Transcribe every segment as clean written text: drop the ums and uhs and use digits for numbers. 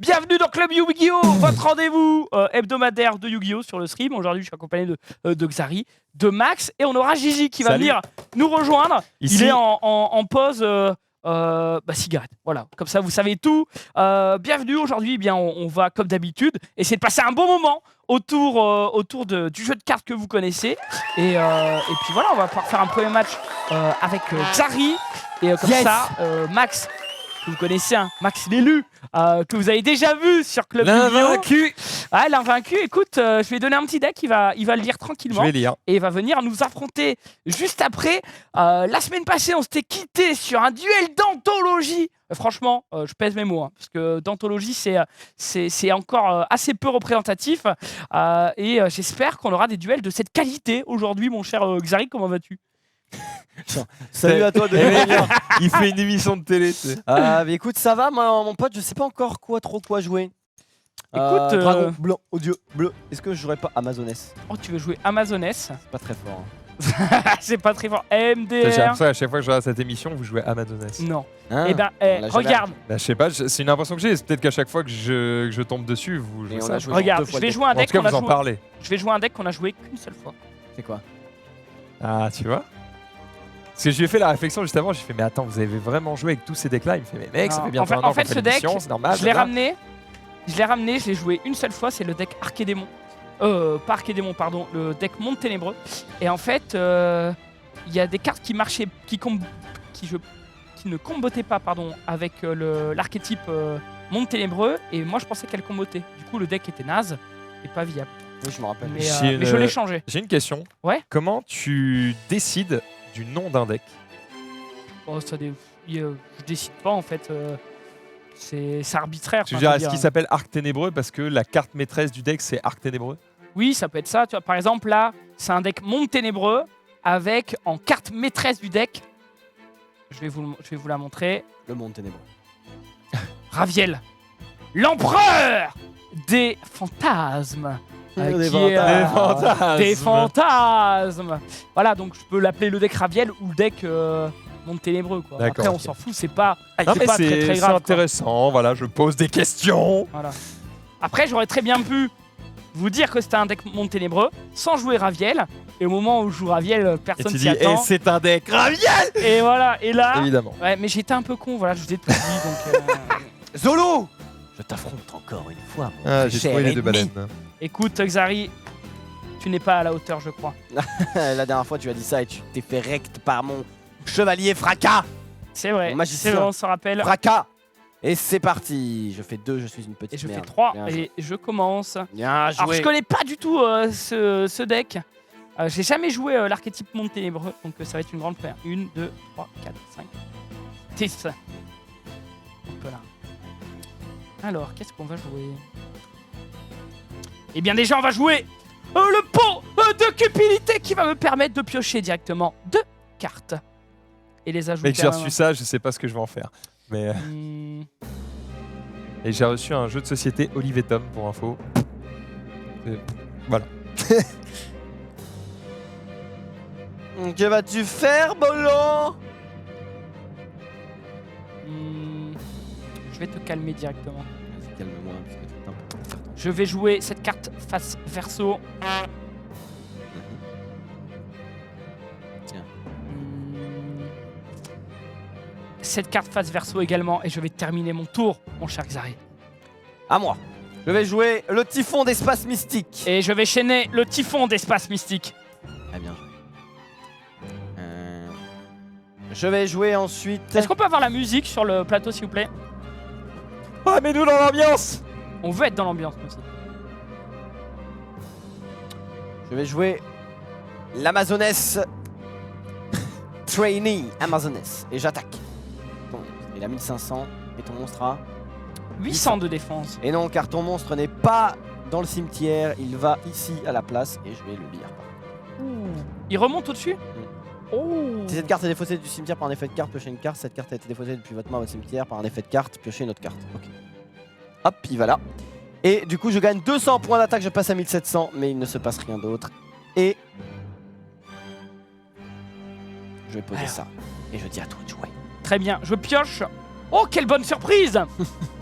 bienvenue dans Club Yu-Gi-Oh! Votre rendez-vous hebdomadaire de Yu-Gi-Oh! Sur le stream. Aujourd'hui, je suis accompagné de Xari, de Max, et on aura Gigi qui va venir nous rejoindre. Ici. Il est en pause cigarette. Voilà, comme ça vous savez tout. Bienvenue aujourd'hui, on va comme d'habitude essayer de passer un bon moment autour du jeu de cartes que vous connaissez. Et puis voilà, on va pouvoir faire un premier match avec Xari. Et comme ça, Max, que vous connaissez, hein, Max l'élu, que vous avez déjà vu sur Club Yu-Gi-Oh! L'invaincu. Ah, l'invaincu, écoute, je vais donner un petit deck, il va le lire tranquillement. Je vais lire. Et il va venir nous affronter juste après. La semaine passée, on s'était quitté sur un duel d'anthologie. Franchement, je pèse mes mots, hein, parce que d'anthologie, c'est encore assez peu représentatif. Et j'espère qu'on aura des duels de cette qualité aujourd'hui, mon cher Xari. Comment vas-tu? Salut à toi de Il fait une émission de télé. Tu sais. mais écoute, ça va, mon pote, je sais pas encore quoi jouer. Écoute, Dragon blanc, audio bleu. Est-ce que je jouerais pas Amazoness? Oh, tu veux jouer Amazoness? C'est pas très fort. Hein. C'est pas très fort. J'ai MDR? l'impression qu'à chaque fois que je regarde cette émission, vous jouez Amazoness. Non. Hein, Eh ben, on l'a jamais regarde. Bah, je sais pas, c'est une impression que j'ai. C'est peut-être qu'à chaque fois que je tombe dessus, vous jouez Et on ça. a joué Regarde, deux fois je vais le jouer un En deck tout cas, qu'on a vous en joué. parlez. Je vais jouer un deck qu'on a joué qu'une seule fois. C'est quoi? Ah, tu vois. Parce que je lui ai fait la réflexion juste avant, j'ai fait mais attends, vous avez vraiment joué avec tous ces decks là? Il me fait mais mec, ça Non. fait bientôt un an En qu'on fait, fait ce deck, l'émission, c'est normal. je l'ai blablabla. ramené, je l'ai joué une seule fois, c'est le deck Archédémon. Pas Archédémon, pardon, le deck Monde Ténébreux. Et en fait, il y a des cartes qui marchaient, qui ne combotaient pas avec l'archétype Monde Ténébreux, et moi je pensais qu'elle combotait. Du coup, le deck était naze et pas viable. Oui, je me rappelle. Mais J'ai je l'ai changé. J'ai une question. Ouais. Comment tu décides du nom d'un deck? Oh, je décide pas en fait. C'est arbitraire. Tu veux enfin, dire, je veux est-ce qu'il dire. s'appelle Arc Ténébreux parce que la carte maîtresse du deck c'est Arc Ténébreux? Oui, ça peut être ça. Tu vois, par exemple, là, c'est un deck Monde Ténébreux avec en carte maîtresse du deck. Je vais vous la montrer. Le monde ténébreux. Raviel, l'empereur des fantasmes. Des Qui est, fantasmes. des fantasmes. Voilà, donc je peux l'appeler le deck Raviel ou le deck Monde Ténébreux. Quoi. D'accord, Après, on ok. s'en fout, c'est pas, Non, c'est mais pas très c'est grave. quoi. intéressant, voilà, je pose des questions. Voilà. Après, j'aurais très bien pu vous dire que c'était un deck Monde Ténébreux sans jouer Raviel. Et au moment où je joue Raviel, Et personne tu s'y dis, attend. c'est un deck Raviel. Et voilà, et là... Évidemment. Ouais, mais j'étais un peu con, voilà, je vous ai tout dit, donc... Zolo! Je t'affronte encore une fois, mon Ah, j'ai cher trouvé les deux ennemi. baleines. Écoute, Xari, tu n'es pas à la hauteur, je crois. La dernière fois, tu as dit ça et tu t'es fait rect par mon chevalier Fracas. C'est vrai, Mon magicien. c'est vrai, on s'en rappelle. Fracas. Et c'est parti. Je fais 2, je suis une petite Et je fais merde. 3, Bien joué. et je commence. Bien joué. Alors, je connais pas du tout ce deck. J'ai jamais joué l'archétype Monde Ténébreux, donc ça va être une grande paire. 1, 2, 3, 4, 5, 10. Hop là. Alors, qu'est-ce qu'on va jouer? Eh bien, déjà, on va jouer le pot de cupidité qui va me permettre de piocher directement 2 cartes. Et les ajouter Mec, j'ai à reçu ça, je sais pas ce que je vais en faire. Mais et j'ai reçu un jeu de société Olive et Tom pour info. Voilà. Que vas-tu faire, Bolo? Je vais te calmer directement. Vas-y, calme-moi, parce que c'est un peu... Je vais jouer cette carte face verso. Tiens. Cette carte face verso également, et je vais terminer mon tour, mon cher Xari. À moi. Je vais jouer le typhon d'espace mystique. Et je vais chaîner le typhon d'espace mystique. Très bien joué. Je vais jouer ensuite... Est-ce qu'on peut avoir la musique sur le plateau, s'il vous plaît? Ah, mais nous dans l'ambiance. On veut être dans l'ambiance aussi. Je vais jouer l'Amazoness Trainee Amazoness. Et j'attaque. Bon, il a 1500 et ton monstre a... 800 de défense. Et non, car ton monstre n'est pas dans le cimetière, il va ici à la place et je vais le lire. Il remonte au-dessus? Oh. Si cette carte est défaussée du cimetière par un effet de carte, piochez une carte. Cette carte a été défaussée depuis votre main au cimetière par un effet de carte, piochez une autre carte. Ok. Hop, il va là. Et du coup, je gagne 200 points d'attaque, je passe à 1700, mais il ne se passe rien d'autre. Et je vais poser Alors. ça. Et je dis à toi de jouer. Très bien, je pioche Oh, quelle bonne surprise.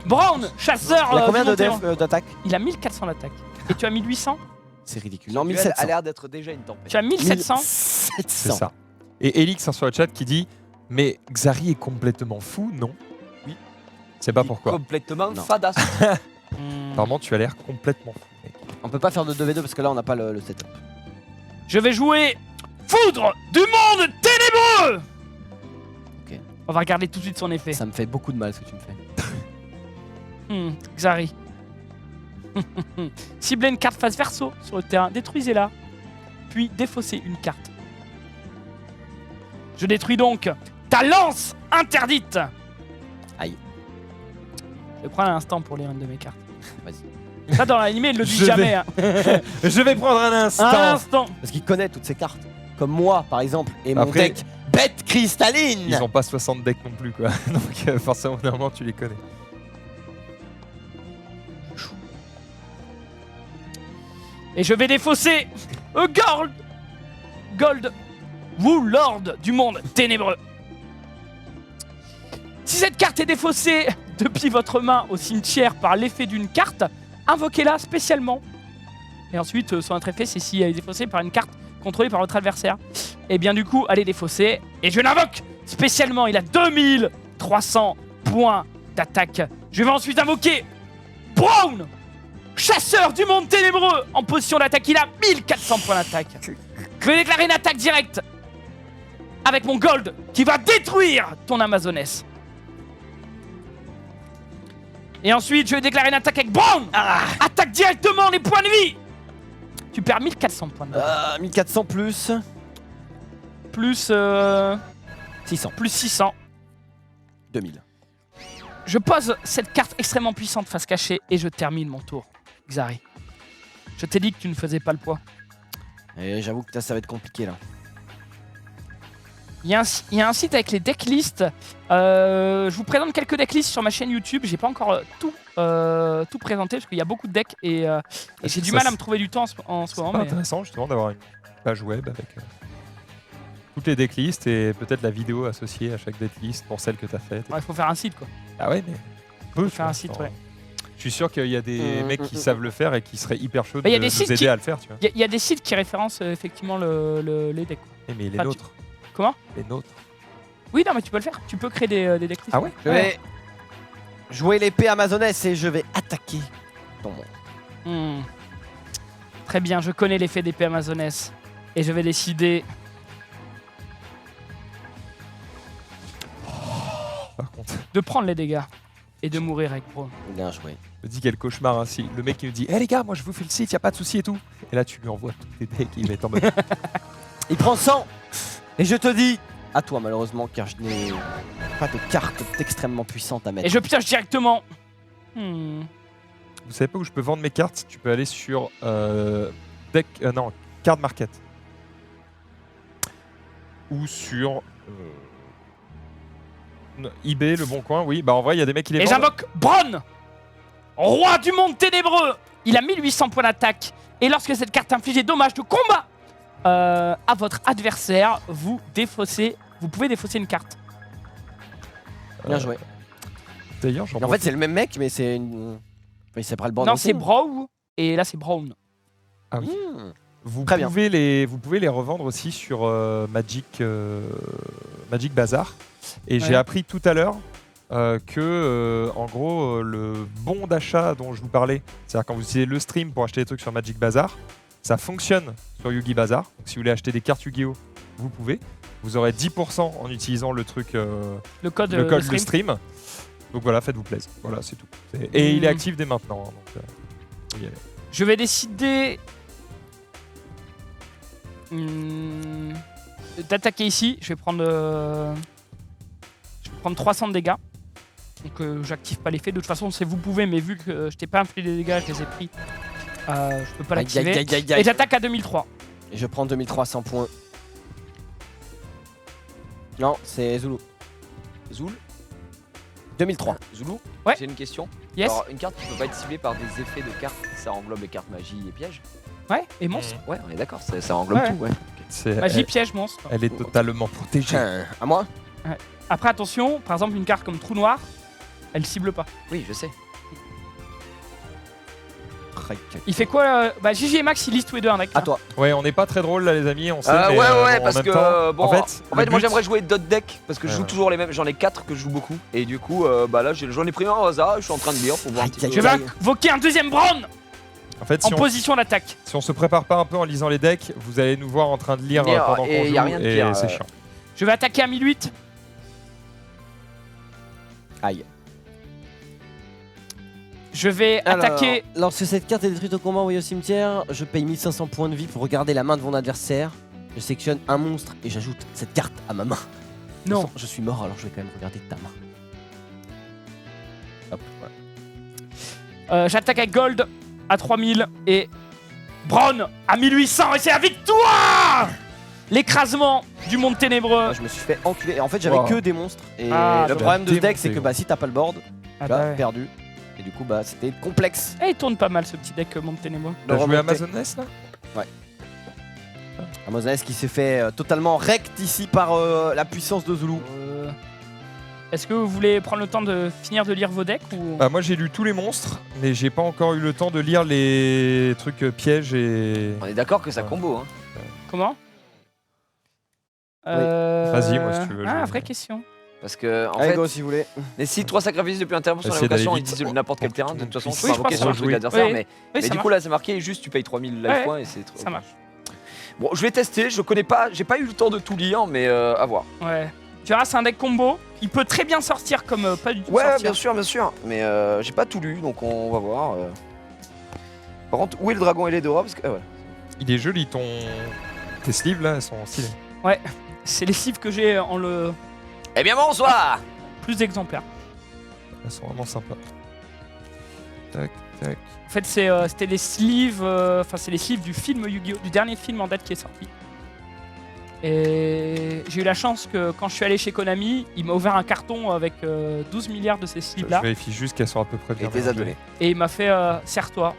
Brown, chasseur. Il a combien du de Monténébro. def d'attaque? Il a 1400 d'attaque. Et tu as 1800? C'est ridicule. Non, Duel 1700. a l'air d'être déjà une tempête. Tu as 1700? 1700. C'est ça. Et Elix hein, sur le chat qui dit mais Xari est complètement fou, non? Oui. C'est pas pourquoi. Complètement Non. fadasse. Apparemment, tu as l'air complètement fou, mec. On peut pas faire de 2v2 parce que là on n'a pas le setup. Je vais jouer Foudre du monde ténébreux. Ok. On va regarder tout de suite son effet. Ça me fait beaucoup de mal ce que tu me fais. Xari. Ciblez une carte face verso sur le terrain, détruisez-la, puis défaussez une carte. Je détruis donc ta lance interdite. Aïe. Je vais prendre un instant pour lire une de mes cartes. Vas-y. Ça dans l'animé il le dit Je jamais. Hein. Je vais prendre un instant. Un instant. Parce qu'il connaît toutes ces cartes. Comme moi par exemple. Et mon Après- deck bête cristalline. Ils ont pas 60 decks non plus, quoi. Donc forcément, normalement, tu les connais. Et je vais défausser Gold Lord du monde ténébreux. Si cette carte est défaussée depuis votre main au cimetière par l'effet d'une carte, invoquez-la spécialement. Et ensuite, son autre effet, c'est si elle est défaussée par une carte contrôlée par votre adversaire. Et bien du coup, elle est défaussée. Et je l'invoque spécialement. Il a 2300 points d'attaque. Je vais ensuite invoquer Brown, chasseur du monde ténébreux, en position d'attaque. Il a 1400 points d'attaque. Je vais déclarer une attaque directe avec mon gold qui va détruire ton Amazoness. Et ensuite, je vais déclarer une attaque avec Brown. Attaque directement les points de vie. Tu perds 1400 points d'attaque. 1400 plus Plus 600. plus 600. 2000. Je pose cette carte extrêmement puissante face cachée et je termine mon tour. Xari. Je t'ai dit que tu ne faisais pas le poids. Et j'avoue que là, ça va être compliqué là. Il y a un site avec les decklists. Je vous présente quelques decklists sur ma chaîne YouTube. J'ai pas encore tout présenté parce qu'il y a beaucoup de decks et j'ai du ça, mal à c'est- me trouver du temps en ce C'est moment. pas Mais... intéressant justement d'avoir une page web avec toutes les decklists et peut-être la vidéo associée à chaque decklist pour celle que tu as faite. Il faut faire un site quoi. Ah ouais, mais on peut faire un site, ouais. Je suis sûr qu'il y a des mecs qui savent le faire et qui seraient hyper chauds Bah, il y a de des nous sites aider qui- à le faire, tu vois. Il y a des sites qui référencent effectivement les decks. quoi. Eh, mais les Ah, tu- nôtres. Comment Les nôtres. Oui, non, mais tu peux le faire. Tu peux créer des decklists. Ah ouais Je vais jouer l'épée Amazoness et je vais attaquer ton monde. Hmm. Très bien, je connais l'effet d'épée Amazoness. Et je vais décider. Par contre, De prendre les dégâts. Et de mourir avec Brown. Bien joué. je me dis quel cauchemar ainsi. Le mec qui nous dit les gars, moi je vous fais le site, y a pas de souci et tout. Et là tu lui envoies tous tes decks et il va être en mode Il prend 100 et je te dis à toi malheureusement car je n'ai pas de carte extrêmement puissante à mettre. Et je pioche directement. Hmm. Vous savez pas où je peux vendre mes cartes? Tu peux aller sur non, Card Market. Ou sur eBay, Le Bon Coin, oui. Bah en vrai, il y a des mecs qui les Et vendent. j'invoque Bronn, roi du monde ténébreux. Il a 1800 points d'attaque. Et lorsque cette carte inflige des dommages de combat à votre adversaire, vous pouvez défausser une carte. Bien joué. D'ailleurs, j'en En fait c'est le même mec mais c'est une... Enfin, il s'appelle Brown Non, aussi. c'est Brow. Et là, c'est Brown. Ah oui. Mmh. Vous Très bien. pouvez les revendre aussi sur Magic Bazar. Et j'ai Ouais. appris tout à l'heure que, en gros, le bon d'achat dont je vous parlais, c'est-à-dire quand vous utilisez le stream pour acheter des trucs sur Magic Bazar, ça fonctionne sur Yugi Bazar. Donc si vous voulez acheter des cartes Yu-Gi-Oh, vous pouvez. Vous aurez 10% en utilisant le truc, Le code, le code de le stream. stream. Donc voilà, faites-vous plaisir. Voilà, c'est tout. Et il est Mm. actif dès maintenant. Hein, donc, faut y aller. Je vais décider d'attaquer ici. Je vais prendre 300 de dégâts. Donc j'active pas l'effet. De toute façon, c'est vous pouvez, mais vu que je t'ai pas infligé des dégâts, je les ai pris. Je peux pas Aïe, l'activer. aïe, aïe, aïe, Et aïe. j'attaque à 2003. Et je prends 2300 points. Non, c'est Zulu. Zoul, 2003. Zoulou, Ouais. j'ai une question. Yes. Alors, une carte qui peut pas être ciblée par des effets de cartes, ça englobe les cartes magie et piège. Ouais. Et monstre. Ouais, on est d'accord, ça englobe Ouais. tout, ouais. C'est- Magie, piège, monstre. elle est totalement protégée. À moi. Après, attention, par exemple, une carte comme Trou Noir, Elle cible pas. Oui, je sais. Il fait quoi Bah Gigi et Max ils lisent tous les deux un deck. À là. toi. Ouais, on n'est pas très drôle là, les amis. On sait. Ouais, mais, ouais, bon, en parce même que temps, bon, en fait, moi le but- j'aimerais jouer d'autres decks parce que je Ouais, joue ouais. toujours les mêmes. J'en ai 4 que je joue beaucoup et du coup, bah là j'en ai pris un au hasard. Je suis en train de lire pour voir un petit peu. Je vais invoquer un deuxième Brown En fait, en si on, position d'attaque. si on se prépare pas un peu en lisant les decks, vous allez nous voir en train de lire Lire, pendant et qu'on joue y a rien de et pire, c'est chiant. Je vais attaquer à 1008. Aïe. Je vais attaquer. Lorsque cette carte est détruite au combat envoyée au cimetière, je paye 1500 points de vie pour regarder la main de mon adversaire. Je sélectionne un monstre et j'ajoute cette carte à ma main. Non. Je suis mort alors je vais quand même regarder ta main. Hop, voilà. J'attaque avec Gold à 3000 et Brown à 1800 et c'est la victoire. L'écrasement du monde ténébreux. Moi, je me suis fait enculer. Et en fait, j'avais Wow. que des monstres. Et Ah, le bah, problème de ce deck, démonté, c'est que gros. bah, si t'as pas le board, Ah tu as bah ouais. perdu. Et du coup, bah, c'était complexe. Eh, il tourne pas mal ce petit deck monde ténébreux. de T'as joué remonter. Amazon Nest là? Amazonas qui s'est fait totalement rect ici par la puissance de Zulu. Est-ce que vous voulez prendre le temps de finir de lire vos decks ou... Bah, moi j'ai lu tous les monstres, mais j'ai pas encore eu le temps de lire les trucs pièges et. On est d'accord que ça Ouais. combo. Hein. Comment Vas-y, moi, si tu veux, Ah, je- vraie question. Parce que en Allez, fait, go si vous voulez. les 6 3 sacrifices depuis intervention sur Essayer d'aller l'invocation, ils vite. disent n'importe quel Pour terrain. que De toute tout le façon, monde tu puisse peux invoquer passer. sur le truc Rejouer. d'adversaire, Oui. mais Oui, du ça coup là c'est marqué juste tu payes 3000 life Ouais, points et c'est trop. Ça marche. Bon, je vais tester, je connais pas, j'ai pas eu le temps de tout lire, mais à voir. Ouais. Tu verras, c'est un deck combo. Il peut très bien sortir comme pas du tout Ouais, sortir. bien sûr, mais j'ai pas tout lu donc on va voir. Par contre, où est le dragon et l'Edora parce que ouais. Il est joli ton. Tes sleeves là, elles sont stylées. C'est les cibles que j'ai en le Eh bien bonsoir. plus d'exemplaires. Elles sont vraiment sympas. Tac, tac. En fait, c'était les sleeves, c'est les sleeves du film Yu-Gi-Oh, du dernier film en date qui est sorti. Et j'ai eu la chance que quand je suis allé chez Konami, il m'a ouvert un carton avec 12 milliards de ces Je sleeves-là. vérifie juste qu'elles sont à peu près bien. Et t'es mélangées. donné. Et il m'a fait serre-toi.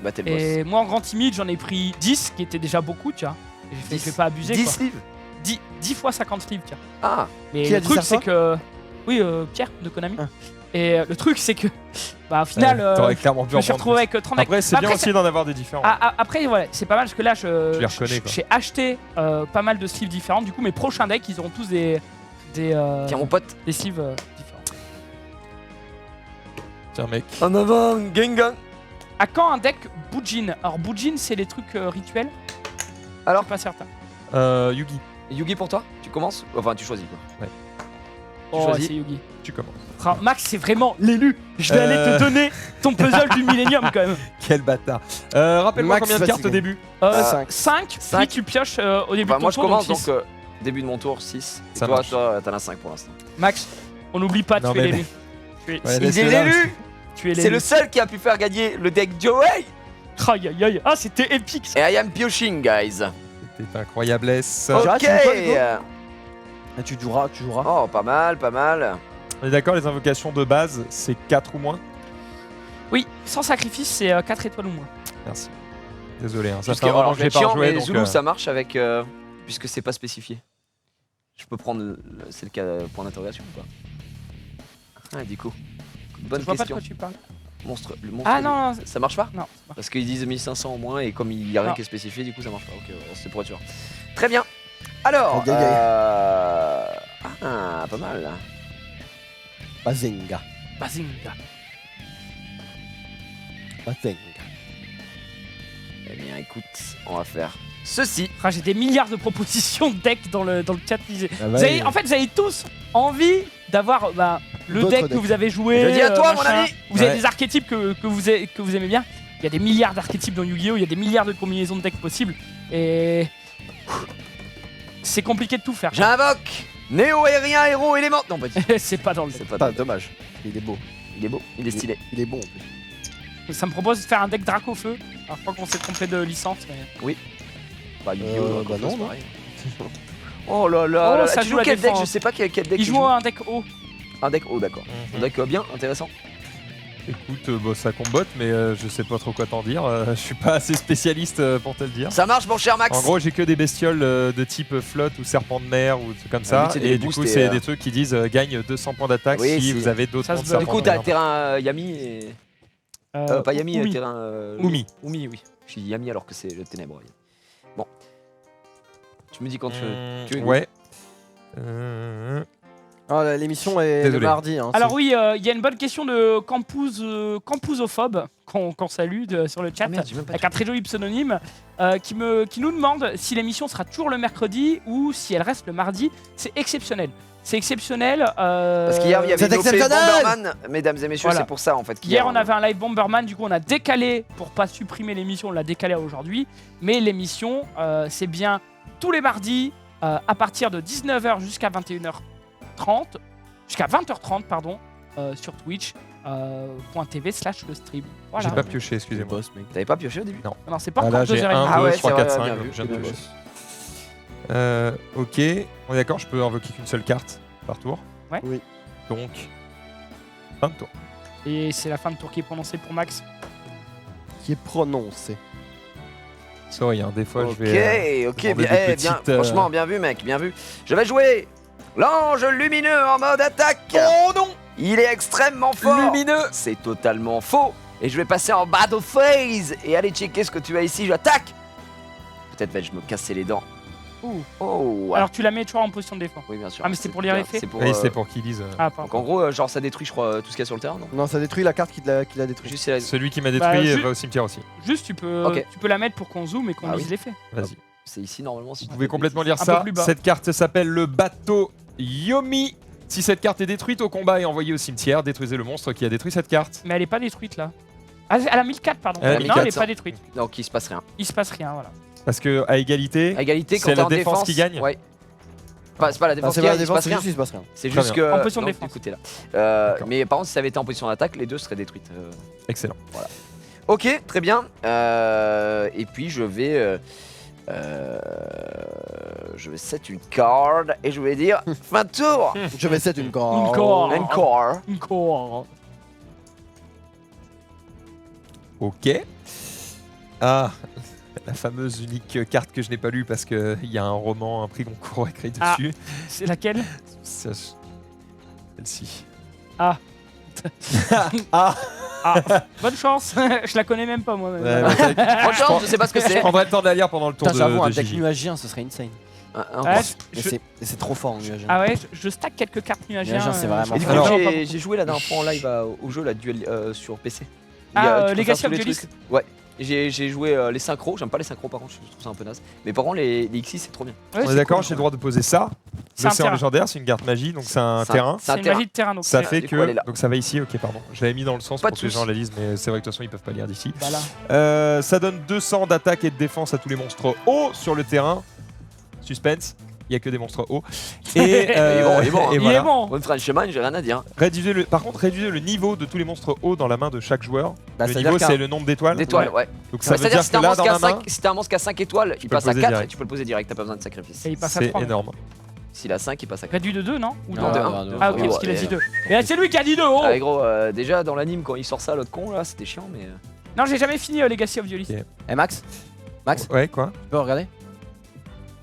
Bah t'es le boss. Et moi, en grand timide, j'en ai pris 10, qui était déjà beaucoup, tu vois. Et j'ai fait, 10. je vais pas abuser, 10 quoi. sleeves. 10 fois 50 sleeves, tiens. Ah, Mais Qui a le dit truc, serre-toi c'est que. Oui, Pierre de Konami. Ah. Et le truc, c'est que. Bah, au final, T'aurais clairement pu je en me suis prendre retrouvé plus. avec 30 decks. Après, c'est Bah, bien aussi d'en avoir des différents. Après, ouais, c'est pas mal parce que là, les reconnais, quoi. j'ai acheté pas mal de sleeves différentes. Du coup, mes prochains decks, ils auront tous des tiens mon pote. des sleeves différents. Tiens, mec. En avant, Gengan. À quand un deck Bujin? Alors, Bujin, c'est les trucs rituels. Alors Je suis pas certain. Yugi, Yugi pour toi. Tu commences. Enfin, tu choisis quoi. Oh, choisis. c'est Yugi. tu commences. Ah, Max, c'est vraiment l'élu. Je vais aller te donner ton puzzle du Millennium quand même. Quel bâtard. Rappelle-moi Max combien de cartes au fatigué. début? 5. Cinq. Puis tu pioches au début Bah, de ton moi je tour. commence donc six. donc début de mon tour 6. Et Ça toi, marche. toi t'en as 5 pour l'instant. Max, on n'oublie pas, Non, tu es mais- l'élu. Tu es, Ouais, Il laisse-le est là, l'élu. tu es C'est l'élu. le seul qui a pu faire gagner le deck Joey. Aïe aïe aïe. Ah, c'était épique ça. Et I am pioching guys. C'était incroyable. Oh. Ok. tu joues pas, Hugo Ah, tu joueras. Oh pas mal, pas mal. On est d'accord, les invocations de base, c'est 4 ou moins? Oui, sans sacrifice, c'est 4 étoiles ou moins. Merci. Désolé, hein, ça Parce fait que un moment alors, que je vais j'ai être pas chiant, rejoué. mais Donc, Zulu ça marche avec puisque c'est pas spécifié. Je peux prendre c'est le cas point d'interrogation ou pas? Ah du coup. Bonne Je vois pas de question. quoi tu parles. Le monstre. Ah non, non, Ça marche pas? non. ça marche. Parce qu'ils disent 1500 au moins et comme il y a rien Non. qui est spécifié, du coup ça marche pas. Ok, c'est pour être sûr. Très bien. Alors, Aïe, aïe, aïe. ah, pas mal. Bazinga. Bazinga. Bazinga. Eh bien, écoute, on va faire ceci. Ah, j'ai des milliards de propositions de decks dans le chat. Ah, Vous avez, en fait, vous avez tous envie d'avoir le D'autres deck que decks. vous avez joué. Je dis à toi, mon machin. ami. Vous avez Ouais. des archétypes que vous aimez bien. Il y a des milliards d'archétypes dans Yu-Gi-Oh! Il y a des milliards de combinaisons de decks possibles. Et. C'est compliqué de tout faire. J'invoque Néo-aérien, héros, élément. Non, pas dit. C'est pas dans le deck. C'est pas Ah, dommage. Il est beau. Il est beau, il est stylé. Il est bon en plus. Ça me propose de faire un deck Draco-Feu. Alors, je crois qu'on s'est trompé de licence. Mais... Bah, Yu-Gi-Oh! Bah non, c'est non. pareil. Oh là là, Oh, là là. ça Tu joue joues la quel deck? défense. Je sais pas quel deck Il tu joue joues. un deck haut. Un deck haut, d'accord. Un deck bien, intéressant. Écoute, ça combotte, mais je sais pas trop quoi t'en dire. Je suis pas assez spécialiste pour te le dire. Ça marche, mon cher Max. En gros, j'ai que des bestioles de type flotte ou serpent de mer ou trucs comme ça. but, c'est des Et du boosts coup, et, c'est des trucs qui disent gagne 200 points d'attaque Oui, si c'est- vous avez d'autres Ça se montres voit. Du serpents coup, de t'as mer. le terrain Yami et. Pas Yami, Oumi. le terrain. Oumi. Oumi, oui. Je dis Yami alors que c'est le ténèbre. Bon. Tu me dis quand tu veux. Tu veux Ouais. L'émission est le Désolé. mardi. Hein, Alors oui, il y a une bonne question de Campusophobe, qu'on salue sur le chat, Ah merde, j'ai même pas avec un très joli pseudonyme, qui nous demande si l'émission sera toujours le mercredi ou si elle reste le mardi. C'est exceptionnel. C'est exceptionnel. Parce qu'hier, il y avait C'est une OP exceptionnel. Bomberman, mesdames et messieurs, Voilà. c'est pour ça en fait. Hier, on avait un live Bomberman, du coup, on a décalé, pour pas supprimer l'émission, on l'a décalé à aujourd'hui. Mais l'émission, c'est bien tous les mardis, à partir de 19h jusqu'à 21h30, jusqu'à 20h30, pardon, sur twitch.tv/le stream. Voilà. J'ai pas pioché, excusez-moi. T'avais pas pioché au début? Non, c'est pas Ah, encore là, j'ai 2h30. 1, Ah 2, ouais, 3, c'est 4, vrai, 5. bien vu, Je viens de bien piocher. vu. Ok, on est d'accord, je peux invoquer qu'une seule carte par tour. Ouais. Oui. Donc, fin de tour. Et c'est la fin de tour qui est prononcée pour Max. Qui est prononcé. Sorry, hein, des fois Ok, je vais. ok, demander bien, des bien, petites, franchement, bien vu, mec, bien vu. Je vais jouer l'ange lumineux en mode attaque. Oh non! Il est extrêmement fort. Lumineux. C'est totalement faux. Et je vais passer en battle phase et aller checker ce que tu as ici. Je attaque. Peut-être vais-je me casser les dents. Ouh. Oh. Alors tu la mets toujours en position de défense. oui, bien sûr. Ah, mais c'est pour lire les faits. C'est pour. Oui, c'est pour qu'ils lisent. Ah, Donc pardon. en gros, genre ça détruit, je crois, tout ce qu'il y a sur le terrain, non? Non, ça détruit la carte qui l'a détruit. Juste c'est la- Celui qui m'a Bah, détruit ju- va au cimetière aussi. Juste, tu peux la mettre pour qu'on zoome et qu'on Ah lise oui. les faits. Vas-y. c'est ici normalement. Si Vous pouvez complètement lire Un ça. peu plus bas. Cette carte s'appelle le bateau Yomi. Si cette carte est détruite au combat et envoyée au cimetière, détruisez le monstre qui a détruit cette carte. Mais elle est pas détruite là. Ah, elle a 1004, pardon. Elle a non, 1004, elle est ça. pas détruite. Donc il se passe rien. Il se passe rien, voilà. Parce que à égalité, À égalité, quand C'est t'es la en défense défense qui gagne. Ouais. C'est pas la défense C'est qui pas gagne, la il se défense, passe c'est rien. juste, il se passe rien. C'est Très juste bien. que. En position de donc, défense. du côté là. D'accord. Mais par contre, si ça avait été en position d'attaque, les deux seraient détruites. excellent. Ok, très bien. Et puis je vais set une card et je vais dire fin de tour. Je vais set une grande. Encore. Encore. Encore. Ok. Ah, la fameuse unique carte que je n'ai pas lue parce qu'il y a un roman, un prix Goncourt écrit Ah. dessus. C'est laquelle? Celle-ci. Ah. Ah. Ah, bonne chance. Je la connais même pas moi-même. Ouais, mais c'est- Franchement, je sais pas ce que je c'est. prendrai le temps de la lire pendant le tour Putain, j'avoue, un de deck Gigi. nuagien, ce serait insane. Ouais, Et c'est trop fort en nuagien. Ah ouais, je stack quelques cartes nuagiens. Nuagien, c'est vraiment Et du coup, Alors- j'ai joué la dernière fois en live au jeu, la duel sur PC. Ah, Il y a- tu peux Legacy faire tous of les Duelist. trucs. Ouais. J'ai joué les synchros, j'aime pas les synchros par contre, je trouve ça un peu naze. Mais par contre, les XI c'est trop bien. Ouais, On c'est est d'accord, cool. j'ai le droit de poser ça. C'est un L'océan terrain. légendaire, c'est une carte magie, donc c'est un terrain. C'est une magie de terrain donc. Ça c'est- fait du coup, elle est que. là. Donc ça va ici, ok, pardon. Je l'avais mis dans le sens Pas pour de que les gens soucis. la lisent, mais c'est vrai que de toute façon ils peuvent pas lire d'ici. Voilà. Ça donne 200 d'attaque et de défense à tous les monstres hauts sur le terrain. Suspense, il y a que des monstres hauts. Et, Il est bon, il est bon, hein. et Il voilà. est bon. Bonne Frenchman, j'ai rien à dire. Par contre, réduisez le niveau de tous les monstres hauts dans la main de chaque joueur. Bah, Le c'est-à-dire niveau, qu'un- c'est le nombre d'étoiles. D'étoiles, ouais. Donc ça veut C'est-à-dire dire que si que t'as un là, monstre dans qui a la main, 5 si t'as un monstre qui a 5 étoiles, il peux passe le à poser 4 direct. et tu peux le poser direct, t'as pas besoin de sacrifice. Et il passe à c'est 3. énorme. S'il a 5, il passe à 4. Réduit de 2, non? Ou de Non, un? non, non, Ah, ok, non, parce qu'il a ouais. dit 2. Et là, c'est lui qui a dit 2. Oh Ah, gros, déjà dans l'anime, quand il sort ça, l'autre con là, c'était chiant, mais. Non, j'ai jamais fini Legacy of Duelist. Ok. Eh Max, Ouais, quoi tu peux regarder?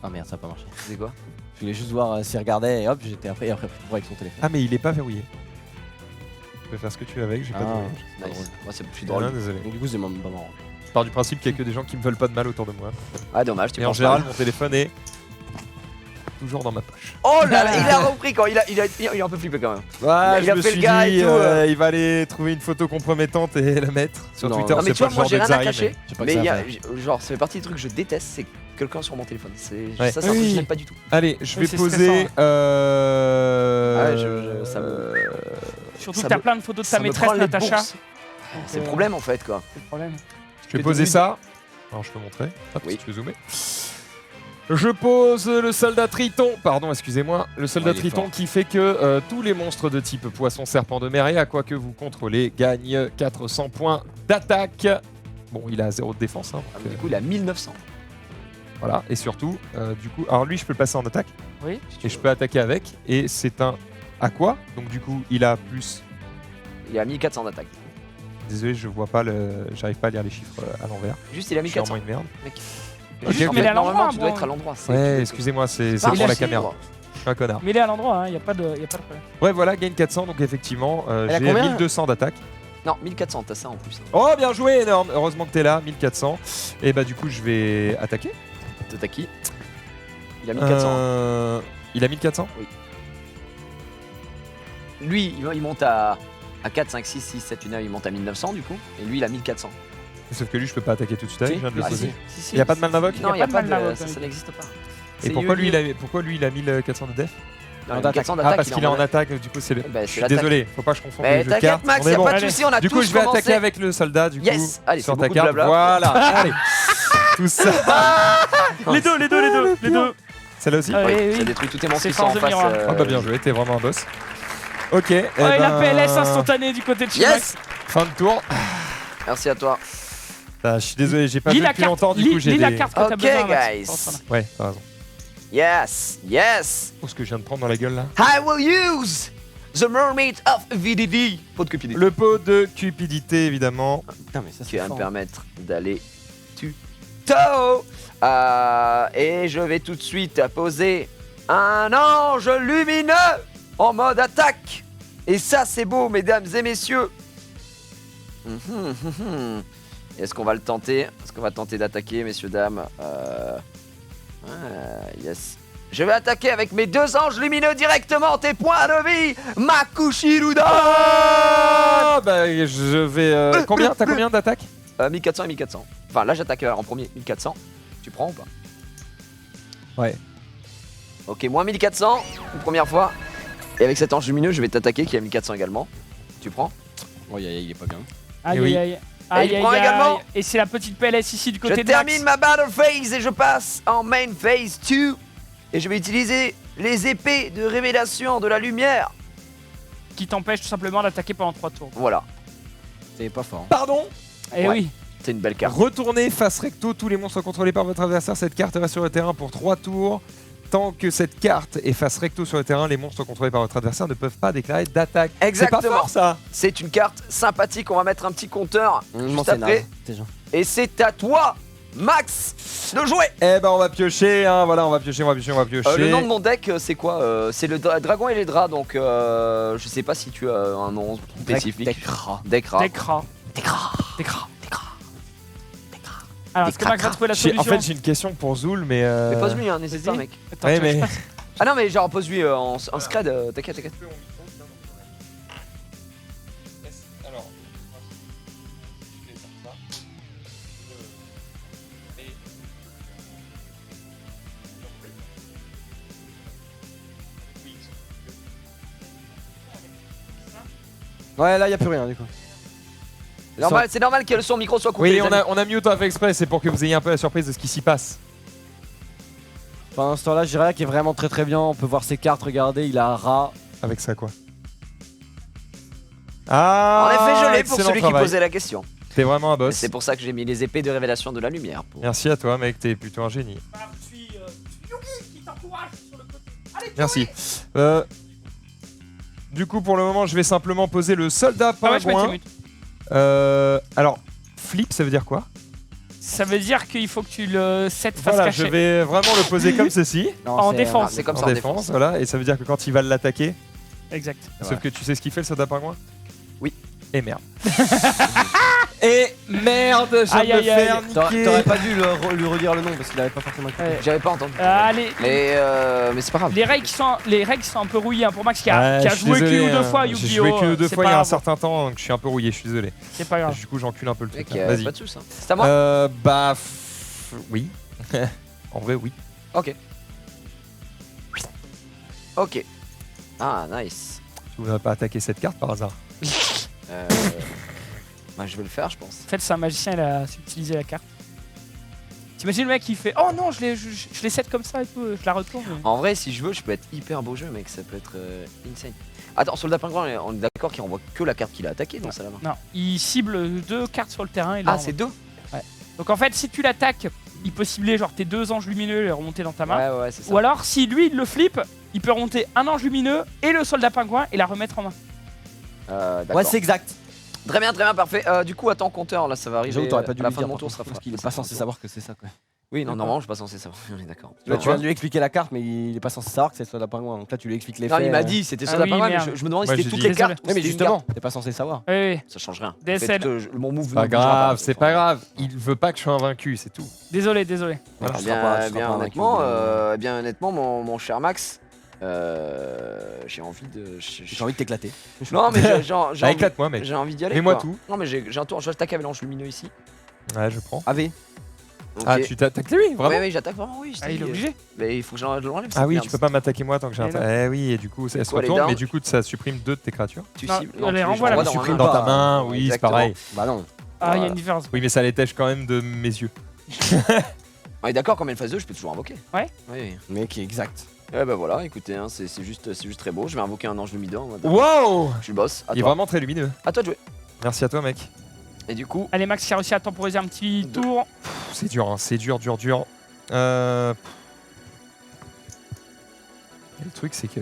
Ah merde, ça a pas marché. C'est quoi? Je voulais juste voir s'il regardait et hop, j'étais après avec son téléphone. Ah, mais il est pas verrouillé. Tu peux faire ce que tu veux avec, j'ai pas de Ah. verrouillage. Pas Nice. drôle. Moi, je suis Ah, drôle. désolé. Donc du coup, c'est même pas marrant. Je pars du principe qu'il y a que des gens qui me veulent pas de mal autour de moi. Ah, dommage, tu Et en penses général, pas. mon téléphone est toujours dans ma poche. Oh là là, il a repris quand il a un peu flippé quand même. Ouais, il a je me fait suis le gars dit, et tout, il va aller trouver une photo compromettante et la mettre sur Non, Twitter. non, mais C'est tu pas vois, le moi genre j'ai de rien à Xari, cacher. Je sais pas que Mais ça il y va a, faire. genre, ça fait partie des trucs que je déteste, c'est quelqu'un sur mon téléphone. Ouais. Ça, c'est un truc que Oui. je n'aime pas du tout. Allez, je Oui, vais c'est poser. Ah ouais, ça me. Surtout Ça que t'as me- plein de photos de ça ta me maîtresse prend les Natacha. bourses. C'est le problème en fait quoi. C'est le problème. Je vais poser ça. Alors, je peux montrer. Hop, Oui. si tu veux zoomer. Je pose le soldat Triton. Pardon, excusez-moi. Le soldat Ouais, il est Triton fort. qui fait que tous les monstres de type poisson, serpent de mer et à quoi que vous contrôlez gagnent 400 points d'attaque. Bon, il a 0 de défense. Hein, Ah, donc, mais du coup, il a 1900. voilà. Et surtout, du coup, alors lui, je peux le passer en attaque. Oui. Et je peux attaquer avec. Et c'est un aqua. Donc, du coup, il a plus. Il a 1400 d'attaque. Désolé, je vois pas le. J'arrive pas à lire les chiffres à l'envers. Juste, il a Je mis suis 400. vraiment une merde. Mec. Ok, Juste, ok. Mais il est à l'endroit, normalement, tu dois bon. être à l'endroit. Ouais, excusez-moi, c'est Par pour la ici, caméra. moi. Je suis un connard. Mais il est à l'endroit, il n'y a pas de problème. Ouais, voilà, gain 400, donc effectivement, a j'ai combien 1200 d'attaque. Non, 1400, t'as ça en plus. Oh, bien joué, énorme. Heureusement que t'es là, 1400. Et bah, du coup, je vais attaquer. T'as qui? Il a 1400. Il a 1400. Lui, il monte à 4, 5, 6, 6, 7, 8, 9, il monte à 1900 du coup. Et lui, il a 1400. Sauf que lui, je peux pas attaquer tout de suite avec, Si. je viens de le Ah, poser. si. Il y a pas de mal d'invoque. Non, il n'y a pas de. d'invoque, Ça oui. n'existe pas. Et pourquoi lui, il a 1400 de def? Non, d'attaque. 400 Ah, d'attaque. parce qu'il est en attaque, du coup, c'est le. Bah, Je c'est suis l'attaque. désolé, faut pas que je confonde Mais les jeux de t'inquiète, cartes. Max, On est y'a bon. pas de Allez. soucis, on a Du coup, tous je vais commencé. attaquer avec le soldat, du coup. Yes. Allez, c'est sur ta beaucoup de carte. blabla. Voilà, allez. Tout ça. Les deux. Celle-là aussi Ouais. Oui, oui. ça détruit tous tes monstres C'est qui sont en force de face. miroir. Ah bah bien joué, t'es vraiment un boss. Ok. Oh, il a PLS instantané du côté de chez Max. Yes. Fin de tour. Merci à toi. Ah, je suis désolé, j'ai pas Lis vu la depuis carte, longtemps, du coup j'ai lis la des... carte que t'as Ok, besoin, Max. guys. Pense, voilà. Ouais, t'as raison. Yes. Oh, ce que je viens de prendre dans la gueule là. I will use the mermaid of VDD. Pot de cupidité. Le pot de cupidité, évidemment. Putain, mais ça Qui c'est va me fort. permettre d'aller tuto. Et je vais tout de suite poser un ange lumineux en mode attaque. Et ça, c'est beau, mesdames et messieurs. Est-ce qu'on va le tenter? Est-ce qu'on va tenter d'attaquer, messieurs, dames? Yes. Je vais attaquer avec mes deux anges lumineux directement tes points de vie, Makushiruda. Ah bah je vais... combien? T'as combien d'attaque? 1400 et 1400. Enfin, là, j'attaque en premier 1400. Tu prends ou pas? Ouais. Ok, moins 1400, une première fois. Et avec cet ange lumineux, je vais t'attaquer qui a 1400 également. Tu prends? Oh, il est pas bien. Aïe, oui. aïe, aïe. il prend également. Et c'est la petite PLS ici du côté Je de Max. termine ma battle phase et je passe en main phase 2. Et je vais utiliser les épées de révélation de la lumière. Qui t'empêche tout simplement d'attaquer pendant 3 tours. Voilà, C'est pas fort. Pardon? Et Ouais. oui. c'est une belle carte. Retournez face recto, tous les monstres contrôlés par votre adversaire. Cette carte reste sur le terrain pour 3 tours. Tant que cette carte est face recto sur le terrain, les monstres contrôlés par votre adversaire ne peuvent pas déclarer d'attaque. Exactement. C'est pas fort ça. C'est une carte sympathique, on va mettre un petit compteur juste c'est après. naze, déjà. Et c'est à toi, Max, de jouer. Eh ben on va piocher, hein. Voilà, on va piocher. Le nom de mon deck, c'est quoi? C'est le dragon et les draps, donc je sais pas si tu as un nom spécifique. Deckra. Deckra. Décra. Décra. Décra. Alors, est-ce que Des Max va trouver la En solution? fait, j'ai une question pour Zoul, mais. Mais pose-lui, hein, n'hésite pas, Vas-y. mec. Attends, Ouais, tiens, je mais. passe. Ah non, mais genre, pose-lui en scred, t'inquiète. Alors. Ouais, là, y a plus rien du coup. Normal, c'est normal que son micro soit coupé. Oui, les on amis. a mis autant fait exprès, c'est pour que vous ayez un peu la surprise de ce qui s'y passe. Pendant ce temps-là, Jiraya qui est vraiment très bien. On peut voir ses cartes, regardez, il a un rat. Avec ça, quoi. Ah, En effet, je l'ai pour excellent celui qui travail. posait la question. T'es vraiment un boss. C'est pour ça que j'ai mis les épées de révélation de la lumière. pour- Merci à toi, mec, t'es plutôt un génie. Je suis Yugi qui t'encourage sur le côté. Allez, Merci. Du coup, pour le moment, je vais simplement poser le soldat Ah ouais, je mets pingouin. Timut. Alors, flip, ça veut dire quoi? Ça veut dire qu'il faut que tu le set face Voilà, je cachée. vais vraiment le poser comme ceci, Non, En c'est- défense. C'est comme en ça en défense, défense. voilà, et ça veut dire que quand il va l'attaquer, Exact. sauf que tu sais ce qu'il fait le soldat pingouin? Oui. Et merde. Et merde, je viens Aïe, de me aïe, aïe. faire T'aurais niquer. t'aurais pas dû lui redire le nom parce qu'il avait pas forcément écouté. Ouais. J'avais pas entendu. Allez, Mais c'est pas grave. les règles sont un peu rouillées hein, pour Max qui a Ouais, je suis joué désolé, qu'une ou deux hein. fois à J'ai Yu-Gi-Oh! joué qu'une ou deux C'est fois il y pas a un grave. certain temps, donc je suis un peu rouillé, je suis désolé. C'est pas grave. Du coup, j'encule un peu le Mec, truc. là. Vas-y. pas de soucis. C'est à moi. Bah, oui. En vrai, oui. Ok. Ok. Ah, nice. Tu voudrais pas attaquer cette carte par hasard? Bah, je vais le faire, je pense. En fait, c'est un magicien, il a utilisé la carte. T'imagines le mec qui fait oh non, je les set comme ça et tout, je la retourne. En vrai, si je veux, je peux être hyper beau jeu, mec. Ça peut être insane. Attends, soldat pingouin, on est d'accord qu'il envoie que la carte qu'il a attaquée dans sa main. Non, il cible 2 cartes sur le terrain et Ah, là, c'est deux. donc en fait, si tu l'attaques, il peut cibler genre tes 2 anges lumineux et les remonter dans ta main. Ouais, c'est ça. Ou alors, si lui il le flippe, il peut remonter un ange lumineux et le soldat pingouin et la remettre en main. D'accord. Ouais, c'est exact. Très bien, parfait. Du coup, attends, compteur, là, ça va arriver. J'avoue, t'aurais pas dû à la lui fin dire de mon par tour, contre, sera parce qu'il est sera pas censé fin de savoir que c'est ça quoi. tour. Oui, non, D'accord. normalement, je suis pas censé savoir. On est d'accord. Là, tu viens de lui expliquer la carte, mais il est pas censé savoir que c'est Soda Pingouin. Donc là, tu lui expliques les Non, faits. il m'a dit, c'était Ah Soda oui, Pingouin, mais merde. je me demandais Moi, si j'ai c'était toutes dit- les cartes. ou Oui, mais c'était une justement, carte. t'es pas censé savoir. Oui, oui. Ça change rien. DSL. En fait, mon move Pas ne bougera grave, de c'est toute pas façon. grave. Il veut pas que je sois invaincu, c'est tout. Désolé. Voilà, Eh tu seras pas- tu seras pas invaincu. bien honnêtement, mon cher Max, j'ai envie de. J'ai envie de t'éclater. Non, mais j'ai envie. Éclate-moi, mec. J'ai envie d'y aller. Mets-moi quoi. tout. Non, mais j'ai un tour. J'attaque avec l'ange lumineux ici. Ouais, je prends. AV. Ok. Ah, tu t'attaques lui, vraiment? Oui, j'attaque vraiment, oui. je Ah, t'ai il est dit. obligé. Mais il faut que je l'enlève. Ah oui, tu peux pas m'attaquer moi tant que j'ai un. Eh non. Eh oui, et du coup, elle se quoi, les retourne, downs mais du coup, ça supprime 2 de tes créatures. Tu Non, cibles. on les tu renvoie là. renvoies Tu dans supprimes ma main. Dans ta main, oui, c'est Exactement. pareil. Bah non. Ah, il y a Voilà. une différence. Oui, mais ça les tèche quand même de mes yeux. On est d'accord, quand même phase 2, je peux toujours invoquer. Ouais. Oui. Mec, exact. Eh ben voilà, écoutez, hein, c'est juste très beau. Je vais invoquer un ange lumineux en mode. Wow! Je suis le boss. À Il est toi. vraiment très lumineux. À toi de jouer. Merci à toi, mec. Et du coup, Allez, Max qui a réussi à temporiser un petit Deux. tour. Pff, c'est dur, hein, c'est dur. Le truc, c'est que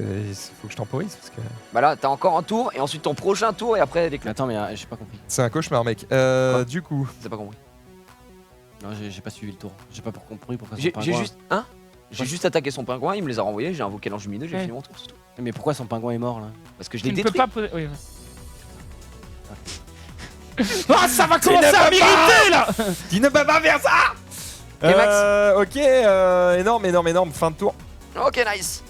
faut que je temporise parce que bah là, t'as encore un tour et ensuite ton prochain tour et après les Mais attends, mais j'ai pas compris. c'est un cauchemar, mec. Du coup, T'as pas compris. Non, j'ai pas suivi le tour. J'ai pas compris pourquoi son J'ai pingouin. juste. Hein J'ai juste attaqué son pingouin, il me les a renvoyés, j'ai invoqué l'ange lumineux, j'ai Ouais. fini mon tour, c'est tout. Mais pourquoi son pingouin est mort là? Parce que je Tu l'ai ne peux détruit. pas poser. Oui, Ah, ça va commencer à m'irriter là. tu ne peux pas faire ça. Et Max Ok, énorme, fin de tour. Ok, nice.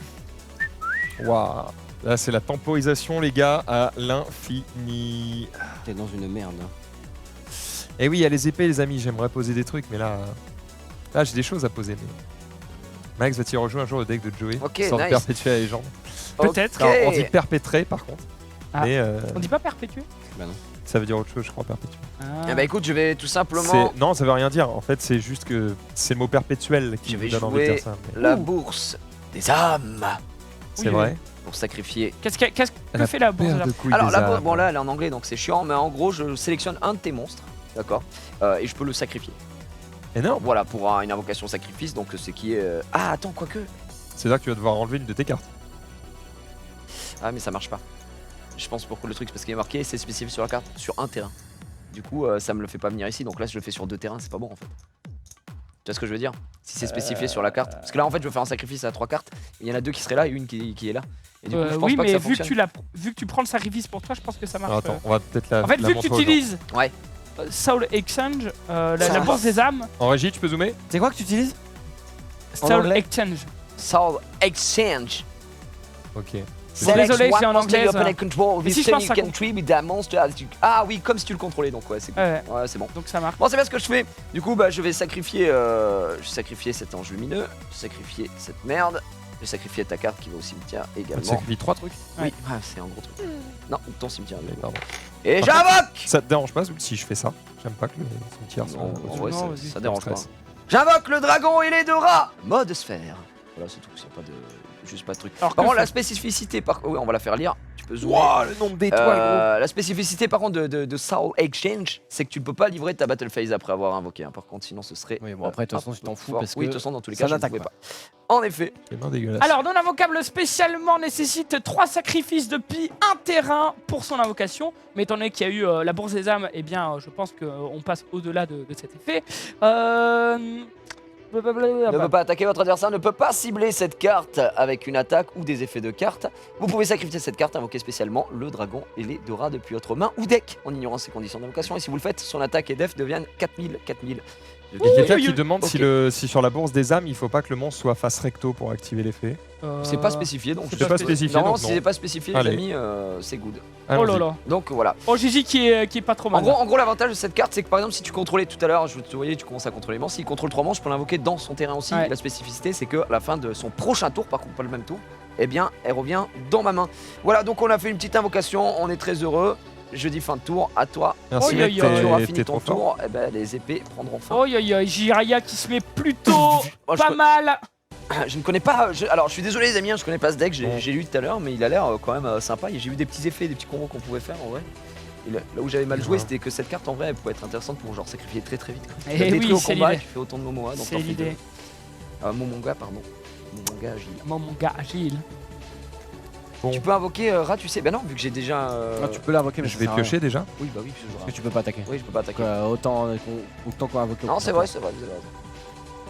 Waouh. Là, c'est la temporisation, les gars, à l'infini. T'es dans une merde. Hein. Et oui, il y a les épées, les amis. J'aimerais poser des trucs, mais là, j'ai des choses à poser. Mais... Max va-t-il rejouer un jour le deck de Joey Ok, sans nice. perpétuer la légende. Peut-être. Ok. Alors, on dit perpétrer, par contre. Ah. Mais On dit pas perpétuer. ça veut dire autre chose, je crois, perpétuer. Ah. Eh bah écoute, je vais tout simplement. Non, ça veut rien dire. En fait, c'est juste que c'est le mot perpétuel qui Je vais me donne envie de jouer dire ça. mais La bourse des âmes C'est Oui, vrai. pour sacrifier. Qu'est-ce que La fait la bourse Paire là de couilles Alors des la bourse, âmes. bon là elle est en anglais donc c'est chiant, mais en gros je sélectionne un de tes monstres, d'accord, et je peux le sacrifier. Énorme. Voilà pour une invocation sacrifice, donc c'est qui est. Ah attends, quoique. C'est-à-dire que tu vas devoir enlever une de tes cartes. Ah mais ça marche pas. Je pense pour le truc c'est parce qu'il est marqué c'est spécifié sur la carte sur un terrain. Du coup ça me le fait pas venir ici, donc là je le fais sur 2 terrains, c'est pas bon en fait. Tu vois ce que je veux dire? Si c'est spécifié sur la carte. Parce que là en fait je veux faire un sacrifice à 3 cartes, il y en a 2 qui seraient là et une qui est là. Et du coup je pense oui, pas que mais ça vu fonctionne. vu que tu prends le sacrifice pour toi, je pense que ça marche. Alors, attends, on va peut-être la En fait, la vu que tu montrer aux gens. utilises Ouais. Soul Exchange, la Ça. bourse des âmes, En régie, tu peux zoomer? C'est quoi que tu utilises? En Soul anglais Exchange. Soul Exchange. Ok. Désolé, c'est en anglais, ça. Control Mais si this je pense you ça can tree with that monster. Ah oui, comme si tu le contrôlais, donc ouais, c'est cool. Ouais, Ouais, c'est bon. donc ça marche. Bon, c'est bien ce que je fais. Du coup, bah, je vais sacrifier cet ange lumineux, je vais sacrifier cette merde, je vais sacrifier ta carte qui va au cimetière Tu également. sacrifies 3 trucs. Oui, ah, c'est un gros truc. Non, ton cimetière. Mais pardon. Et Par j'invoque. Ça te dérange pas si je fais ça? J'aime pas que le cimetière soit. Non, en vrai, Non, ça- vas-y. ça dérange pas. Stress. J'invoque le dragon et les deux rats. Mode sphère. Voilà, c'est tout. C'est pas de, juste pas de truc. Alors, Par que contre, la fait- spécificité, oui, on va la faire lire. Tu peux zoomer. Waouh, le nombre d'étoiles, La spécificité par contre de Soul Exchange, c'est que tu ne peux pas livrer ta battle phase après avoir invoqué. Hein. Par contre, sinon ce serait. Oui, bon, après, de toute façon, tu t'en fous fort. parce Oui, de que toute façon, dans tous les ça cas, je ne n'attaque pouvais pas. pas. En effet. gros. C'est bien dégueulasse. Alors, non invocable spécialement nécessite 3 sacrifices depuis un terrain pour son invocation. Mais étant donné qu'il y a eu la bourse des âmes, eh bien, je pense qu'on passe au-delà de cet effet. Ne peut pas attaquer votre adversaire, ne peut pas cibler cette carte avec une attaque ou des effets de carte. Vous pouvez sacrifier cette carte, invoquer spécialement le dragon et les deux rats depuis votre main ou deck en ignorant ses conditions d'invocation. Et si vous le faites, son attaque et def deviennent 4000. Il y a quelqu'un oui, qui oui. demande Ok. si sur la bourse des âmes, il faut pas que le monstre soit face recto pour activer l'effet. C'est pas spécifié donc. C'est pas spécifié, Normalement, donc si non. c'est pas spécifié, Allez. les amis, c'est good. Oh là Allons-y. là. Donc voilà. Oh, Gigi qui est pas trop mal. En gros, l'avantage de cette carte, c'est que par exemple, si tu contrôlais tout à l'heure, je te voyais, tu commences à contrôler les monstres. S'il contrôle 3 monstres, je peux l'invoquer dans son terrain aussi. Ouais. La spécificité, c'est qu'à la fin de son prochain tour, par contre, pas le même tour, eh bien, elle revient dans ma main. Voilà, donc on a fait une petite invocation, on est très heureux. Je dis fin de tour, à toi. Merci, Oi, mec, oi, oi. Quand tu auras t'es fini ton trop fort. tour, eh ben, les épées prendront fin. Oh, Jiraya qui se met plutôt Moi, je pas co- mal. Je ne connais pas. Alors, je suis désolé, les amis, hein, je connais pas ce deck. J'ai lu tout à l'heure, mais il a l'air quand même sympa. Et j'ai vu des petits effets, des petits combos qu'on pouvait faire en vrai. Et là où j'avais mal joué, Ouais. c'était que cette carte en vrai, elle pouvait être intéressante pour genre sacrifier très très vite. Quoi. Eh Tu la détruis oui, au c'est combat, l'idée. tu fais autant de Momoa. donc C'est t'en fais l'idée. deux. Momonga, pardon. Momonga agile. Mon gars agile. Bon, Tu peux invoquer Rat, tu sais. Bah non, vu que j'ai déjà. Non, tu peux l'invoquer, mais je ça vais sert à rien. piocher déjà. Oui, bah oui, je Parce que tu peux pas attaquer. Oui, je peux pas attaquer. Autant qu'on invoque. Non, c'est vrai, c'est vrai. Vous avez raison.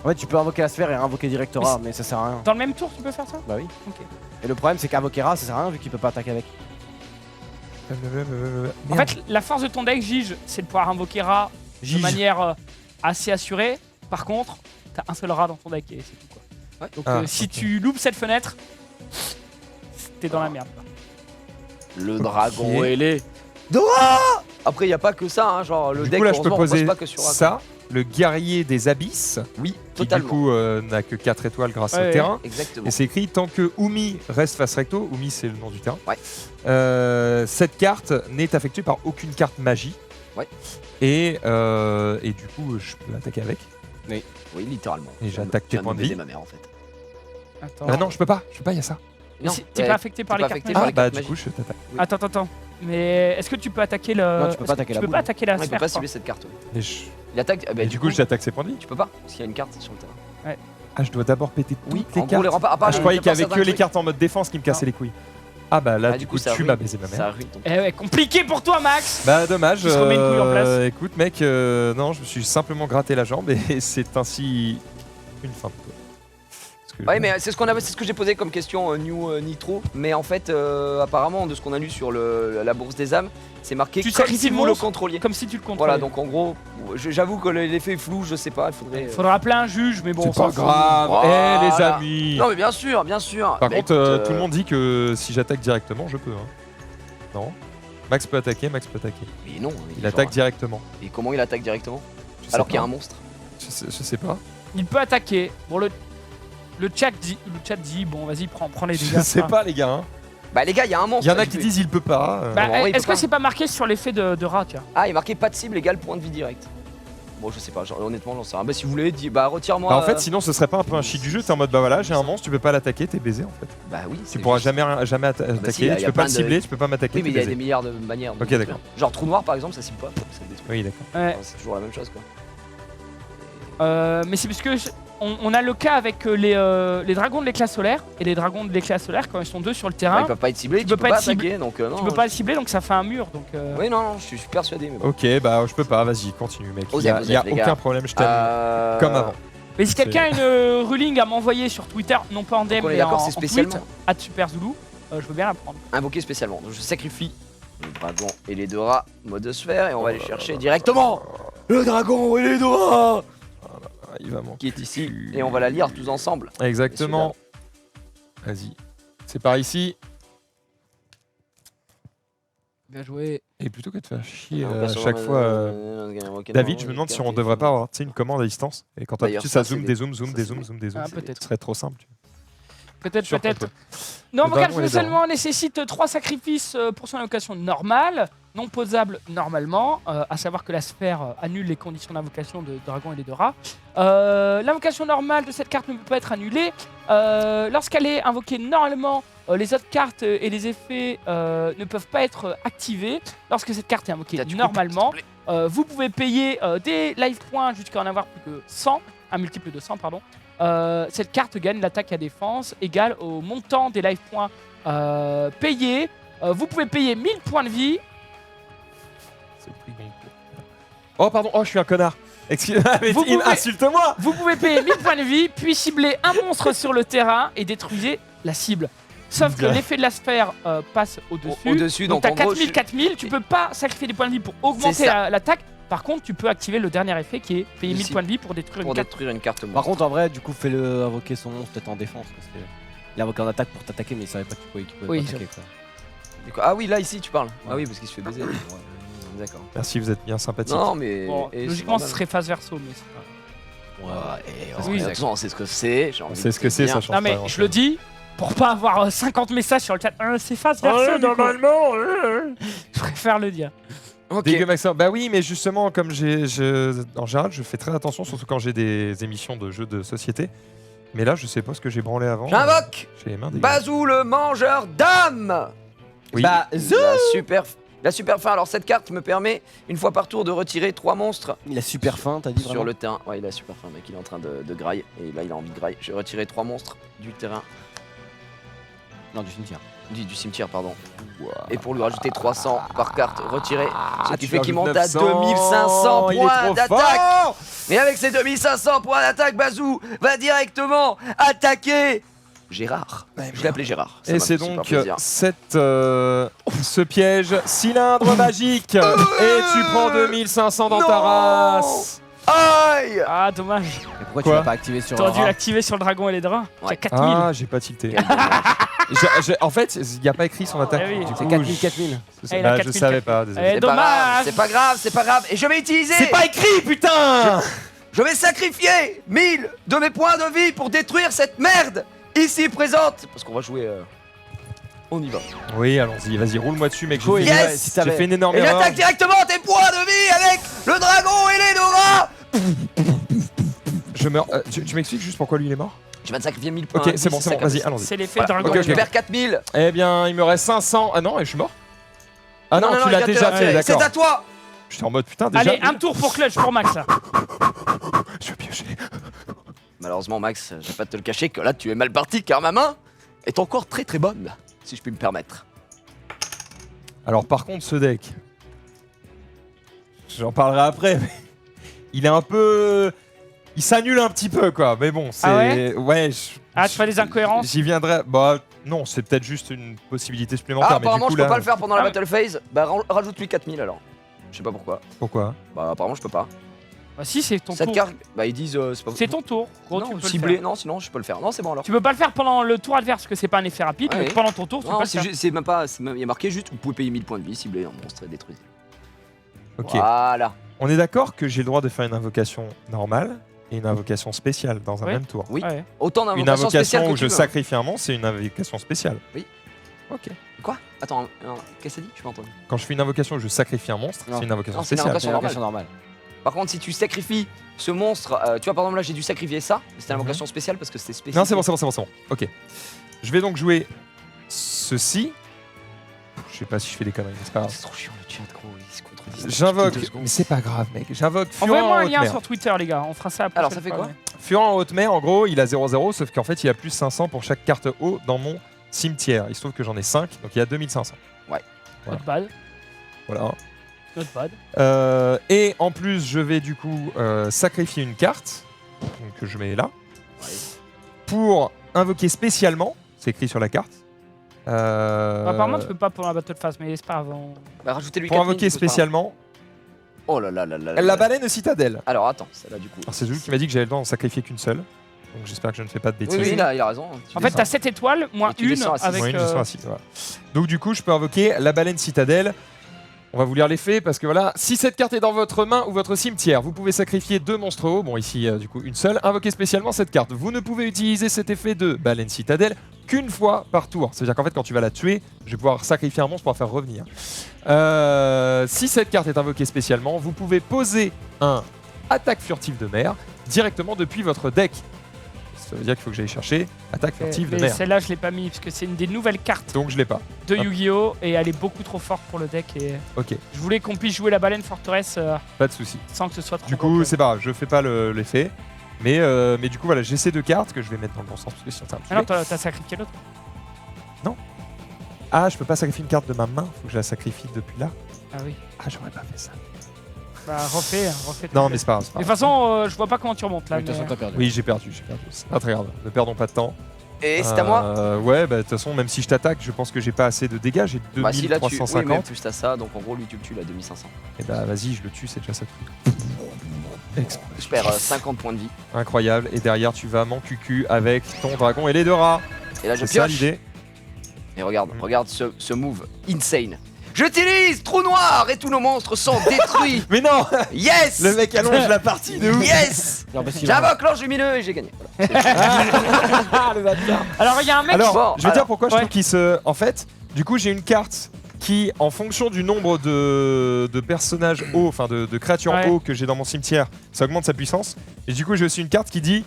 En fait, tu peux invoquer la sphère et invoquer Directora, mais ça sert à rien. Dans le même tour, tu peux faire ça? Bah oui. Ok. Et le problème, c'est qu'invoquer Ra, ça sert à rien vu qu'il peut pas attaquer avec. En fait, la force de ton deck, Gige, c'est de pouvoir invoquer Ra de manière assez assurée. Par contre, t'as un seul Ra dans ton deck et c'est tout quoi. Ouais. Donc si tu loupes cette fenêtre, t'es dans la merde. Quoi. Le dragon Ok. ailé. Dora. Après, y a pas que ça, hein, genre le Du deck, coup là je peux heureusement, repose poser pas que sur Rat. ça, le guerrier des abysses, Oui, qui du totalement. coup n'a que 4 étoiles grâce Ouais, au terrain. Exactement. Et c'est écrit tant que Umi reste face recto, Umi c'est le nom du terrain. Ouais. Cette carte n'est affectée par aucune carte magie. Ouais. Et du coup je peux attaquer avec. Oui, littéralement. Et j'attaque tes points de vie. ma mère en fait. Attends. Ah non je peux pas, il y a ça. Mais t'es pas affecté par t'es les pas cartes affecté magiques. par Ah les bah cartes du magiques. coup je t'attaque. Oui. Attends. Mais est-ce que tu peux attaquer le. Non, tu peux pas attaquer la Tu peux boule. pas attaquer la Non, il sphère. peut pas quoi. cibler cette carte. Ouais. Mais Il attaque. Bah, et du coup j'attaque ses points de vie. tu peux pas, parce qu'il y a une carte sur le terrain. Ah je dois d'abord péter toutes Oui, les en cartes. gros, les remparts. À part Ah, je croyais qu'il y avait certains que les trucs. cartes en mode défense qui me cassaient les couilles. Ah bah là Ah, du coup ça tu ruine- m'as baisé ma Ça mère. ruine ton. Eh ouais, compliqué pour toi, Max. Bah dommage. Tu se remets une couille en place. Écoute mec, non je me suis simplement gratté la jambe et c'est ainsi une fin de tour. Parce que- Ouais, mais c'est ce que j'ai posé comme question New Nitro. Mais en fait, apparemment, de ce qu'on a lu sur la bourse des âmes, c'est marqué Tu comme sacrifies si le vous le monstre contrôliez. Comme si tu le contrôlais. Voilà, donc en gros, j'avoue que l'effet est flou, je sais pas, il faudrait. Faudra appeler un juge, mais bon, on c'est pas s'en fout. grave. Voilà. Eh les amis. Non, mais bien sûr, bien sûr. Par Bah, contre, écoute, tout le monde dit que si j'attaque directement, je peux. Hein. Non. Max peut attaquer, Max peut attaquer. Mais non, Il genre, attaque directement. Et comment il attaque directement Je sais Alors qu'il y a pas. un monstre. Je sais pas. Il peut attaquer. Bon, le chat dit, bon, vas-y, prends les dégâts. Je sais ça. pas les gars. Hein. Bah, les gars, il y a un monstre. Il y en a je qui vais- disent il peut pas. Bah, en vrai, il est-ce peut que pas. c'est pas marqué sur l'effet de rat, tiens? Ah, il est marqué pas de cible égale point de vie direct. Bon, je sais pas, genre, honnêtement, j'en sais rien. Bah, si vous voulez, bah, retire-moi. Bah, en fait, sinon ce serait pas un peu un chic du jeu. T'es en mode bah voilà, j'ai un monstre, tu peux pas l'attaquer, t'es baisé en fait. Bah oui, Tu c'est pourras juste- jamais si, attaquer, y a tu peux pas plein le de- cibler, tu peux pas m'attaquer. Oui, mais t'es il y a baisé. des milliards de manières. Ok, donc, d'accord. Genre, trou noir par exemple, ça cible pas. Ça détruit. Oui, d'accord. Ouais. Enfin, c'est toujours la même chose quoi. Mais c'est parce que on a le cas avec les dragons de l'éclat solaire. Et les dragons de l'éclat solaire, quand ils sont deux sur le Bah, terrain, ils peuvent pas être ciblés, tu tu peux peux pas pas être ciblé. attaquer donc non. tu peux pas le cibler, donc ça fait un mur. Donc, Oui, non, je suis persuadé. Mais bon. Ok, bah je peux pas, vas-y, continue mec. Osef, Il y a Osef, les aucun gars. problème, je t'aime comme avant. Mais si quelqu'un a une ruling à m'envoyer sur Twitter, non pas en DM, On est mais en, d'accord, c'est en tweet, spécialement @superzoulou, je veux bien la prendre. invoqué spécialement. Donc je sacrifie le dragon et les deux rats, mode sphère, et on va aller chercher directement le dragon et les deux rats Ah, il va manquer. qui est ici, et on va la lire tous ensemble. Exactement. Vas-y. C'est par ici. Bien joué. Et plutôt que de faire chier Donc, à sur- chaque fois. David, je me demande si on devrait pas avoir une commande à distance. Et quand D'ailleurs, tu ça, ça zoom, c'est des zooms, zoom, ça, des c'est zooms, des- zoom, des zooms. Ah, peut-être. Ce serait trop simple. Peut-être, Sûr qu'on peut-être. peut. Non, Le mon dragon et les seulement nécessite 3 sacrifices pour son invocation normale, non posable normalement, à savoir que la sphère annule les conditions d'invocation de dragon et des deux rats. L'invocation normale de cette carte ne peut pas être annulée. Lorsqu'elle est invoquée normalement, les autres cartes et les effets ne peuvent pas être activés. Lorsque cette carte est invoquée Putain, du coup, normalement, s'il te plaît. vous pouvez payer des life points jusqu'à en avoir plus que 100, un multiple de 100, pardon. Cette carte gagne l'attaque à défense égale au montant des life points payés. Vous pouvez payer 1000 points de vie. Oh, pardon, oh, je suis un connard. Excuse-moi, mais Vous pouvez- insulte-moi. Vous pouvez payer 1000 points de vie, puis cibler un monstre sur le terrain et détruisez la cible. Sauf que Ok. l'effet de la sphère passe au-dessus. Au-dessus, donc t'as en gros, 4000, tu peux pas sacrifier des points de vie pour augmenter C'est ça. l'attaque. Par contre, tu peux activer le dernier effet qui est payer 1000 Ici. points de vie pour détruire pour une carte. détruire une carte Par monstre. contre, en vrai, du coup, fais-le invoquer son monstre peut-être en défense. Parce que il a invoqué en attaque pour t'attaquer, mais il savait pas qu'il pouvait Oui, pas attaquer. Quoi. Ah oui, là ici tu parles. Ah oui, parce qu'il se fait baiser. Ouais, d'accord. Merci, vous êtes bien sympathique. Non, mais. Bon, et c'est logiquement, ce normal. serait face verso. Mais c'est pas- Oui, Oui, on sait ce que c'est. On sait ce que c'est, ça change Non, mais pas je le dis pour pas avoir 50 messages sur le chat. C'est face verso. du coup. Je préfère le dire. Ok. Dégueu Maxor. Bah oui, mais justement, comme en général, je fais très attention, surtout quand j'ai des émissions de jeux de société. Mais là, je sais pas ce que j'ai branlé avant. J'invoque J'ai les mains dégueu. Bazou le mangeur d'âme. Oui. Bah, La super fin. Alors cette carte me permet une fois par tour de retirer 3 monstres il a super faim, t'as dit sur vraiment le terrain. Ouais, il a super fin, mec. Il est en train de graille et là il a envie de graille. Je vais retirer 3 monstres du terrain. Non, du cimetière. Du cimetière, pardon. Et pour lui rajouter 300 par carte retirée, ce qui tu fait qu'il monte rajoutes à 900, 2500 il est points trop d'attaque. fort. Et avec ces 2500 points d'attaque, Bazou va directement attaquer Gérard. Je l'ai appelé Gérard. Ça Et m'a c'est fait super donc plaisir. ce piège cylindre magique. Et tu prends 2500 dans ta Non. race. Aïe. Ah, dommage. Et pourquoi tu Quoi l'as pas activé sur T'aurais dû Aura l'activer sur le dragon et les draps. Ouais. T'as 4000. Ah, j'ai pas tilté. En fait, il n'y a pas écrit son attaque. Eh oui. Du C'est coup, 4000, 4000. Eh, il a je 4000. savais pas, désolé. Eh, C'est pas grave, dommage. c'est pas grave, c'est pas grave. Et je vais utiliser. écrit, putain. Je vais sacrifier 1000 de mes points de vie pour détruire cette merde ici présente. Parce qu'on va jouer. On y va. Oui, allons-y, vas-y, roule-moi dessus, mec. Go, J'ai Yes. fait, si j'ai t'avais- fait une énorme Et erreur. j'attaque directement tes points de vie avec le dragon et les Dora. Je meurs. Tu m'expliques juste pourquoi lui il est mort? Je vais te sacrifier 1000 points. Ok, de c'est vie, bon, ça vas-y, capte. allons-y. C'est l'effet Voilà. dragon. Ok, Je ok. perds 4000. Eh bien, il me reste 500. Ah non, et je suis mort? Ah non, tu il l'as vient de déjà te fait, lancer. d'accord. C'est à toi. J'étais en mode putain, déjà. Allez, un tour pour clutch pour Max là. Je vais piocher. Malheureusement, Max, je vais pas te le cacher que là tu es mal parti car ma main est encore très très bonne, si je puis me permettre. Alors, par contre, ce deck. J'en parlerai après, mais. Il est un peu. Il s'annule un petit peu, quoi. Mais bon, c'est. Ah ouais ouais. Ah, tu fais des incohérences. J'y viendrai. Bah, non, c'est peut-être juste une possibilité Ah, supplémentaire. mais du apparemment, coup, je peux là. pas le faire pendant la Ah, battle phase. Bah, rajoute-lui 4000 alors. Je sais pas pourquoi. Pourquoi? Bah, apparemment, je peux pas. Bah si, c'est ton Cette tour. carte, bah, ils disent c'est pas C'est ton tour. Gros, tu Non, peux le ciblé. faire. Non, sinon, je peux le faire. Non, c'est bon alors. Tu peux pas le faire pendant le tour adverse parce que c'est pas un effet rapide, Ah mais oui. pendant ton tour, tu peux Non, le c'est faire. c'est même pas. Il y a marqué juste vous pouvez payer 1000 points de vie, cibler un monstre et détruire. Ok. Voilà. On est d'accord que j'ai le droit de faire une invocation normale et une invocation spéciale dans un Oui. même tour. Oui. Ouais. Autant Une d'invocations spéciales invocation que où tu je veux. sacrifie un monstre, c'est une invocation spéciale. Oui. Ok. Quoi Attends, qu'est-ce que ça dit Je pas entendu. Quand je fais une invocation où je sacrifie un monstre, Non. c'est une invocation Non, c'est une spéciale. C'est une invocation normale. Par contre, si tu sacrifies ce monstre, tu vois, par exemple, là, j'ai dû sacrifier ça. C'était une invocation spéciale parce que c'était spécial. Non, c'est bon, c'est bon, c'est bon, c'est bon. Ok. Je vais donc jouer ceci. Je sais pas si je fais des conneries, mais c'est pas grave. C'est trop chiant le chat, gros. Ils se contredisent. J'invoque, toutes les 2 secondes. mais c'est pas grave, mec. J'invoque Furent Envoyez-moi en un haute lien mer. sur Twitter, les gars. On fera ça. la Alors, prochaine ça fait fois, quoi ouais. Furent en haute mer, en gros, il a 0-0, sauf qu'en fait, il a plus 500 pour chaque carte haut dans mon cimetière. Il se trouve que j'en ai 5, donc il y a 2500. Not bad. Voilà. Not bad. Et en plus, je vais du coup sacrifier une carte donc, que je mets là Ouais. pour invoquer spécialement. C'est écrit sur la carte. Apparemment, tu peux pas pendant la battle phase, mais c'est pas avant. Bah, rajoutez-lui Pour 4000, invoquer du coup, c'est pas spécialement grave. Oh là là là là là. la baleine citadelle. Alors, attends, celle-là, du coup. Alors c'est Zoul qui m'a dit que j'avais le droit d'en sacrifier qu'une seule. Donc j'espère que je ne fais pas de Oui, bêtises. oui, il a raison. Tu En fait, descends. t'as 7 étoiles, moins Et tu une descends à six. avec. Ouais, une gestion à six, voilà. Donc du coup, je peux invoquer la baleine citadelle. On va vous lire l'effet parce que voilà, si cette carte est dans votre main ou votre cimetière, vous pouvez sacrifier 2 monstres hauts. Bon, ici, du coup, une seule. Invoquez spécialement cette carte. Vous ne pouvez utiliser cet effet de baleine citadelle qu'une fois par tour. C'est-à-dire qu'en fait, quand tu vas la tuer, je vais pouvoir sacrifier un monstre pour la faire revenir. Si cette carte est invoquée spécialement, vous pouvez poser un attaque furtive de mer directement depuis votre deck. Ça veut dire qu'il faut que j'aille chercher attaque furtive de Mais mer. celle-là, je l'ai pas mis parce que c'est une des nouvelles cartes Donc je l'ai pas. de Hop. Yu-Gi-Oh! Et elle est beaucoup trop forte pour le deck. Et Ok, je voulais qu'on puisse jouer la baleine forteresse pas de souci. sans que ce soit trop. Du coup, broken. c'est pas grave, je fais pas l'effet. Mais du coup, voilà, j'ai ces 2 cartes que je vais mettre dans le bon sens parce que sinon ça va me Ah non, saouler. t'as sacrifié l'autre. Ah, je peux pas sacrifier une carte de ma main, faut que je la sacrifie depuis là. Ah oui. Ah, j'aurais pas fait ça. Bah, refais. Non, mais c'est pas grave. c'est De pas toute grave. façon, je vois pas comment tu remontes là. De toute façon, mais- t'as perdu. Oui, j'ai perdu. C'est pas très grave. Ne perdons pas de temps. Et c'est à moi. Ouais, bah de toute façon, même si je t'attaque, je pense que j'ai pas assez de dégâts. J'ai Bah, si là, tu. Oui, mais 2350. plus t'as ça, donc en gros, lui, tu le tues à 2500. Et bah, vas-y, je le tue, c'est déjà ça. Je perds 50 points de vie. Incroyable. Et derrière, tu vas m'encucu avec ton dragon et les 2 rats. Et là, je C'est ça pioche. l'idée. Et regarde, Mm. regarde ce move insane. J'utilise trou noir et tous nos monstres sont détruits. Mais non, Yes. le mec allonge la partie de ouf. Yes. Non, parce qu'il a- J'invoque l'ange lumineux et j'ai gagné. Voilà. Ah, le bâtard. Alors, il y a un mec. Alors, Bon, je vais dire pourquoi je ouais. trouve qu'il se. En fait, du coup, j'ai une carte qui, en fonction du nombre de personnages hauts, enfin de créatures Ouais. hauts que j'ai dans mon cimetière, ça augmente sa puissance. Et du coup, j'ai aussi une carte qui dit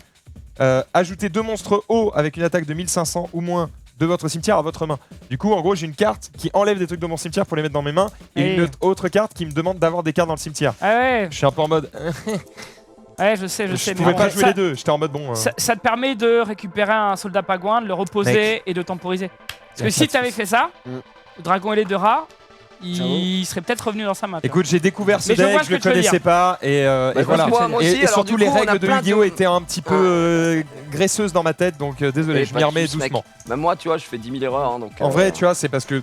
ajoutez 2 monstres hauts avec une attaque de 1500 ou moins de votre cimetière à votre main. Du coup, en gros, j'ai une carte qui enlève des trucs de mon cimetière pour les mettre dans mes mains et Et- une autre carte qui me demande d'avoir des cartes dans le cimetière. Ah ouais, Je suis un peu en mode. ouais, je sais. Je mais pouvais pas après, jouer ça, les deux. J'étais en mode bon. Ça te permet de récupérer un soldat pagouin, de le reposer Mec. et de temporiser. Parce que si t'avais fait ça, Mm. le dragon et les 2 rats, J'avoue. il serait peut-être revenu dans sa main. tu vois. Écoute, j'ai découvert ce Mais je vois deck, ce je que le tu veux connaissais dire. pas et Bah, voilà. moi aussi, Et alors, surtout du les coup, on a règles de plein de- Yu-Gi-Oh étaient un petit peu graisseuses dans ma tête, donc désolé, Et je pas m'y de remets soucis, mec. doucement. Même moi, tu vois, je fais 10 000 erreurs. Hein, donc, En vrai, tu vois, c'est parce que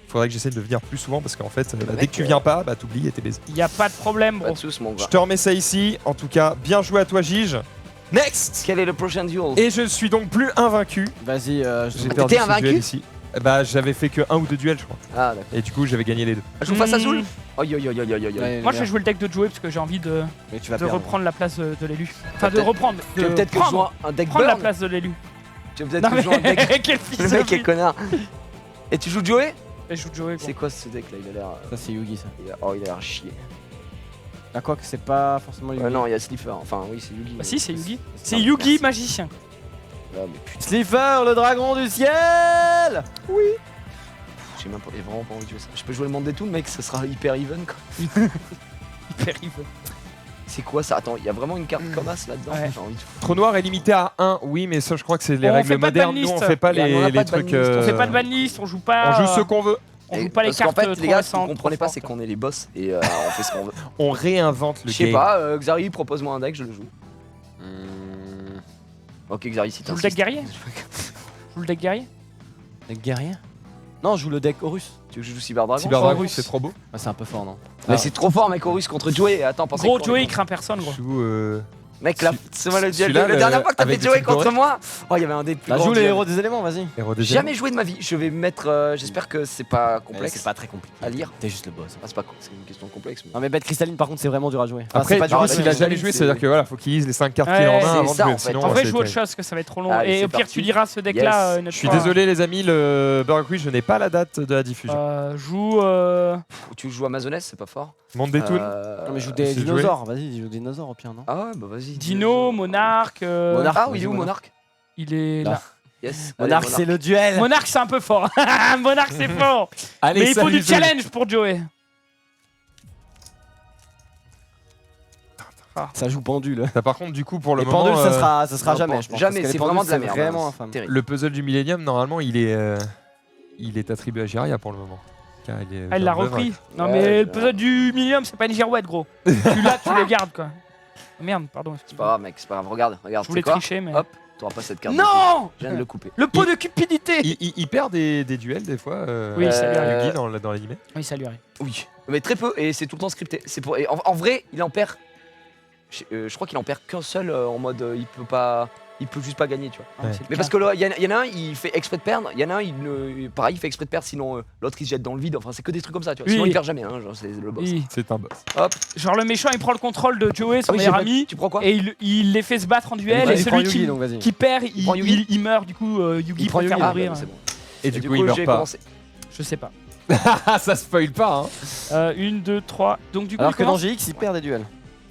faudrait que j'essaie de venir plus souvent parce qu'en fait, bah, dès mec, que tu viens pas, bah t'oublies et t'es baisé. Il y a pas de problème, pas bro. de soucis, mon Je gars. te remets ça ici. En tout cas, bien joué à toi, Gige. Next. Quel est le prochain duel? Et je suis donc plus invaincu. Vas-y, J'ai T'étais perdu ce invaincu duel ici. Bah, j'avais fait que 1 ou 2 duels, je crois. Ah, d'accord. Et du coup, j'avais gagné les 2. Je vous fasse à Soul? Hmm. Aïe, aïe, aïe, aïe, aïe, aïe. Moi, je vais jouer le deck de Joey parce que j'ai envie de Mais tu vas perdre. reprendre la place de l'élu. Enfin, de Peut-être- reprendre. Tu veux De peut-être que je joue prendre, un deck prendre la burn? place de l'élu. Tu veux peut-être Non, que je joue un mais deck. quel fils Le de mec est pute. connard. Et tu joues Joey? Je joue Joey, C'est quoi ce deck là? Il a l'air. Ça, c'est Yugi, ça. Oh, il a l'air chier. Ah, quoi que c'est pas forcément Yugi. Non, il y a Slipper. Enfin, oui, c'est Yugi. Bah si, c'est Yugi. C'est C'est ça. Yugi magicien. Ah, mais putain, Slifer, le dragon du ciel. j'ai même pas, j'ai vraiment pas envie de jouer ça. Je peux jouer le monde des toons, mec, ça sera hyper even quoi. Hyper evil. C'est quoi ça? Attends, il y a vraiment une carte comme as là-dedans? Ouais. J'ai envie de. Trou noir est limité à 1, oui, mais ça, je crois que c'est les On règles fait pas de modernes. Nous, on banlist. fait pas On a les pas de trucs. banlist, On fait pas de banlist, on joue pas. On joue ce qu'on veut. On Et joue pas les parce qu'en cartes fait, trop les gars, ce que récentes, vous comprenez pas, trop c'est fortes. qu'on est les boss et on fait ce qu'on veut. On réinvente le Je sais game. pas, Xari, propose-moi un deck, je le joue. Ok, Xari, si Je joue le deck t'insistes. guerrier. Je joue le deck guerrier. Deck guerrier. Non, je joue le deck Horus. Tu veux que je joue Cyberdragon? Cyberdragon, Horus. c'est trop beau. Ah, c'est un peu fort, non? Mais c'est trop fort, mec, Horus contre Joey. Attends, pensez Gros, que- Joey il craint personne, gros. Je joue, Mec, là, Celui- c'est moi le duel. celui-là, La dernière fois que t'as avec fait des Joey trucs contre dorés. moi, oh, il y avait un des plus Bah, grands joue les duels. héros des éléments, vas-y. héros des Jamais joué de ma vie. Je vais me mettre. J'espère que c'est pas complexe C'est pas très compliqué à lire. T'es juste le boss. Ah, c'est pas c'est une question complexe. Mais... Non, mais bête cristalline, par contre, c'est vraiment dur à jouer. Enfin, Après, c'est pas du dur coup, à s'il jouer. a jamais joué, c'est- c'est-à-dire que voilà, faut qu'il lise les 5 cartes Ouais, qu'il en a c'est avant de ça, jouer. en fait. Sinon, En vrai, c'est je joue autre terrible. chose, que ça va être trop long. Allez, Et c'est au pire, parti. tu liras ce deck-là Yes. une autre Je suis fois. désolé, les amis, le Burger Quiz, je n'ai pas la date de la diffusion. Joue. Tu joues Amazoness, c'est pas fort. Monde des Toons. Non, mais joue des c'est joué. dinosaures, vas-y, joue des dinosaures au pire, non? Ah ouais, bah vas-y. Dino, Monarque. Monarque. Ah, oui, il est où Monarque? Il est Là. là. Yes. Monarque, Allez, c'est le duel. Monarque, c'est un peu fort. Monarque, c'est fort. Allez, Mais il faut salut, du Zoé. challenge pour Joey. Ça joue pendule. Bah, par contre, du coup, pour le Les moment, pendules, ça sera non, jamais, pas- je pense. jamais, parce que les c'est pendules, vraiment de la c'est merde. Vraiment hein, infâme. terrible. le puzzle du Millennium, normalement, il est attribué à Jiraya pour le moment. Car il est Elle l'a dans le repris. vaincre. Non, Ouais, mais le ouais. puzzle du Millennium, c'est pas une girouette, gros. Tu l'as, tu le gardes, quoi. Oh, merde, pardon. C'est pas excuse-moi. grave, mec, c'est pas grave. Regarde, Je regarde. voulais C'est quoi? tricher, mais. Hop, t'auras pas cette carte. Non. Je viens de le couper. Le pot de cupidité. Il perd des duels des fois. Oui, ça lui arrive. Yugi dans l'animé. Oui, ça lui arrive. Oui, mais très peu et c'est tout le temps scripté. C'est pour et en vrai, il en perd. Je crois qu'il en perd qu'un seul en mode il peut juste pas gagner, tu vois. Ah, Ouais. c'est le Mais cas. parce que là, il y en a un, il fait exprès de perdre. Il y en a un, pareil, il fait exprès de perdre. Sinon, l'autre il se jette dans le vide. Enfin, c'est que des trucs comme ça, tu vois. Oui. Sinon, il perd jamais. Hein, genre, c'est le boss. Oui. C'est un boss. Hop. Genre, le méchant, il prend le contrôle de Joey, son Ah oui, meilleur j'ai pas- ami, Tu prends quoi? et il les fait se battre en duel. Vas-y, Et prends celui Yugi, donc vas-y. qui perd, prend Yugi il meurt. Du coup, Yugi Il prend préfère Yugi. Ah, mourir. bah, c'est bon. Et du coup, il meurt j'ai pas. commencé. Je sais pas. Ah, ça spoil pas, hein. 1, 2, 3. Donc, du coup, Alors il que dans commence. GX, il perd des duels.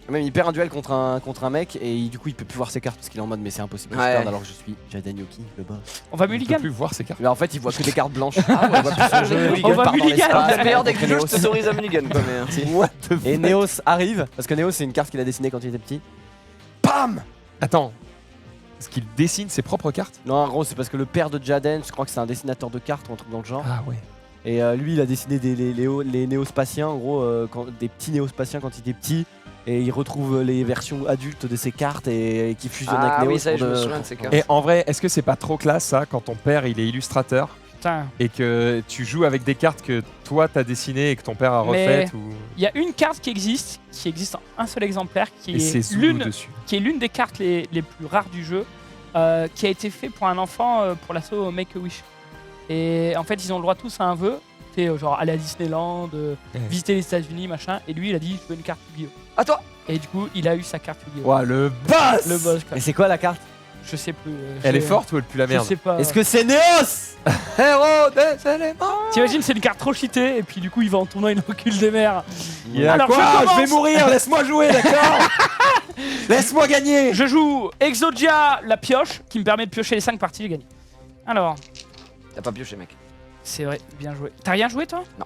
Même il perd un duel contre un mec et du coup il peut plus voir ses cartes parce qu'il est en mode mais c'est impossible que je Ouais. perde alors que je suis Jaden Yoki, le boss. On va Il peut mulligan. plus voir ses cartes. Mais en fait il voit que des cartes blanches. Ah ouais, Il voit plus son jeu, mulligan. il On va part dans mulligan. l'espace, Le meilleur deck contre du jeu, je Neos. t'autorise à mulligan quoi, mais. What the Et Neos arrive parce que Neos c'est une carte qu'il a dessinée quand il était petit. PAM. Attends. Est-ce qu'il dessine ses propres cartes? Non en gros c'est parce que le père de Jaden, je crois que c'est un dessinateur de cartes ou un truc dans le genre. Ah ouais. Et lui il a dessiné les néospatiens en gros, des petits néospatiens quand il était petit. Et il retrouve les versions adultes de ses cartes et qui fusionnent Ah avec Neos. oui, ça y est, pour je me de- souviens de ces cartes. Et en vrai, est-ce que c'est pas trop classe ça quand ton père il est illustrateur Putain. et que tu joues avec des cartes que toi t'as dessinées et que ton père a Mais- refaites ou... Il y a une carte qui existe en un seul exemplaire, Et c'est Zulu dessus. qui est l'une des cartes les plus rares du jeu, qui a été fait pour un enfant pour l'assaut Make-A-Wish. Et en fait, ils ont le droit tous à un vœu, c'est genre aller à Disneyland, visiter les États-Unis, machin. Et lui, il a dit je veux une carte Yu-Gi-Oh. À toi. Et du coup, il a eu sa carte Yu-Gi-Oh. Ouah, le boss. Le boss, quoi. Et c'est quoi la carte? Je sais plus. Elle est forte ou elle pue la Je merde? sais pas. Est-ce que c'est Neos? Héros des éléments. T'imagines, c'est une carte trop cheatée, et puis du coup, il va en tournoi, il encule des mers. Il y a Alors, quoi? je commence. vais mourir, laisse-moi jouer, d'accord? Laisse-moi gagner. Je joue Exodia, la pioche, qui me permet de piocher les 5 parties et gagner. Alors, T'as pas pioché, mec. c'est vrai, bien joué. T'as rien joué, toi? Non.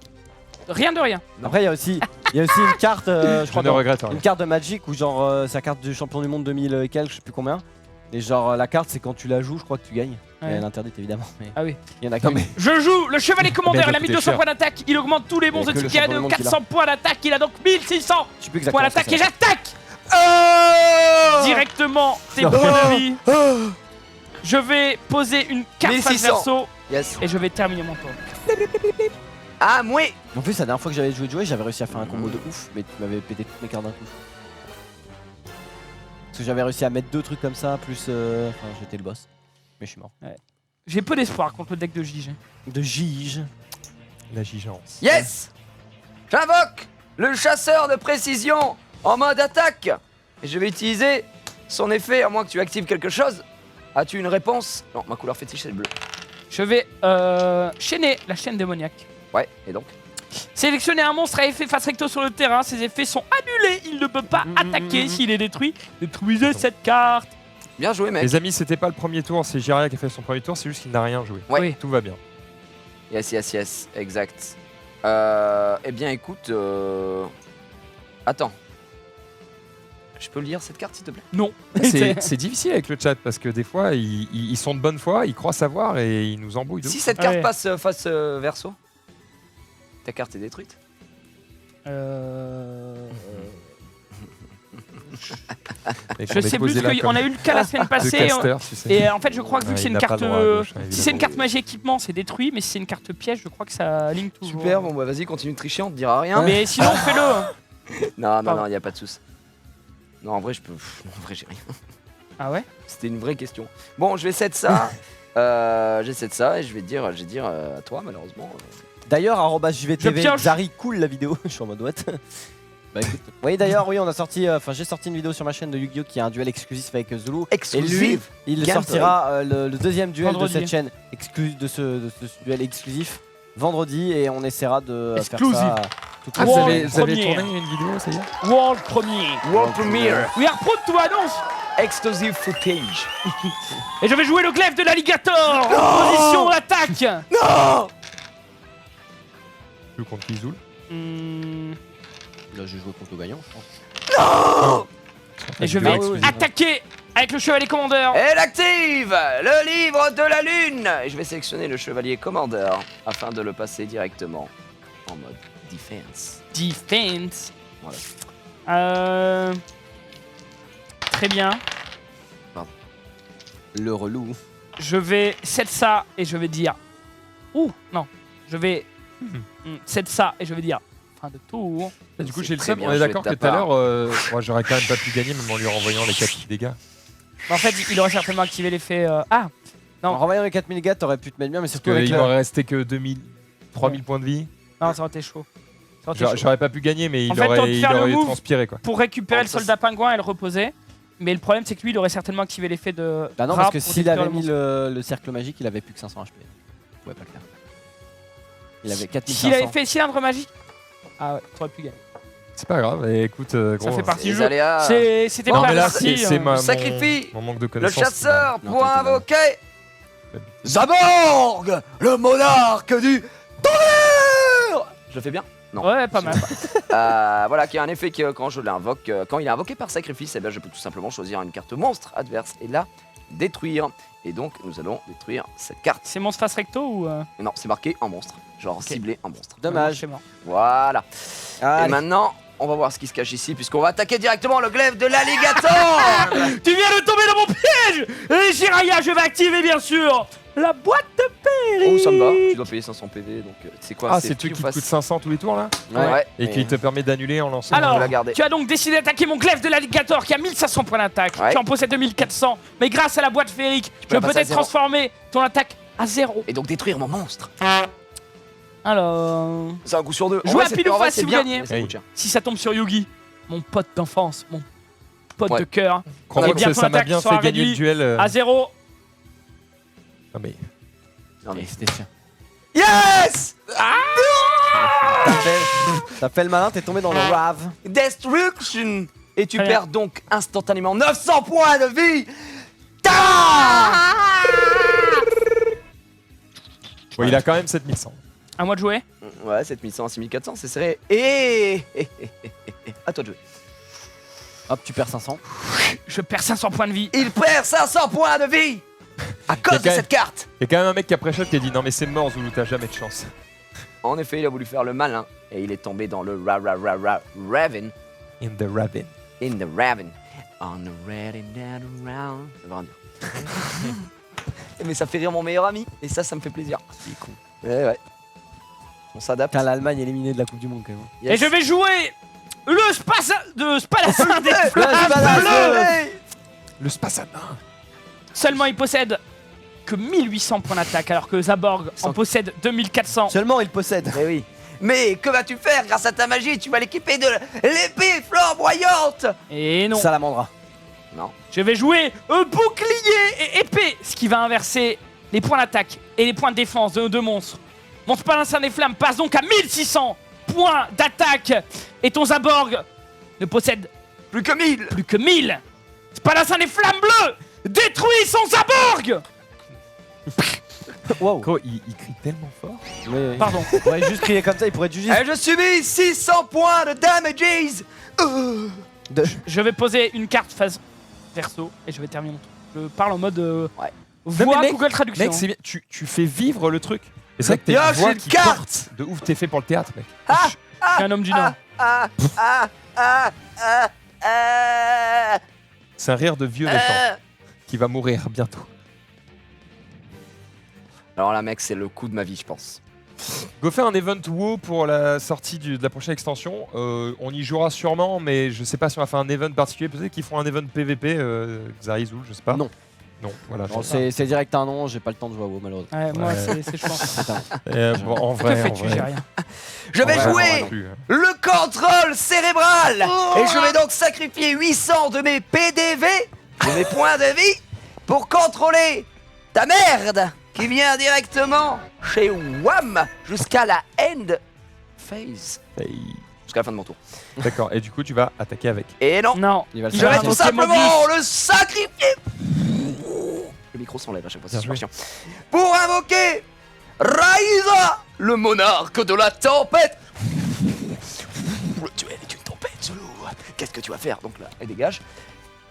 Rien de rien. Après, il y a aussi une carte, je Je crois, ne regrette rien. une carte de Magic où genre c'est la carte du champion du monde 2000 et quelques, je sais plus combien. Et genre la carte c'est quand tu la joues, je crois que tu gagnes. Ouais. Elle est interdite évidemment. Mais Ah oui. il y en a Non, que. mais- Je joue le chevalier commandeur, Mais il a mis coûter 200 cher. points d'attaque, il augmente tous les monstres Il y a que dessus le qui a champion de du monde qui 400 points d'attaque, il a donc 1600 Je sais plus points exactement. d'attaque ce que et c'est. j'attaque directement tes Non. points de vie. Je vais poser une carte face 1600. verso Yes. et je vais terminer mon tour. Ah, mouais. En plus la dernière fois que j'avais joué, j'avais réussi à faire un combo de ouf, mais tu m'avais pété toutes mes cartes d'un coup. Parce que j'avais réussi à mettre 2 trucs comme ça, plus. Enfin, j'étais le boss. Mais je suis mort. J'ai peu d'espoir contre le deck de JG. De Gige. La gigance. Yes. J'invoque le chasseur de précision en mode attaque. Et je vais utiliser son effet, à moins que tu actives quelque chose. As-tu une réponse? Non, ma couleur fétiche c'est le bleu. Je vais chaîner la chaîne démoniaque. Ouais, et donc? Sélectionner un monstre à effet face recto sur le terrain, ses effets sont annulés, il ne peut pas attaquer s'il est détruit. Détruisez cette carte. Bien joué, mec. Les amis, c'était pas le premier tour, c'est Jiraya qui a fait son premier tour, c'est juste qu'il n'a rien joué. Ouais. Oui. Tout va bien. Yes, yes, yes, exact. Eh bien, écoute. Attends. Je peux lire cette carte, s'il te plaît? Non. C'est difficile avec le chat parce que des fois, ils sont de bonne foi, ils croient savoir et ils nous embrouillent. de Si ouf. cette carte Ouais. passe face verso, ta carte est détruite. Et Je qu'on est sais plus posé là parce qu'on comme a eu le cas la semaine deux passée. casteurs, tu sais. Et en fait, je crois que vu Ouais, que c'est il une n'a pas carte. le droit à gauche, hein, Si c'est une évidemment. carte magie équipement, c'est détruit, mais si c'est une carte piège, je crois que ça ligne toujours. Super, bon bah vas-y, continue de tricher, on te dira rien. Mais sinon, fais-le. Non, non, Pardon. non, y a pas de souci. Non, en vrai, je peux. Non, en vrai, j'ai rien. Ah ouais? C'était une vraie question. Bon, je vais set ça. J'essaie de ça et je vais dire à toi, malheureusement. D'ailleurs, Je @JVTV, pioche. Zari cool la vidéo. Je suis en mode what. Bah écoute. Oui, d'ailleurs, oui, on a sorti. Enfin, j'ai sorti une vidéo sur ma chaîne de Yu-Gi-Oh! Qui a un duel exclusif avec Zulu. Et lui, il Gameplay. sortira le deuxième duel Vendredi. de cette chaîne, de ce duel exclusif, vendredi, et on essaiera de Exclusive. faire ça. Tout Ah, de vous suite. avez, vous avez Première. tourné une vidéo, ça y est World Premier. World Premiere, We are proud to announce. exclusive footage. Et je vais jouer le glaive de l'alligator. Position d'attaque. Le contre Kizoul. Là, j'ai joué contre le gagnant, je pense. Et je vais Ah oui, oui. attaquer avec le chevalier commandeur. Elle active le livre de la lune. Et je vais sélectionner le chevalier commandeur afin de le passer directement en mode defense. Defense. Voilà. Très bien. Le relou. Je vais set ça et je vais dire. Ouh, non. Je vais set ça et je vais dire. Fin de tour. Et du coup, C'est j'ai le très seum, bien on est joué d'accord de que ta tout à part. l'heure, moi j'aurais quand même pas pu gagner même en lui renvoyant les 4 dégâts. En fait, il aurait certainement activé l'effet. Ah, Non. En renvoyant les 4000 gars, t'aurais pu te mettre bien, mais Parce surtout avec qu'il le... m'aurait resté que 2000, 3000 points de vie. non, ça aurait été chaud. Ça aurait été chaud. J'aurais pas pu gagner, mais En il fait, t'aurais aurait, pu il faire le aurait move. transpiré quoi. Pour récupérer Oh, le ça, soldat pingouin et le reposer. Mais le problème, c'est que lui, il aurait certainement activé l'effet de. Bah non, rap parce que pour s'il récupérer avait le mis monstre. le cercle magique, il avait plus que 500 HP. Il pouvait pas le faire. Il avait S'il 4500. avait fait cylindre magique. Ah ouais, t'aurais pu gagner. C'est pas grave, et écoute, gros. fait partie Les du jeu. aléas. C'était Non, pas mais là, parti. c'est hein. Sacrifie mon manque de Le connaissances. chasseur Non, pour t'as été mal. invoquer Zaborg, le monarque du tonnerre. Je le fais bien? Non. Ouais, pas mal. Voilà, qui a un effet que quand je l'invoque, quand il est invoqué par sacrifice, eh bien, je peux tout simplement choisir une carte monstre adverse et la détruire. Et donc, nous allons détruire cette carte. C'est monstre face recto ou. Et non, c'est marqué en monstre. Genre ciblé en monstre. Dommage. C'est mort. Voilà. Et Allez. maintenant, on va voir ce qui se cache ici, puisqu'on va attaquer directement le glaive de l'alligator. Tu viens de tomber dans mon piège. Et Jiraya, je vais activer bien sûr la boîte de Péri. Oh, ça me va. Tu dois payer 500 PV, donc c'est quoi? Ah, c'est le truc qui te coûte 500 tous les tours là Ouais. et qui te permet d'annuler en lançant. Alors, la garder. tu as donc décidé d'attaquer mon glaive de l'alligator qui a 1500 points d'attaque. Ouais. Tu en possèdes 2400. Mais grâce à la boîte féerique, peux je la peux passer à peut-être zéro. transformer ton attaque à 0. Et donc détruire mon monstre. Alors, C'est un coup sur deux. En Jouez vrai, à c'est- pile ou en vrai, face c'est si vous bien, gagnez. mais ça Hey. coûte cher. si ça tombe sur Yugi, mon pote d'enfance, mon pote Ouais. de cœur, Crois-moi Eh bien, que ton ça m'a attaque bien sera fait gagner le réduite duel. à 0. Non, mais Non, mais- C'était sûr. Yes! T'as fait le malin, t'es tombé dans le rave. Destruction! Et tu Très bien. perds donc instantanément 900 points de vie! bon, il a quand même 7100. À moi de jouer. Ouais, 7100 à 6400, c'est serré. Et à toi de jouer. Hop, tu perds 500. Je perds 500 points de vie. Il perd 500 points de vie à cause de Quelqu'un- cette carte. Il y a quand même un mec qui a pré-shot qui a dit non mais c'est mort Zulu, t'as jamais de chance. En effet, il a voulu faire le malin et il est tombé dans le Raven. In the Raven. In the Raven. On the Raven down around. Ça veut rien dire. Mais ça fait rire mon meilleur ami et ça me fait plaisir. C'est con. Ouais. On s'adapte. Putain, l'Allemagne éliminée de la Coupe du Monde quand même. Et je vais jouer le Spalassin des Le Flammes Spalassin. Bleues. Le Spasana. Seulement, il possède que 1800 points d'attaque, alors que Zaborg en possède 2400. Seulement, il possède. Mais oui. Mais que vas-tu faire grâce à ta magie? Tu vas l'équiper de l'épée flamboyante. Et non. Salamandra. Non. Je vais jouer bouclier et épée, ce qui va inverser les points d'attaque et les points de défense de nos deux monstres. Mon Spalassin des Flammes passe donc à 1600 points d'attaque et ton Zaborg ne possède Plus que 1000. plus que 1000. Spalassin des Flammes Bleues détruit son Zaborg. Wow. Gros, il crie tellement fort. Mais, Pardon. il pourrait juste crier comme ça, il pourrait être juste. Et je subis 600 points de damages. Je vais poser une carte phase verso et je vais terminer mon tour. Je parle en mode Ouais. voix Non, mais mec, Google Traduction. Mec, c'est bien, tu fais vivre le truc. Et c'est vrai que Yo, t'as une j'ai voix une qui carte. porte de ouf, t'es fait pour le théâtre mec. Je suis un homme du Nord. C'est un rire de vieux méchant qui va mourir bientôt. Alors là, mec, c'est le coup de ma vie, je pense. Go faire un event WoW pour la sortie de la prochaine extension. On y jouera sûrement, mais je sais pas si on va faire un event particulier. Peut-être qu'ils feront un event PVP, Xarizul, je sais pas. Non. Non, voilà. Non, je sais pas. c'est direct un nom, j'ai pas le temps de jouer à WoW malheureusement. Ouais, moi, Ouais. c'est chiant. C'est un- Bon, en Que vrai, en fais-tu, vrai. j'ai rien. Je vais En vrai, jouer non plus, hein. le contrôle cérébral. Et je vais donc sacrifier 800 de mes PDV, de mes points de vie, pour contrôler ta merde qui vient directement chez WAM jusqu'à la end phase. Hey. Jusqu'à la fin de mon tour. D'accord, et du coup, tu vas attaquer avec. Et non, Non. Il va le je faire. vais va tout invoquer simplement Mobius. le sacrifier. Le micro s'enlève à chaque fois, c'est Bien super chiant. Pour invoquer Raiza, le monarque de la tempête. Le duel est une tempête, Zulu. Qu'est-ce que tu vas faire? Donc là, elle dégage.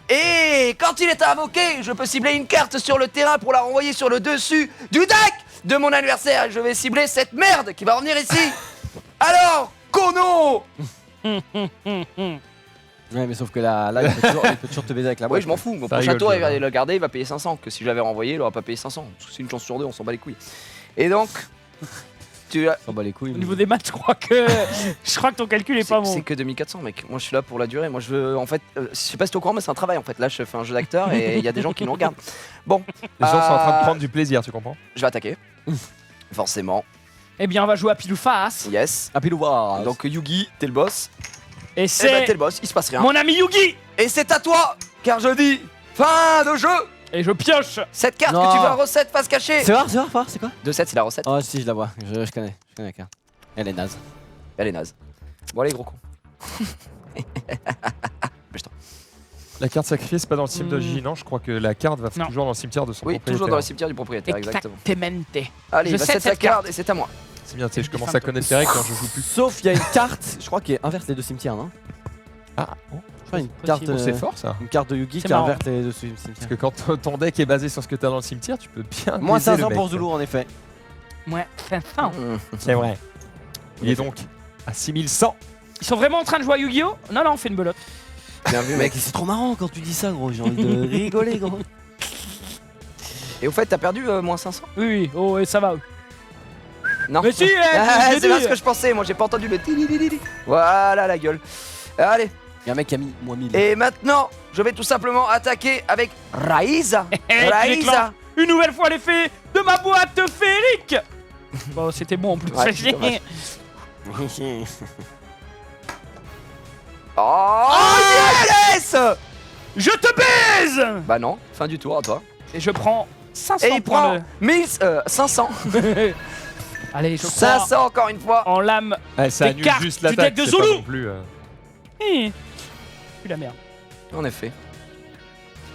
Et quand il est invoqué, je peux cibler une carte sur le terrain pour la renvoyer sur le dessus du deck de mon adversaire. Et je vais cibler cette merde qui va revenir ici. Alors, Kono. Ouais, mais sauf que là il peut toujours te baiser avec la Oui, boîte. je m'en fous. Mon Ça prochain rigole, tour, il ça, va le garder, il va payer 500. Que si je l'avais renvoyé, il aurait pas payé 500. Parce que c'est une chance sur deux, on s'en bat les couilles. Et donc, tu as. S'en bat les couilles. Au niveau des maths, je crois que ton calcul est pas C'est bon. que 2400, mec. Moi, je suis là pour la durée. Moi, je veux. En fait, je sais pas si t'es au courant, mais c'est un travail en fait. Là, je fais un jeu d'acteur et il y a des gens qui nous regardent. Bon, Les gens sont en train de prendre du plaisir, tu comprends? je vais attaquer. Forcément. Eh bien, on va jouer à pile ou face. Yes. À pile ou face. Donc, Yugi, t'es le boss. Et Eh ben, c'est t'es le boss, il se passe rien. mon ami Yugi. Et c'est à toi, car je dis fin de jeu. Et je pioche. Cette carte Non. que tu veux en recette face cachée. C'est rare, c'est quoi? 2-7, c'est la recette. Oh si, je la vois, je connais la carte. Elle est naze. Elle est naze. Bon, allez, gros con. La carte sacrifiée, c'est pas dans le cimetière de Gigi, non? Je crois que la carte va Non. toujours dans le cimetière de son Oui, propriétaire. toujours dans le cimetière du propriétaire, exactement. Exactement. Allez, Je il va cède céder sa cette carte. carte et c'est à moi. C'est bien, tu sais, je commence à connaître les règles quand je joue plus. Sauf il y a une carte, je crois qui est inverse les deux cimetières, non? Ah, bon. Je crois une Possible. carte, Oh, c'est fort ça. une carte de Yugi C'est qui marrant. inverse les deux Parce cimetières. que quand ton deck est basé sur ce que t'as dans le cimetière, tu peux bien. Moins baiser le 500 mec. pour Zulu en effet. Ouais, 500. C'est vrai. Il est donc à 6100. Ils sont vraiment en train de jouer à Yu-Gi-Oh? Non, on fait une belote. Bien vu, mec. Mec, c'est trop marrant quand tu dis ça, gros. J'ai envie de rigoler, gros. Et au fait, t'as perdu moins 500? Oui, oh, et ça va. Non. Mais si, Ah, j'ai c'est pas dit. ce que je pensais, moi j'ai pas entendu le ti-li-li-li-li. Voilà la gueule. Allez, Y'a un mec qui a mis moins 1000. et maintenant, je vais tout simplement attaquer avec Raiza. Tu Raiza. déclenches une nouvelle fois l'effet de ma boîte féerique. Bon, c'était bon en plus. Ouais, c'est dommage. Oh yes. Je te baise. Bah non, fin du tour à toi. Et je prends 500 Et il points prend 500. de... Allez, je prends 500 encore une fois. en lame. Ça Des annule cartes juste du l'attaque. deck de c'est pas Zulu. non plus, Hi. Puis la merde. En effet.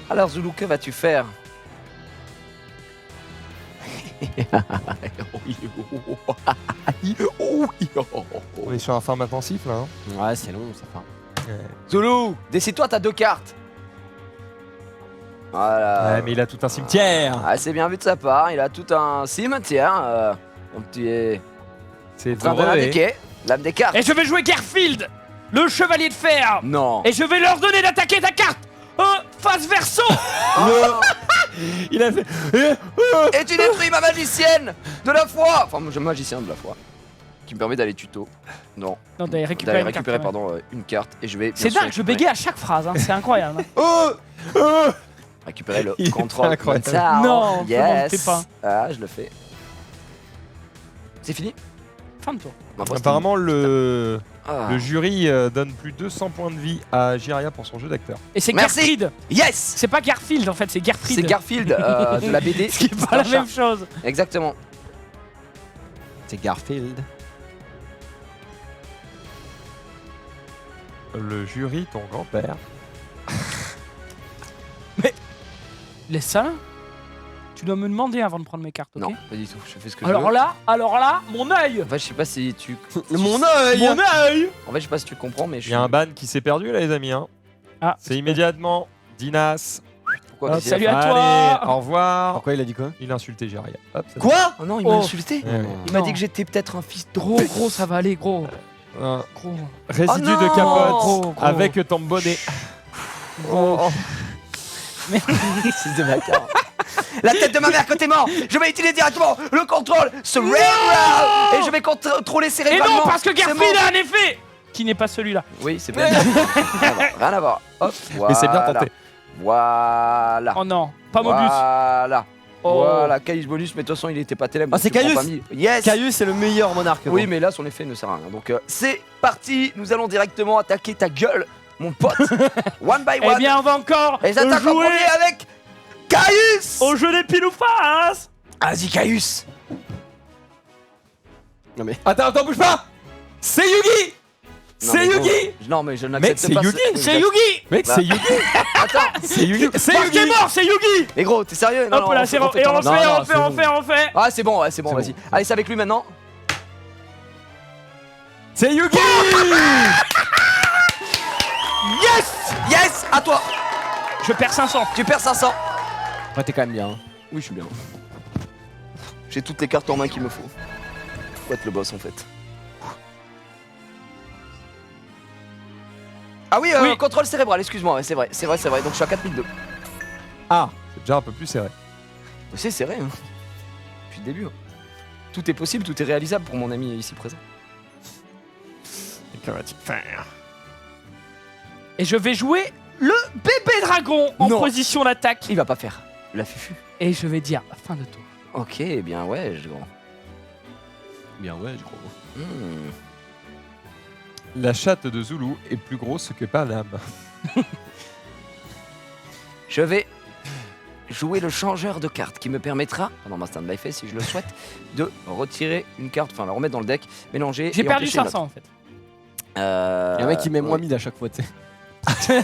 Alors Zulu, que vas-tu faire? On est sur un format pensif là. Hein. Ouais, c'est long, ça part. Zulu, décide-toi, t'as 2 cartes. Voilà. Ouais, mais il a tout un cimetière. Ah, c'est bien vu de sa part, il a tout un cimetière. Donc tu es C'est en train de vrai. l'indiquer. Lame des cartes. Et je vais jouer Garfield, le chevalier de fer. Non. Et je vais leur donner d'attaquer ta carte face verso. Il a fait. Et tu détruis ma magicienne de la foi. Enfin, je magicien de la foi. Qui me permet d'aller tuto. Non. Non, d'aller récupérer, D'aller une carte, récupérer, ouais. pardon, une carte. Et je vais. bien C'est sûr dingue, je récupérer- bégaye à chaque phrase, hein, c'est incroyable. hein. Récupérer le Il est contrôle incroyable. mental. Non, yes. fais pas. Ah, je le fais. C'est fini. Fin de tour. Ma voix, Apparemment, le Ah. jury donne plus de 200 points de vie à Jiria pour son jeu d'acteur. Et c'est Merci. Garfield. Yes. C'est pas Garfield en fait, c'est Garfield. C'est Garfield de la BD. Ce qui est pas la même chose. Exactement. C'est Garfield. Le jury, ton grand-père. Laisse ça là. Tu dois me demander avant de prendre mes cartes, ok? Non, pas du tout. Je fais ce que Alors je veux. là, mon œil. En fait, je sais pas si tu. Mon œil. Mon œil. En fait, je sais pas si tu comprends, mais je Il y a un ban qui s'est perdu là, les amis. Hein. Ah. C'est immédiatement Dinas. Pourquoi Ah, qu'est-ce qu'il salut a à fait toi. Allez, au revoir. Pourquoi il a dit quoi? Il a insulté Jiria. Hop, ça- Quoi? Oh non, il m'a Oh. insulté. Ouais, ouais. Il m'a Non. dit que j'étais peut-être un fils de Gros, ça va aller, gros. Un Gros. résidu Oh de non. capote Gros. avec ton bonnet. Gros. Fils de bâtard. La tête de ma mère quand t'es mort. Je vais utiliser directement le contrôle cérébral et je vais contrôler Et cérébralement. non, parce que C'est Garfield bon. a un effet qui n'est pas celui-là. Oui, c'est bien. Rien à voir. Hop, Mais c'est bien voilà. tenté. Voilà. Oh non, pas Mobius. Voilà. Oh. Voilà, Caius Bonus, mais de toute façon, il était pas télème. Ah, c'est Caius. Yes. Caius, c'est le meilleur monarque. Oui, gros. mais là, son effet ne sert à rien. Donc, c'est parti. Nous allons directement attaquer ta gueule, mon pote. One by Eh one. bien, on va encore Et j'attaque en jouer premier avec Caius. au jeu des pile ou face. Vas-y, Caius. Attends, bouge pas. C'est Yugi. Non, C'est mais gros, Yugi. Non, mais je n'accepte c'est pas. Yugi, Oui, C'est Yugi. Mec, Bah. c'est Yugi. Attends. C'est Yugi. C'est Parce qu'il est Yugi. mort, c'est Yugi. Mais gros, t'es sérieux? Non, Hop là, c'est bon. Et on ton- refait, Non, on non, refait, c'est on bon. refait, on refait. Ah, c'est bon, ouais, c'est bon, C'est vas-y. bon. Allez, c'est avec lui maintenant. C'est Yugi. Yes. Yes, à toi. Je perds 500. Tu perds 500. Ouais, t'es quand même bien. hein. Oui, je suis bien. J'ai toutes les cartes en main qu'il me faut. Faut être le boss en fait. Ah oui, Oui. contrôle cérébral, excuse-moi, ouais, c'est vrai. Donc je suis à 4002. Ah, c'est déjà un peu plus serré. C'est serré, hein. Depuis le début. Hein. Tout est possible, tout est réalisable pour mon ami ici présent. Et que va-t-il faire? Et je vais jouer le bébé dragon en Non. position d'attaque. Il va pas faire la fufu. Et je vais dire fin de tour. Ok, bien ouais, je grand. Bien, ouais, je crois. Hmm. La chatte de Zulu est plus grosse que Paname. Je vais jouer le changeur de cartes qui me permettra, pendant ma stand-by phase si je le souhaite, de retirer une carte, enfin la remettre dans le deck, mélanger. J'ai et perdu empêcher une 500 en fait. autre. Il y a un mec qui met moins oui. 1000 à chaque fois, tu sais.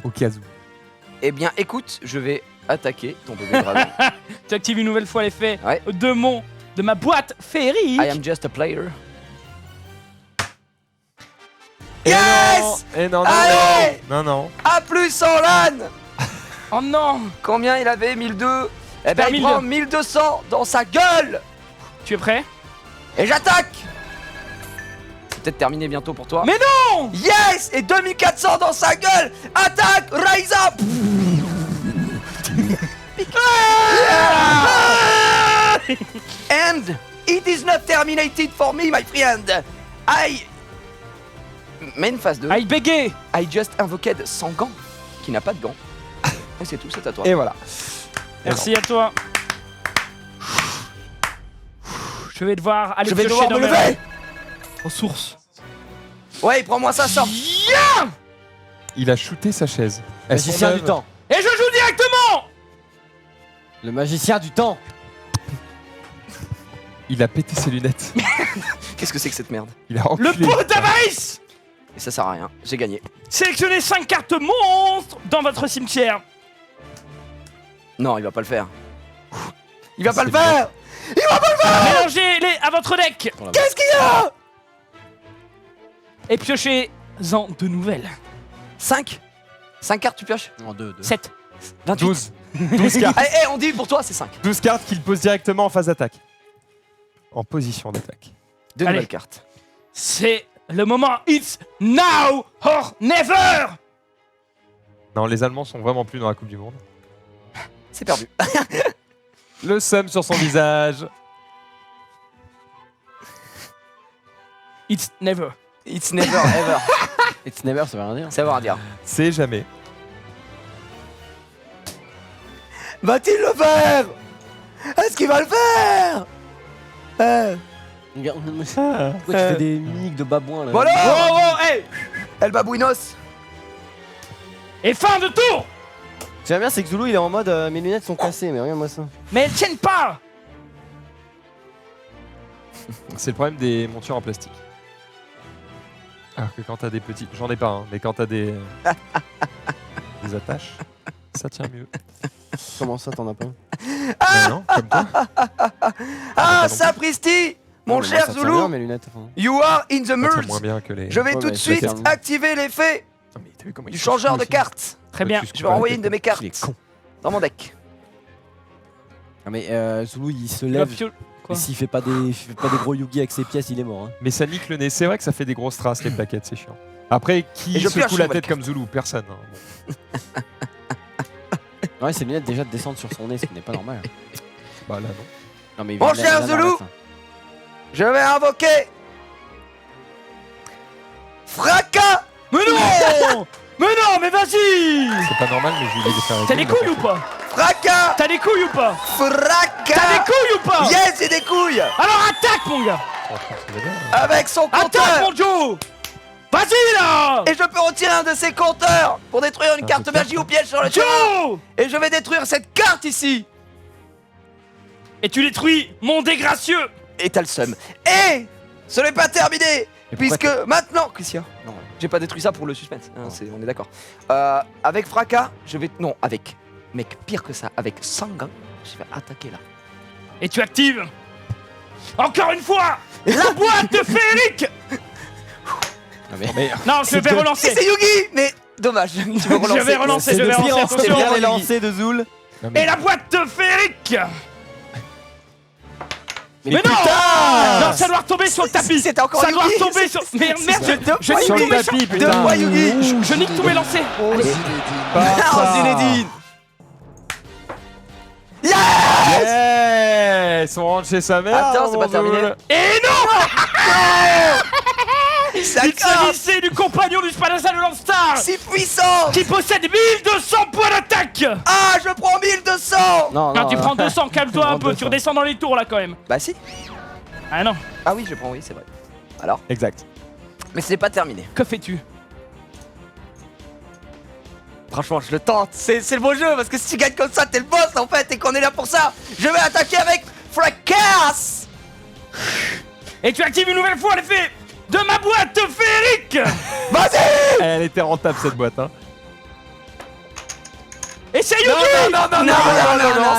Au cas où. Eh bien, écoute, je vais attaquer ton bébé dragon. Tu actives une nouvelle fois l'effet Ouais. de ma boîte féerique. I am just a player. Et Yes. non, et non, Allez. non, non. A plus en LAN. Oh non. Combien il avait 1002. Eh ben, Faire il 1200. prend 1200 dans sa gueule. Tu es prêt? Et j'attaque. C'est peut-être terminé bientôt pour toi. Mais non. Yes. Et 2400 dans sa gueule. Attaque. Rise up. And it is not terminated for me, my friend. I... Main phase 2. Aïe bégué. I just invoked sans gants, qui n'a pas de gants. Et c'est tout, c'est à toi. Et voilà. Merci à toi. Je vais devoir aller Je vais piocher devoir me dans mes lever. ressources. Ouais, prends-moi ça, sort. Il a shooté sa chaise. Elles sont Magicien du neuves. temps. Et je joue directement. Le magicien du temps. Il a pété ses lunettes. Qu'est-ce que c'est que cette merde? Il a Le enculé. pot d'avarice. Et ça sert à rien, j'ai gagné. Sélectionnez 5 cartes monstres dans votre cimetière. Non, il va pas le faire. Il va pas C'est le faire. Mélangez-les à votre deck. Qu'est-ce qu'il y a? Et piochez Fais-en de nouvelles. 5 cartes tu pioches. En 2. 7. 28. 12 cartes. Eh, on dit pour toi c'est 5. 12 cartes qu'il pose directement en phase d'attaque. En position d'attaque. Deux Allez. nouvelles cartes. C'est le moment. It's now or never. Non, les Allemands sont vraiment plus dans la Coupe du Monde. C'est perdu. Le seum sur son visage. It's never. It's never ever. It's never, ça veut rien dire. Ça veut rien dire. C'est jamais. Va-t-il le faire? Est-ce qu'il va le faire? Regarde, pourquoi tu fais des mimiques de babouin là? Voilà. Oh, oh, hey. El Babouinos. Et fin de tour. Ce que j'aime bien, c'est que Zulu il est en mode mes lunettes sont cassées, mais regarde-moi ça. Mais elles tiennent pas. C'est le problème des montures en plastique. Alors que quand t'as des petits... J'en ai pas, hein, mais quand t'as des attaches, ça tient mieux. Comment ça, t'en as pas? Non, comme toi. Ah, non sapristi! Mon Non, mais moi, cher ça tient Zulu, bien, mes lunettes. Enfin. you are in the Ça tient mood. moins bien que les... Je vais Ouais, tout de mais suite ça tient. activer l'effet Non, mais t'as vu comment du ils sont changeur fous de aussi. cartes. Très bien. Tu Je vais envoyer une de mes Il est cartes con. dans mon deck. Ah, mais Zulu il se Le lève. piole- Quoi Et s'il fait pas des gros Yugi avec ses pièces, il est mort. Hein. Mais ça nique le nez. C'est vrai que ça fait des grosses traces, les plaquettes, c'est chiant. Après, qui Et je pioche secoue la une tête nouvelle comme Zulu? Personne. Hein. Bon. Ouais, ses lunettes déjà descendent sur son nez, ce qui n'est pas normal. Bah là, non. Non, mais il Mon vient cher d'arrêter Zulu. ça. Je vais invoquer Fracas. Mais non. Mais non, mais vas-y. C'est pas normal, mais je vais les faire T'as des couilles ou pas? Fracas. T'as des couilles ou pas? T'as des Fracas. couilles ou pas? Yes, j'ai des couilles. Alors attaque, mon gars. Franchement, ça va bien. Avec son Attaque, compteur. mon Joe. Vas-y là. Et je peux retirer un de ses compteurs pour détruire une Ah, carte c'est magie clair. ou piège sur le terrain. Joe. Et je vais détruire cette carte ici. Et tu détruis mon dégracieux. Et t'as le seum. Et ce n'est pas terminé. Mais Puisque pourquoi maintenant, qu'est-ce qu'il y a? Non, J'ai pas détruit ça pour le suspense, hein, Non. on est d'accord. Avec Fracas, je vais... Non, avec... Mec, pire que ça, avec Sanguin, je vais attaquer là. Et tu actives encore une fois la boîte féerique. non, mais... Non, je vais Et relancer. c'est Yugi. Mais dommage, tu veux relancer. Je vais relancer, C'est je le vais pire relancer. en fait, Attention. bien les Yugi. lancers de Zul. Non, mais- Et la boîte féerique. Mais, Mais non. putain. Non, ça doit retomber sur le tapis. C'était encore Ça doit Yugi. retomber sur. Merde, je nique Sur tous le mes tapis, Deux putain. fois Yugi. Je nique tous mes lancers. Pas Oh, ça. Zinedine. Yes, on rentre chez sa mère. Attends, c'est mon pas terminé. Zul. Et non. Il D'accord. s'agissait du compagnon du Spadazan de Landstar Si puissant. qui possède 1200 points d'attaque. Ah, je prends 1200. Non, Non, tu prends 200, calme-toi un prends peu, 200. tu redescends dans les tours là quand même. Bah si. Ah non, Ah oui, je prends, oui, c'est vrai. Alors, Exact. mais ce n'est pas terminé. que fais-tu? Franchement, je le tente. C'est le beau jeu parce que si tu gagnes comme ça, t'es le boss en fait et qu'on est là pour ça. Je vais attaquer avec Fracas. Et tu actives une nouvelle fois l'effet de ma boîte féerique. Vas-y. Elle était rentable cette boîte. Hein. Et c'est Yugi. non,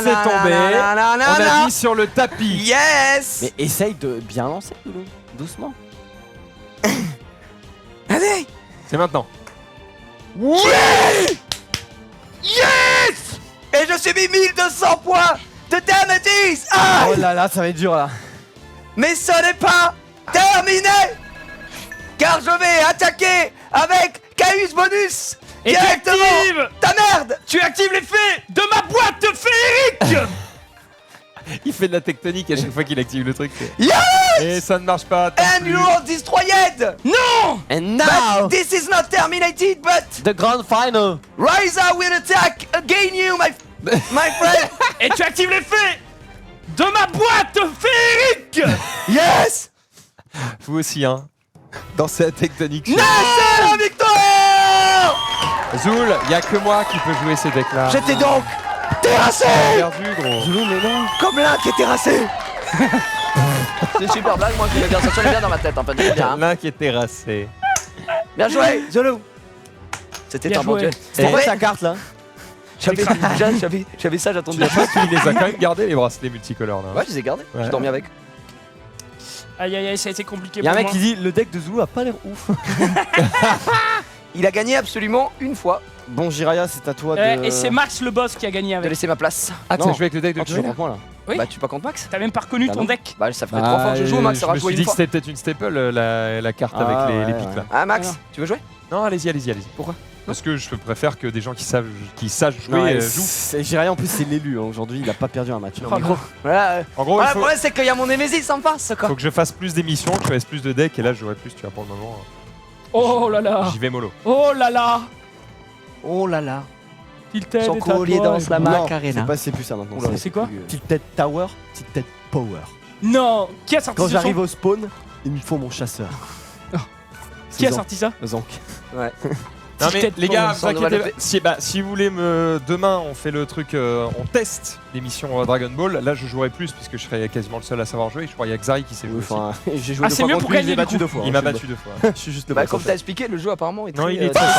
c'est tombé. On a dit sur le tapis. Yes. Mais essaye de bien lancer, Zulu. Doucement. Allez. C'est maintenant. Yes. Et je suis mis 1200 points de damages. Ah. Oh là là, ça va être dur là. Mais ce n'est pas terminé. Car je vais attaquer avec Caius Bonus. Et tu Directement. actives, Ta merde. tu actives l'effet de ma boîte féerique. Il fait de la tectonique à chaque fois qu'il active le truc. Yes. Et ça ne marche pas. tant And plus. you are destroyed. Non. And But now, this is not terminated, but the grand final. Ryza will attack again you, my friend. Et tu actives l'effet de ma boîte féerique. Yes. Vous aussi, hein. Dans cette tectonique. C'est la victoire. Zul, y a que moi qui peux jouer ces decks-là. J'étais donc terrassé. perdu, gros. Zulu, mais non. Comme l'un qui est terrassé. C'est une super blague, moi je voulais dire, ça sonne bien dans ma tête, en fait, bien, hein. L'un qui est terrassé. Bien joué, Zulu. C'était Bien un bon joué. duel. C'est En quoi vrai, ta carte là? j'avais ça, j'attendais. Je pense qu'il les a quand même gardés, les bracelets multicolores là. Ouais, je les ai gardés, Ouais. j'ai dormi avec. Aïe aïe aïe, ça a été compliqué Il y a un pour mec moi. qui dit le deck de Zulu a pas l'air ouf. Il a gagné absolument une fois. Bon, Jiraya, c'est à toi Ouais, de. et c'est Max le boss qui a gagné De avec. laisser ma place. Ah, tu Non. as joué avec le deck de Ah, tu Joey joues là contre moi là. Oui. Bah tu pas contre Max? T'as même pas reconnu Bah ton non. deck. Bah ça ferait 3 fois que je joue, Max Je aura me joué suis une dit que fois. c'était peut-être une staple la carte Ah, avec les ouais, pics là. Ah Max, Alors. tu veux jouer? Non, allez-y. Pourquoi? Parce que je préfère que des gens qui sachent jouer Non, jouent. Jiraya en plus c'est l'élu. Aujourd'hui, il a pas perdu un match. Oh, non. Voilà, En gros, voilà, il le problème c'est qu'il y a mon Némésis en face quoi. faut que je fasse plus d'émissions, que je fasse plus de decks et là je jouerai plus, tu vois, pour le moment. Oh là là. J'y vais mollo. Oh là là. Oh là là. Tilted Son est à collier toi, dans la et- Non, Macarena. c'est plus ça maintenant. Oula, c'est quoi? Tilted Tower, Tilted Power. Non. Qui a sorti Quand ce j'arrive son au spawn, il me faut mon chasseur. Qui a C'est sorti ça? Zonk. Non mais Tilted les gars, Power, vous sans inquiétez Nova pas. Si vous voulez demain on fait le truc, on teste l'émission Dragon Ball. Là je jouerai plus puisque je serai quasiment le seul à savoir jouer. Je crois qu'il y a Xari qui sait jouer aussi. Enfin, j'ai joué Ah, deux c'est fois mieux contre pour lui, je gagner, l'ai battu du coup. 2 fois. Il m'a battu 2 fois. Je suis juste le Bah boss, comme en fait. t'as expliqué, le jeu apparemment est Non, très, il est très très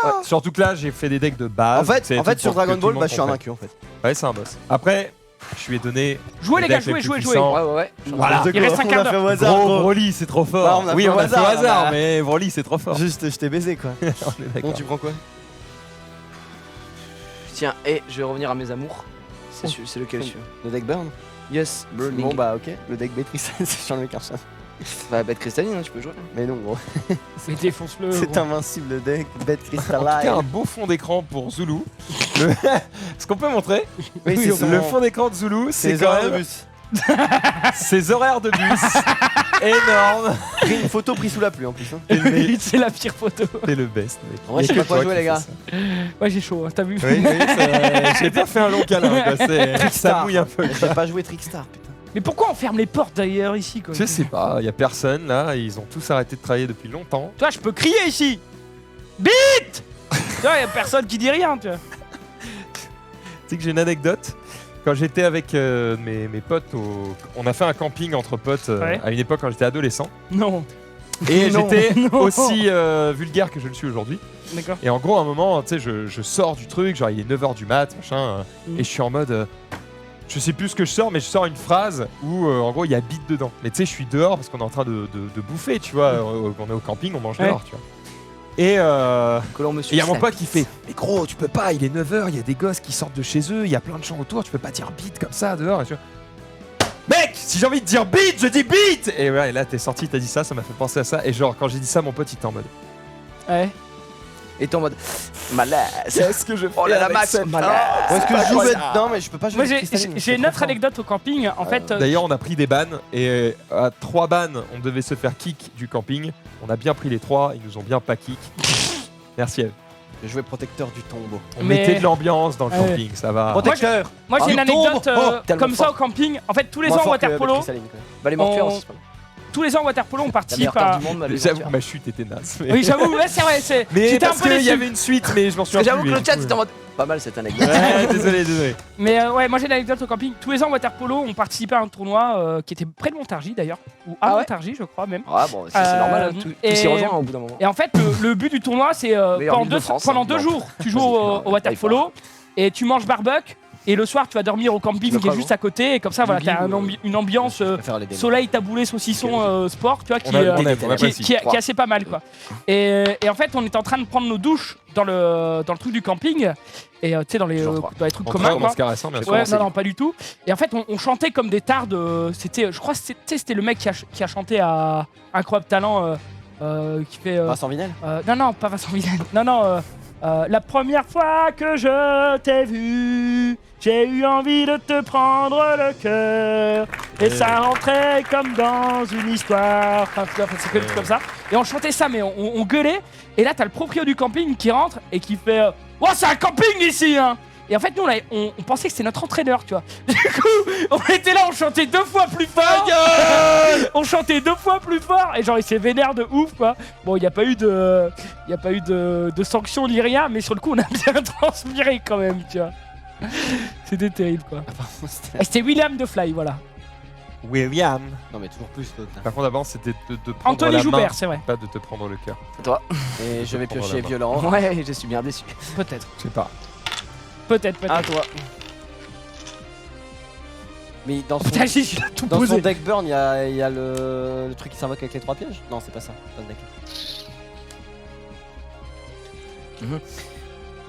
fort. Surtout que là j'ai fait des decks de base. En c'est fait, tout sur pour que Dragon tout Ball, le bah, monde je suis un comprenne. vaincu en fait. Ouais, c'est un boss. Après, je lui ai donné. Jouez les gars, decks les jouez, plus jouez. puissants. Ouais. Voilà. Il reste un quart d'heure. On a fait au hasard, Gros gros. Broly, c'est trop fort. Bah, on a oui, fait on au a fait au hasard, hasard, bah. mais Broly, c'est trop fort. Juste, je t'ai baisé quoi. On est Bon, d'accord. tu prends quoi? Tiens, et je vais revenir à mes amours. C'est lequel celui-là? Le deck Burn? Yes, Burning. Bon bah ok, le deck Bétrice, c'est Jean-Louis Carson. Bah bête cristalline, hein, tu peux jouer. Mais non gros, Mais défonce-le. c'est gros. invincible le deck, Bête En tout cas, Crystal un beau fond d'écran pour Zulu. Ce qu'on peut montrer, Oui, c'est son- le fond d'écran de Zulu, c'est c'est les quand horaires de même bus. ses horaires de bus. Énorme. Pris une photo prise sous la pluie en plus. Hein. C'est la pire photo. C'est le best, mec. En vrai, Y je a sais que pas quoi toi jouer, qui les gars. fais ça. Ouais, j'ai chaud, hein, t'as vu? Oui, j'ai pas fait un long câlin, quoi. Ça Trickstar. mouille un peu. J'ai pas joué Trickstar, putain. Mais pourquoi on ferme les portes d'ailleurs ici quoi? Je sais pas, y a personne là, ils ont tous arrêté de travailler depuis longtemps. Toi, je peux crier ici. Bite. Tu vois, y a personne qui dit rien, tu vois. Tu sais que j'ai une anecdote. Quand j'étais avec mes potes, on a fait un camping entre potes Ouais. à une époque quand j'étais adolescent. Non. Et Non, j'étais non. aussi vulgaire que je le suis aujourd'hui. D'accord. Et en gros, à un moment, tu sais, je sors du truc, genre il est 9h du mat, machin, et je suis en mode. Je sais plus ce que je sors, mais je sors une phrase où en gros il y a bite dedans. Mais tu sais, je suis dehors parce qu'on est en train de bouffer, tu vois. On est au camping, on mange Ouais. dehors, tu vois. Et Que l'on me il y a mon suce. pote qui fait mais gros, tu peux pas, il est 9h, il y a des gosses qui sortent de chez eux, il y a plein de gens autour, tu peux pas dire bite comme ça dehors. Et tu vois, mec, si j'ai envie de dire bite, je dis bite. Et ouais, et là t'es sorti, t'as dit ça m'a fait penser à ça. Et genre, quand j'ai dit ça, mon pote il était en mode Ouais. Et t'es en mode malaise. qu'est-ce que je fais Oh là là, avec Max, cette malaise. Est-ce que je joue incroyable. bête? Non, mais je peux pas jouer Moi, avec j'ai Cristalline, j'ai c'est une trop autre fort. anecdote au camping. En fait, D'ailleurs, on a pris des bannes et à 3 bannes, on devait se faire kick du camping. On a bien pris les 3, ils nous ont bien pas kick. Merci. Eve. J'ai joué protecteur du tombeau. On Mais- mettait de l'ambiance dans le Ouais. camping, ça va. Protecteur. moi, j'ai Ah, une il tombe. anecdote Oh, tellement comme ça fort. au camping. En fait, tous les Moins ans au fort que waterpolo, Cristalline, quoi. Bah les mortuaires On- aussi, c'est pas mal. tous les ans au waterpolo, on La participe meilleure carte à. du monde, bah, les J'avoue, mortuaires. ma chute était naze. Oui, j'avoue, ouais, c'est vrai. Mais J'étais un parce peu qu'il y déçu. avait une suite, mais je m'en Parce souviens que j'avoue plus. que et le du chat coup, c'était en mode pas mal cette anecdote. Ouais, désolé. Mais ouais, moi j'ai une anecdote au camping. Tous les ans au waterpolo, on participait à un tournoi qui était près de Montargis d'ailleurs, ou à Ah ouais Montargis, je crois même. Ah bon, c'est normal, hein, tout et- s'y rejoint au bout d'un moment. Et en fait, le but du tournoi, c'est Meilleure pendant ville de deux, France, pendant hein. 2 Non. jours, tu joues Vas-y, au non, waterpolo et tu manges barbecue. Et le soir, tu vas dormir au camping Le qui est crâne, juste à côté. Et comme ça, voilà, Du t'as lit, une ambiance Je préfère les démons. soleil, taboulé, saucisson, sport, tu vois, qui, On est, aime, on apprécie. qui est assez pas mal, quoi. Et en fait, on était en train de prendre nos douches dans le truc du camping. Et tu sais, dans les trucs communs, On quoi. se caressant, bien sûr. Ouais, commencé, non, pas du tout. Et en fait, on chantait comme des tardes. C'était, je crois, que c'était le mec qui a chanté à Incroyable Talent, qui fait. Vincent Vinel. Non, pas Vincent Villaine. Non. La première fois que je t'ai vu, j'ai eu envie de te prendre le cœur. Et ça rentrait comme dans une histoire. Enfin, c'est que des trucs comme ça. Et on chantait ça, mais on gueulait. Et là, t'as le proprio du camping qui rentre et qui fait oh, c'est un camping ici, hein! Et en fait, nous, on pensait que c'était notre entraîneur, tu vois. Du coup, on était là, on chantait 2 fois plus fort. On chantait 2 fois plus fort. Et genre, il s'est vénère de ouf, quoi. Bon, il n'y a pas eu de sanctions ni rien, mais sur le coup, on a bien transpiré quand même, tu vois. C'était terrible, quoi. Et c'était William de Fly, voilà. William. Non, mais toujours plus l'autre. là. Par contre, avant, c'était de prendre Anthony la Joubert, main, c'est vrai. pas de te prendre le cœur. Et je vais prendre piocher la main. violent. Ouais, je suis bien déçu. Peut-être. Je sais pas. Peut-être. À toi. Mais dans son, Putain, j'ai tout dans son posé. deck burn, il y a le truc qui s'invoque avec les 3 pièges. Non, c'est pas ça. C'est pas ce deck.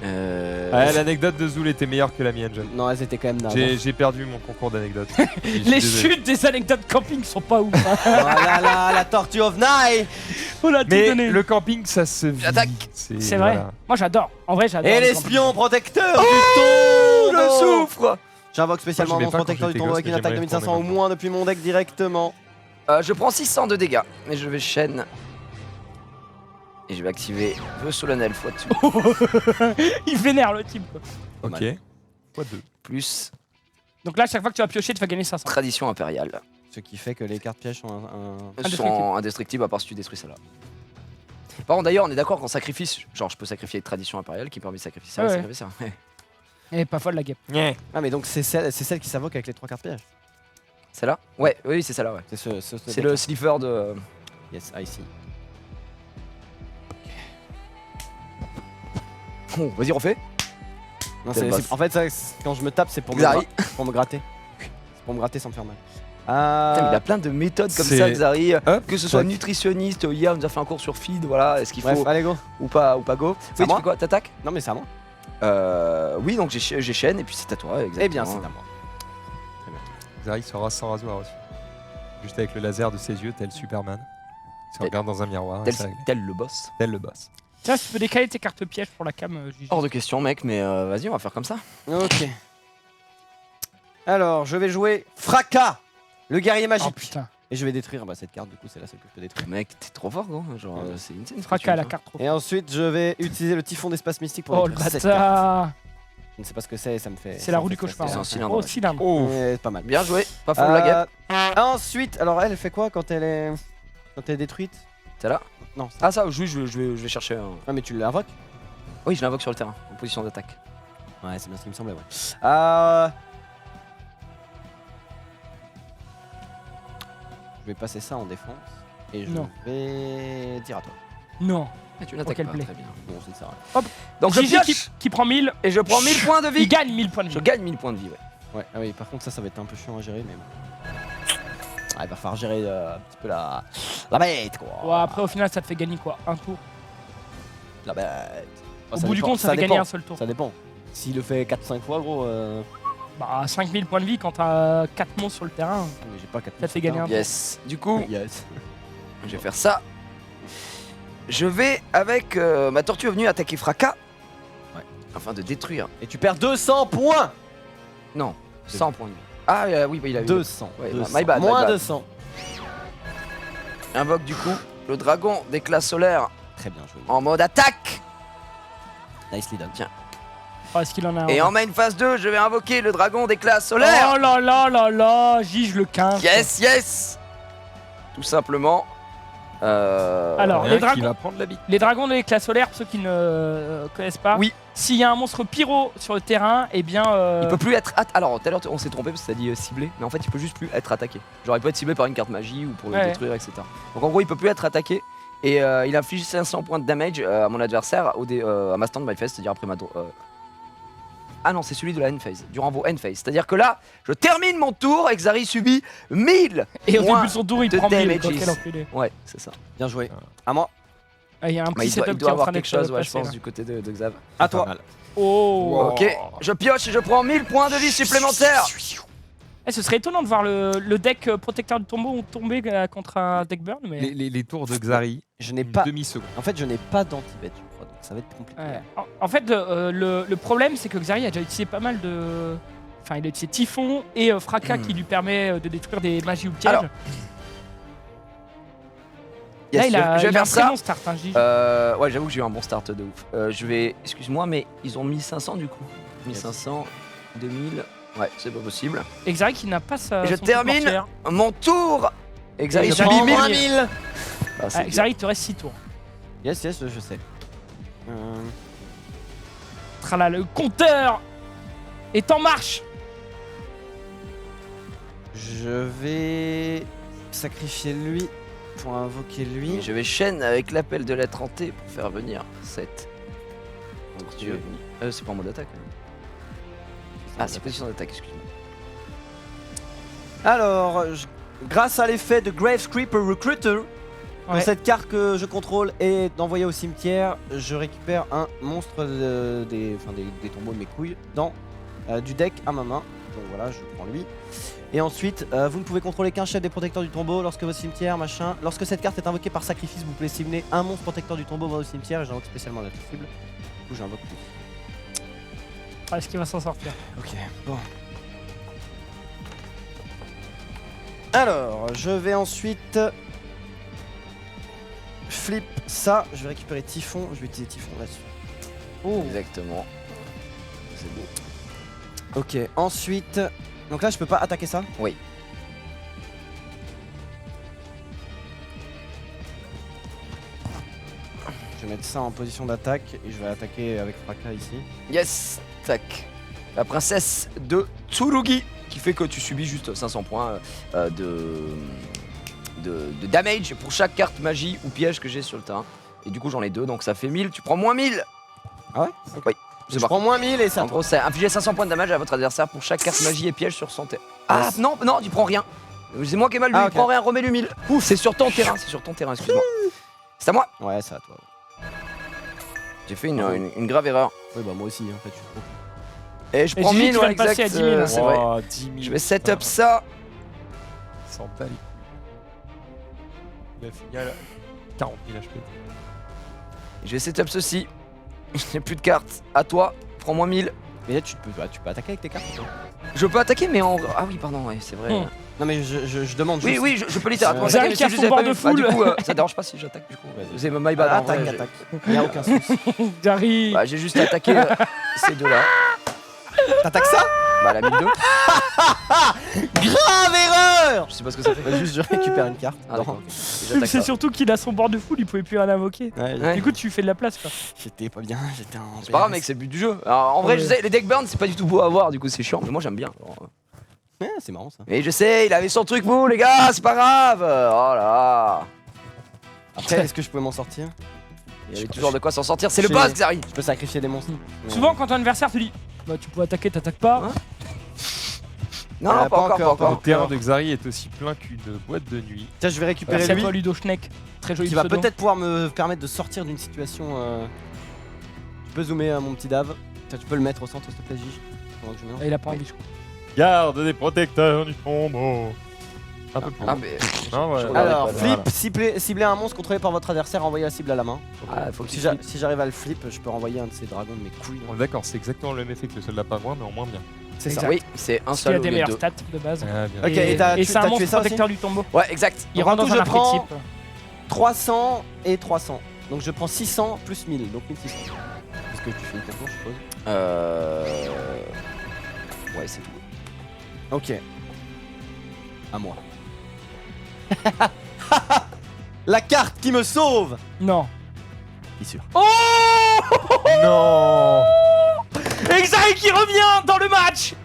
Ouais, l'anecdote de Zoul était meilleure que la mienne, j'aime. Non, elles étaient quand même nazes. J'ai perdu mon concours d'anecdotes. Les chutes des anecdotes camping sont pas ouf. Hein. Voilà la tortue of night. On a tout Mais donné. le camping, ça se vit. J'attaque. C'est vrai. voilà. Moi j'adore. En vrai j'adore. Et le l'espion protecteur Oh, du le tombeau. souffre. J'invoque spécialement Moi, j'aimais mon pas quand protecteur du j'étais tombeau gosse, avec une mais attaque de j'aimerais 1500 ou retourner moins depuis mon deck directement. Je prends 600 de dégâts, mais je vais chaîne. Et je vais activer vœu solennel x2. camping. Il vénère le type. Quoi. Ok. Quoi 2 Plus Donc là chaque fois que tu vas piocher tu vas gagner 500. tradition impériale. Ce qui fait que les cartes pièges sont un... Indestructible. Sont indestructibles à part si tu détruis celle-là. Par contre d'ailleurs on est d'accord qu'en sacrifice, genre je peux sacrifier avec tradition impériale qui permet de sacrifier ça et Ouais. sacrifier ça. Ouais. Et pas folle la game. Ah mais donc c'est celle qui s'invoque avec les 3 cartes pièges. Celle-là Ouais, oui c'est celle-là ouais. C'est C'est le slipper de... Yes, I see. Oh, vas-y refais. Non, Quel boss. en fait, quand je me tape, c'est pour, Xari. pour me gratter. C'est pour me gratter sans me faire mal. Putain, mais il a plein de méthodes comme C'est- ça Xari. Hop, Que ce soit tac. nutritionniste, hier on nous a fait un cours sur feed, voilà, est-ce qu'il Bref, faut allez go. ou pas go. C'est à Oui, tu moi fais quoi T'attaques Non mais c'est à moi. Oui, donc j'ai chaîne et puis c'est à toi, exactement. Eh bien, c'est à moi. Zari se rase sans rasoir aussi. Juste avec le laser de ses yeux, tel Superman. Il se regarde dans un miroir. et c'est réglé. Tel le boss. Tel le boss. Tiens, tu peux décaler tes cartes pièges pour la cam, Gigi. Hors de question mec, mais vas-y on va faire comme ça. Ok. Alors, je vais jouer Fracas, le guerrier Oh magique. putain. Et je vais détruire cette carte, du coup, c'est la seule que je peux détruire. Mec, t'es trop fort gros, genre c'est une scène. Fracas à la carte trop. Et ensuite, je vais utiliser le typhon d'espace mystique pour Oh le détruire cette carte. bâtard. Je ne sais pas ce que c'est et ça me fait... C'est la roue du cauchemar. C'est un hein. cylindre, Oh ouais. cylindre. Oh C'est pas mal. Bien joué, pas folle la game. Ensuite, alors elle fait quoi quand elle est détruite? T'es là Non. Ah ça, oui, je vais chercher un... Ah mais tu l'invoques? Oui, je l'invoque sur le terrain, en position d'attaque. Ouais, c'est bien ce qui me semblait, ouais. Je vais passer ça en défense et je Non. vais dire à toi. Non. Ah, tu n'attaques quel pas, play. très bien. Non, je ne sais rien. Donc je Gigi pioche qui prend 1000. et je prends 1000 points de vie. Il gagne 1000 points de vie. Je gagne 1000 points de vie, ouais. Ouais, ah oui, par contre ça va être un peu chiant à gérer, mais bon. Ah, il va falloir gérer un petit peu la bête, quoi. Ouais, après au final ça te fait gagner quoi? Un tour. La bête. Au bout du compte ça fait gagner un seul tour. Ça dépend. S'il le fait 4-5 fois, gros, Bah 5000 points de vie quand t'as 4 monstres sur le terrain. mais j'ai pas 4 Ça te fait gagner un tour. Yes. Du coup, Yes. je vais faire ça. Je vais avec ma tortue venue attaquer Fracas. Ouais. Afin de détruire. Et tu perds 200 points. Non, 100 points de vie. Ah oui, bah, il a eu. 200. Ouais, 200. my bad, my Moins bad. 200. Invoque du coup le dragon d'éclat solaire Très bien joué. en mode attaque. Nicely done. Oh, est-ce qu'il en a un? Et en main phase 2, je vais invoquer le dragon d'éclat solaire. Oh là là là là, Gigi le 15. Yes, yes. Tout simplement. Alors, Rien les qui dragons, va prendre la bite. les dragons de l'éclat solaire, pour ceux qui ne connaissent pas, Oui. s'il y a un monstre pyro sur le terrain, eh bien. Il peut plus être. Alors, tout à l'heure, on s'est trompé parce que ça dit ciblé, mais en fait, il peut juste plus être attaqué. Genre, il peut être ciblé par une carte magie ou pour le Ouais. détruire, etc. Donc, en gros, il peut plus être attaqué. Et il inflige 500 points de damage à mon adversaire à ma stand by phase, c'est-à-dire après ma. Ah non, c'est celui de la end phase, durant vos end phase. C'est-à-dire que là, je termine mon tour et Xari subit 1000. Et au Moins début de son tour, il de prend 1000. damages. Donc, quel enculé. Ouais, c'est ça. Bien joué. À moi. Ah, il y a un Bah, petit il doit, setup il qui doit est en avoir train quelque d'être chose, ouais, je placé, pense, là. du côté de Xav. À toi. Pas mal. Oh. Ok, je pioche et je prends 1000 points de vie supplémentaires. Eh, ce serait étonnant de voir le deck protecteur du tombeau tomber contre un deck burn, mais. Les tours de Xari, Je n'ai une pas. demi-seconde. En fait, je n'ai pas d'anti-bet, je crois, donc ça va être compliqué. Ouais. En fait, le problème, c'est que Xari a déjà utilisé pas mal de. Enfin, il a utilisé Typhon et Fracas qui lui permet de détruire des magies ou pièges. Alors, Là, Yes, il a, je vais il a un faire très ça. bon start, hein, Gigi. Ouais, j'avoue que j'ai eu un bon start de ouf. Je vais. Excuse-moi, mais ils ont 1500 du coup. 1500, 2000. Ouais, c'est pas possible. Et Xari qui n'a pas sa. je son termine. portière. Mon tour. Xari Je subit prends 1000. moins 1000. Ah, c'est Ah, dur. Xari, il te reste 6 tours. Yes, yes, je sais. Tralala, le compteur est en marche. Je vais sacrifier lui pour invoquer lui. Et je vais chaîne avec l'appel de la 30 pour faire venir cette. Dieu. C'est pas en mode attaque. hein. Ah, c'est position d'attaque, excuse-moi. Alors, grâce à l'effet de Grave Creeper Recruiter, pour Ouais. cette carte que je contrôle et d'envoyer au cimetière, je récupère un monstre des tombeaux de mes couilles dans du deck à ma main. Donc voilà, je prends lui. Et ensuite, vous ne pouvez contrôler qu'un chef des protecteurs du tombeau lorsque votre cimetière, machin. Lorsque cette carte est invoquée par sacrifice, vous pouvez cibler un monstre protecteur du tombeau dans le cimetière et j'invoque spécialement notre cible. Du coup, j'invoque lui. Est-ce qu'il va s'en sortir? Ok, bon. Alors, je vais ensuite flip ça. Je vais récupérer Typhon. Je vais utiliser Typhon là-dessus. Oh. Exactement. C'est beau. Ok, ensuite. Donc là, je peux pas attaquer ça? Oui. Je vais mettre ça en position d'attaque et je vais attaquer avec fracas ici. Yes, tac. La princesse de Tsurugi qui fait que tu subis juste 500 points de damage pour chaque carte magie ou piège que j'ai sur le terrain. Et du coup j'en ai 2 donc ça fait 1000, tu prends moins 1000. Ah ouais? Oui. Je prends moins 1000 et ça. En gros c'est infliger 500 points de damage à votre adversaire pour chaque carte magie et piège sur son terrain. Ah Yes. non, non, tu prends rien. C'est moi qui ai mal lu, Ah, il ok. prend rien, remets-lui 1000. Ouf, c'est sur ton terrain, excuse-moi. C'est à moi. Ouais, c'est à toi. J'ai fait une grave erreur. Oui, bah moi aussi, en fait, je suis trop. Et je Et prends Gigi, 1000, tu vas ouais, le passer exact. à 10 000. C'est vrai. Oh, 10 000. Je vais set up ça. S'en bat les couilles. Il a fini à la 40 000 HP. Je vais set up ceci. Je n'ai plus de cartes. À toi, prends-moi 1000. Mais là, tu peux attaquer avec tes cartes ou pas? Je peux attaquer, mais en. Ah oui, pardon, ouais, c'est vrai. Hmm. Non, mais je demande Oui, juste. oui, je peux littéralement Vous attaquer. avez mais qui c'est a juste son que bord j'avais pas de vu. Bah, foule. du coup, ça dérange pas si j'attaque du coup. Vas-y. C'est my bad. en vrai, Attaque, j'ai- attaque. Y'a aucun souci. J'arrive. Bah, j'ai juste attaqué ces deux-là. T'attaques ça? Bah, la 1002. Grave erreur! Je sais pas ce que ça fait. Bah, juste, je récupère une carte. Ah, Non. d'accord. ok. Et j'attaque C'est ça. surtout qu'il a son bord de foule, il pouvait plus rien invoquer. Ouais, Ouais. Du coup, tu fais de la place quoi. j'étais pas bien, j'étais en. C'est pas grave, mec, c'est le but du jeu. Alors, en vrai, Ouais. je sais, les deck burn, c'est pas du tout beau à voir, du coup, c'est chiant. Mais moi, j'aime bien. Alors, Ouais, c'est marrant ça. Et je sais, il avait son truc mou, les gars, c'est pas grave. Oh là. Après, est-ce que je peux m'en sortir? Il y avait toujours de quoi s'en sortir. C'est le J'ai- boss, Xari. Je peux sacrifier des monstres. Mais- Souvent, quand ton adversaire te dit bah, tu peux attaquer, t'attaques pas. Hein Non, pas pas encore, encore, pas Le encore. terrain de Xari est aussi plein qu'une boîte de nuit. Tiens, je vais récupérer Merci à lui. toi, Ludo Schneck. Très joli Qui va pseudo. peut-être pouvoir me permettre de sortir d'une situation. Tu peux zoomer mon petit Dave. Tiens, tu peux le mettre au centre, s'il te plaît, Gigi. Pendant que je mélange. Ah, il a pas envie, je crois. Garde des protecteurs du tombeau. Un peu plus. Ah, mais. Non, ouais. je regardais Alors, pas, flip, cibler un monstre contrôlé par votre adversaire, envoyer la cible à la main. Ah, faut que Si tu j'a- flippes. si j'arrive à le flip, je peux renvoyer un de ces dragons de mes couilles. On est d'accord, c'est exactement le même effet que le soldat pingouin, mais en moins bien. C'est ça. Exact. Oui, c'est un Parce qu'il seul a au des lieu de meilleures deux. stats de base. Ah, bien. Ok, et t'as Et tu- c'est un t'as tué monstre ça aussi protecteur du tombeau. Ouais, exact. Il Donc, rentre en dans tout, un je prends- archétype. 300 et 300. Donc je prends 600 plus 1000, donc 1600. Parce que tu fais une concours, je suppose. Ouais, c'est tout. Ok. À moi. La carte qui me sauve! Non. Fissure. Oh Non. Exari qui revient dans le match.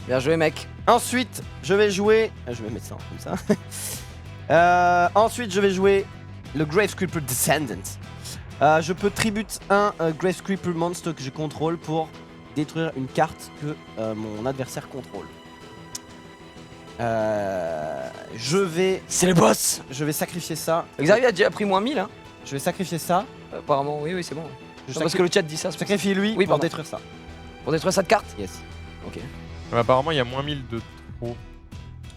Bien joué, mec. Ensuite, je vais jouer. Je vais mettre ça comme ça. Ensuite, je vais jouer le Grave Creeper Descendant. Je peux tribute un Grave Creeper monstre que je contrôle pour détruire une carte que mon adversaire contrôle. C'est le boss. Je vais sacrifier ça. Xavier a déjà pris moins 1000, hein. Je vais sacrifier ça. Apparemment, oui, oui, c'est bon. Je Non, parce que le chat dit ça, c'est pour ça. sacrifie lui Oui, pour pardon. détruire ça. Pour détruire cette carte. Yes. Mais apparemment, il y a moins 1000 de trop.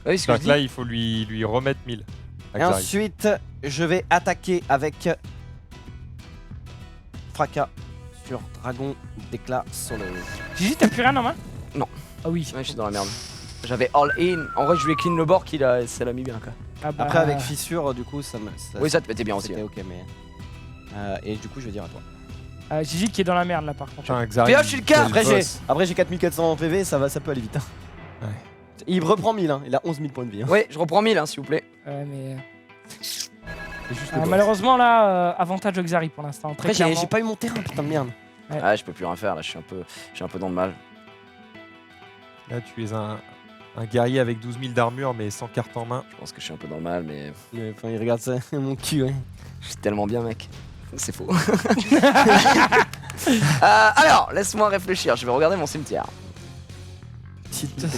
Oui, ce que je Donc dis. là, il faut lui remettre 1000. à Et Xari. ensuite, je vais attaquer avec fracas sur Dragon d'éclat solo. Gigi, t'as plus rien en main? Non. Ah oui. Ouais, je suis dans la merde. J'avais all in. En vrai, je lui ai clean le bord ça l'a mis bien, quoi. Ah bah, Après, avec fissure, du coup, ça me. Oui, ça te mettait bien aussi. C'était ok, mais. Et du coup, je vais dire à toi. Gigi qui est dans la merde là par contre. Putain, Xari, Pioche une carte. quel Après, boss. j'ai 4400 en PV, ça peut aller vite. Hein. Ouais. Il reprend 1000, hein. Il a 11 000 points de vie. Hein. Ouais, je reprends 1000, hein, s'il vous plaît. Ouais, mais. C'est juste le boss. Malheureusement là, avantage de Xari pour l'instant. Très Après, clairement. j'ai pas eu mon terrain, putain de merde. Ouais. Ah, je peux plus rien faire là, je suis un peu dans le mal. Là, tu es un guerrier avec 12 000 d'armure, mais sans carte en main. Je pense que je suis un peu dans le mal, mais Enfin, il regarde ça, mon cul, ouais. je suis tellement bien, mec. C'est faux. Alors, laisse-moi réfléchir, je vais regarder mon cimetière.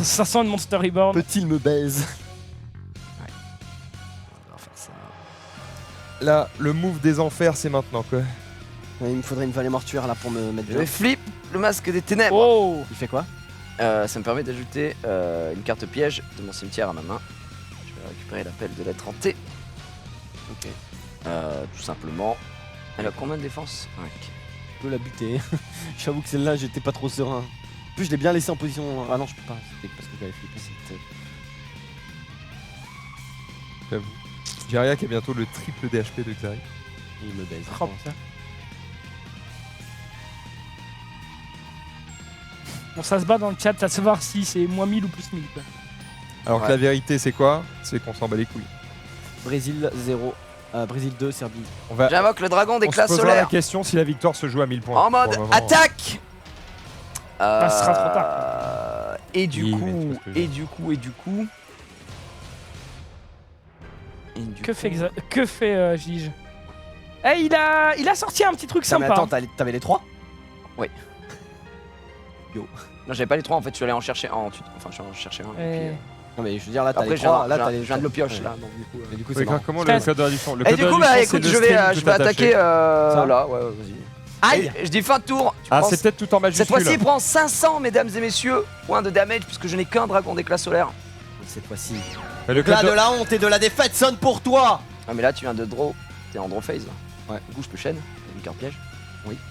Ça sent une Monster Reborn. Peut-il me baise? On va faire ça. Là, le move des enfers, c'est maintenant quoi. Il me faudrait une vallée mortuaire là pour me mettre Je bien. vais flip le masque des ténèbres. Oh. Il fait quoi? Ça me permet d'ajouter une carte piège de mon cimetière à ma main. Je vais récupérer l'appel de lettre hantée. Ok. Tout simplement. Elle a combien de défense? 5. Je peux la buter. J'avoue que celle-là, j'étais pas trop serein. En plus, je l'ai bien laissé en position. Ah non, je peux pas. C'était parce que j'avais flippé. J'avoue. Jaria qui a bientôt le triple DHP de Xari. Il me baise. Oh, putain. Bon, ça se bat dans le chat à savoir si c'est moins 1000 ou plus 1000. Quoi. Alors que Ouais. la vérité, c'est quoi? C'est qu'on s'en bat les couilles. Brésil 0. Brésil 2, Serbie. On va. J'invoque le dragon des On se classes posera la solaires. question si la victoire se joue à 1000 points. En mode Pour le moment. attaque. Bah, ce sera trop tard. Et du Oui, mais tu coup, vois ce que je veux et du coup, et du coup. Et du Que coup- fait Gige? Eh, il a sorti un petit truc Ah, mais sympa. attends, t'avais les 3? Non, j'avais pas les 3 en fait, je suis allé en chercher un ensuite. Enfin, je suis allé en chercher un. Et puis, Non, mais je veux dire, là, t'as après, les je viens, 3. Là, je t'as viens- les. je viens de le pioche Ouais. là. Donc, du coup, Mais du coup, Oui, c'est marrant. comment Putain. le code de réduction? Le Et code du de coup, bah réduction, écoute, c'est je le vais, stream je tout vais attaché. attaquer Ça là. Ouais, vas-y. Aïe! Et je dis fin de tour. Tu Ah, prends- c'est peut-être tout en majuscule. Cette fois-ci, il prend 500, mesdames et messieurs, points de damage, puisque je n'ai qu'un dragon d'éclat solaire. Cette fois-ci. Mais le Donc là, code de de- la honte et de la défaite sonne pour toi! Ah, mais là, tu viens de draw. T'es en draw phase. Ouais. Du coup, je peux chaîne. Une carte piège.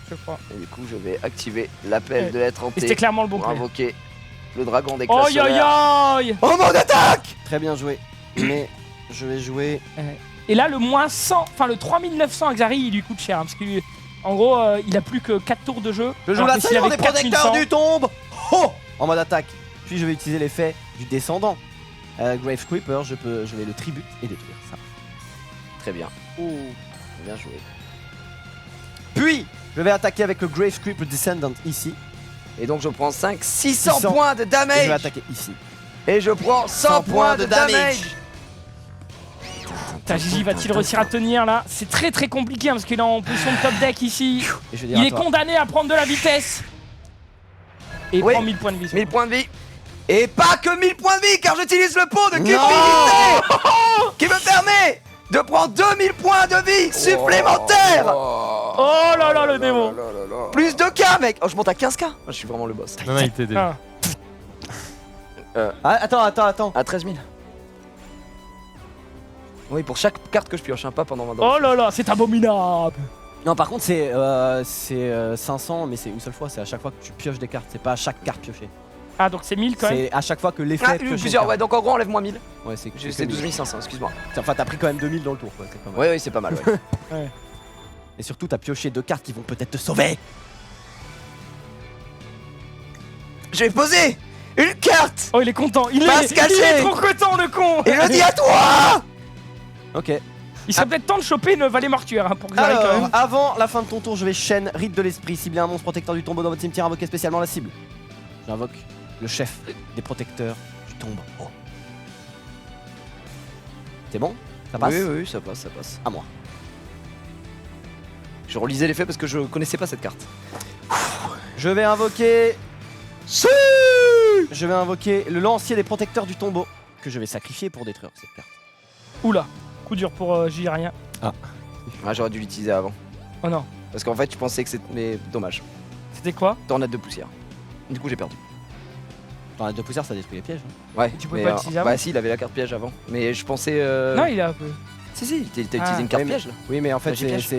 Je crois. Et du coup, je vais activer l'appel Ouais. de l'être Et c'était hanté clairement le bon pour play. invoquer le dragon d'éclat Oh, solaire. aïe. Oh, mode attaque! Très bien joué. Mais je vais jouer. Et là, le moins 100, enfin le 3900 Xari, il lui coûte cher. Hein, parce qu'en gros, il a plus que 4 tours de jeu. Je joue alors que l'assaillant s'il des avait protecteurs 4100, du tombe! Oh! En mode attaque. Puis je vais utiliser l'effet du descendant. Grave Creeper, je vais le tribute et détruire ça. Très bien. Oh. Bien joué. Puis, je vais attaquer avec le Grave Creeper Descendant ici. Et donc, je prends 600 600. points de Et je vais damage. attaquer ici. Et je prends 100 points de damage. Putain, Gigi va-t-il réussir à tenir là? C'est très très compliqué hein, parce qu'il est en position de top deck ici. Et je vais dire Il à est toi. condamné à prendre de la vitesse. Et il Oui. prend 1000 points de vie. 1000 points de vie. Et pas que 1000 points de vie, car j'utilise le pot de Non. cupidité qui me permet de prendre 2000 points de vie supplémentaires. Oh là là, le démon. Plus de K, mec. Oh, je monte à 15K. Moi, je suis vraiment le boss. Non, non, il t'aide. Ah. Ah, attends. À 13 000. Oui, pour chaque carte que je pioche, hein, pas pendant 20 ans. Oh là là, c'est abominable. Non, par contre, c'est 500, mais c'est une seule fois. C'est à chaque fois que tu pioches des cartes. C'est pas à chaque carte piochée. Ah, donc c'est 1000 quand même. C'est à chaque fois que l'effet. Ah, pioche une plusieurs, carte. ouais, donc en gros, enlève-moi 1000. Ouais, c'est C'est 12 500, excuse-moi. Enfin, t'as pris quand même 2000 dans le tour, quoi. C'est pas mal. Oui, oui, c'est pas mal, ouais. Et surtout, t'as pioché 2 cartes qui vont peut-être te sauver. Je vais poser une carte Oh, il est content. Il Va est, se cacher. il est trop content, le con. et je dis à toi. Ok. Il serait peut-être temps de choper une vallée mortuaire hein, pour Xari quand Alors, même. avant la fin de ton tour, je vais chaîne Rite de l'Esprit. Cibler un monstre protecteur du tombeau dans votre cimetière, invoquer spécialement la cible. J'invoque le chef des protecteurs du tombeau. C'est bon? Ça passe? Oui, oui, ça passe, ça passe. À moi. Je relisais l'effet parce que je connaissais pas cette carte. Je vais invoquer. Je vais invoquer le lancier des protecteurs du tombeau que je vais sacrifier pour détruire cette carte. Oula, coup dur pour Gigi rien. Ah, j'aurais dû l'utiliser avant. Oh non. Parce qu'en fait, je pensais que c'était. Mais dommage. C'était quoi? Tornade de poussière. Du coup, j'ai perdu. Enfin, la de poussière, ça détruit les pièges. Hein. Ouais. Tu pouvais mais, pas l'utiliser avant Bah, si, il avait la carte piège avant. Mais je pensais. Non, il a un peu. Si, t'as utilisé Ah, une carte oui, mais- piège là. Oui, mais en fait, Magie piège.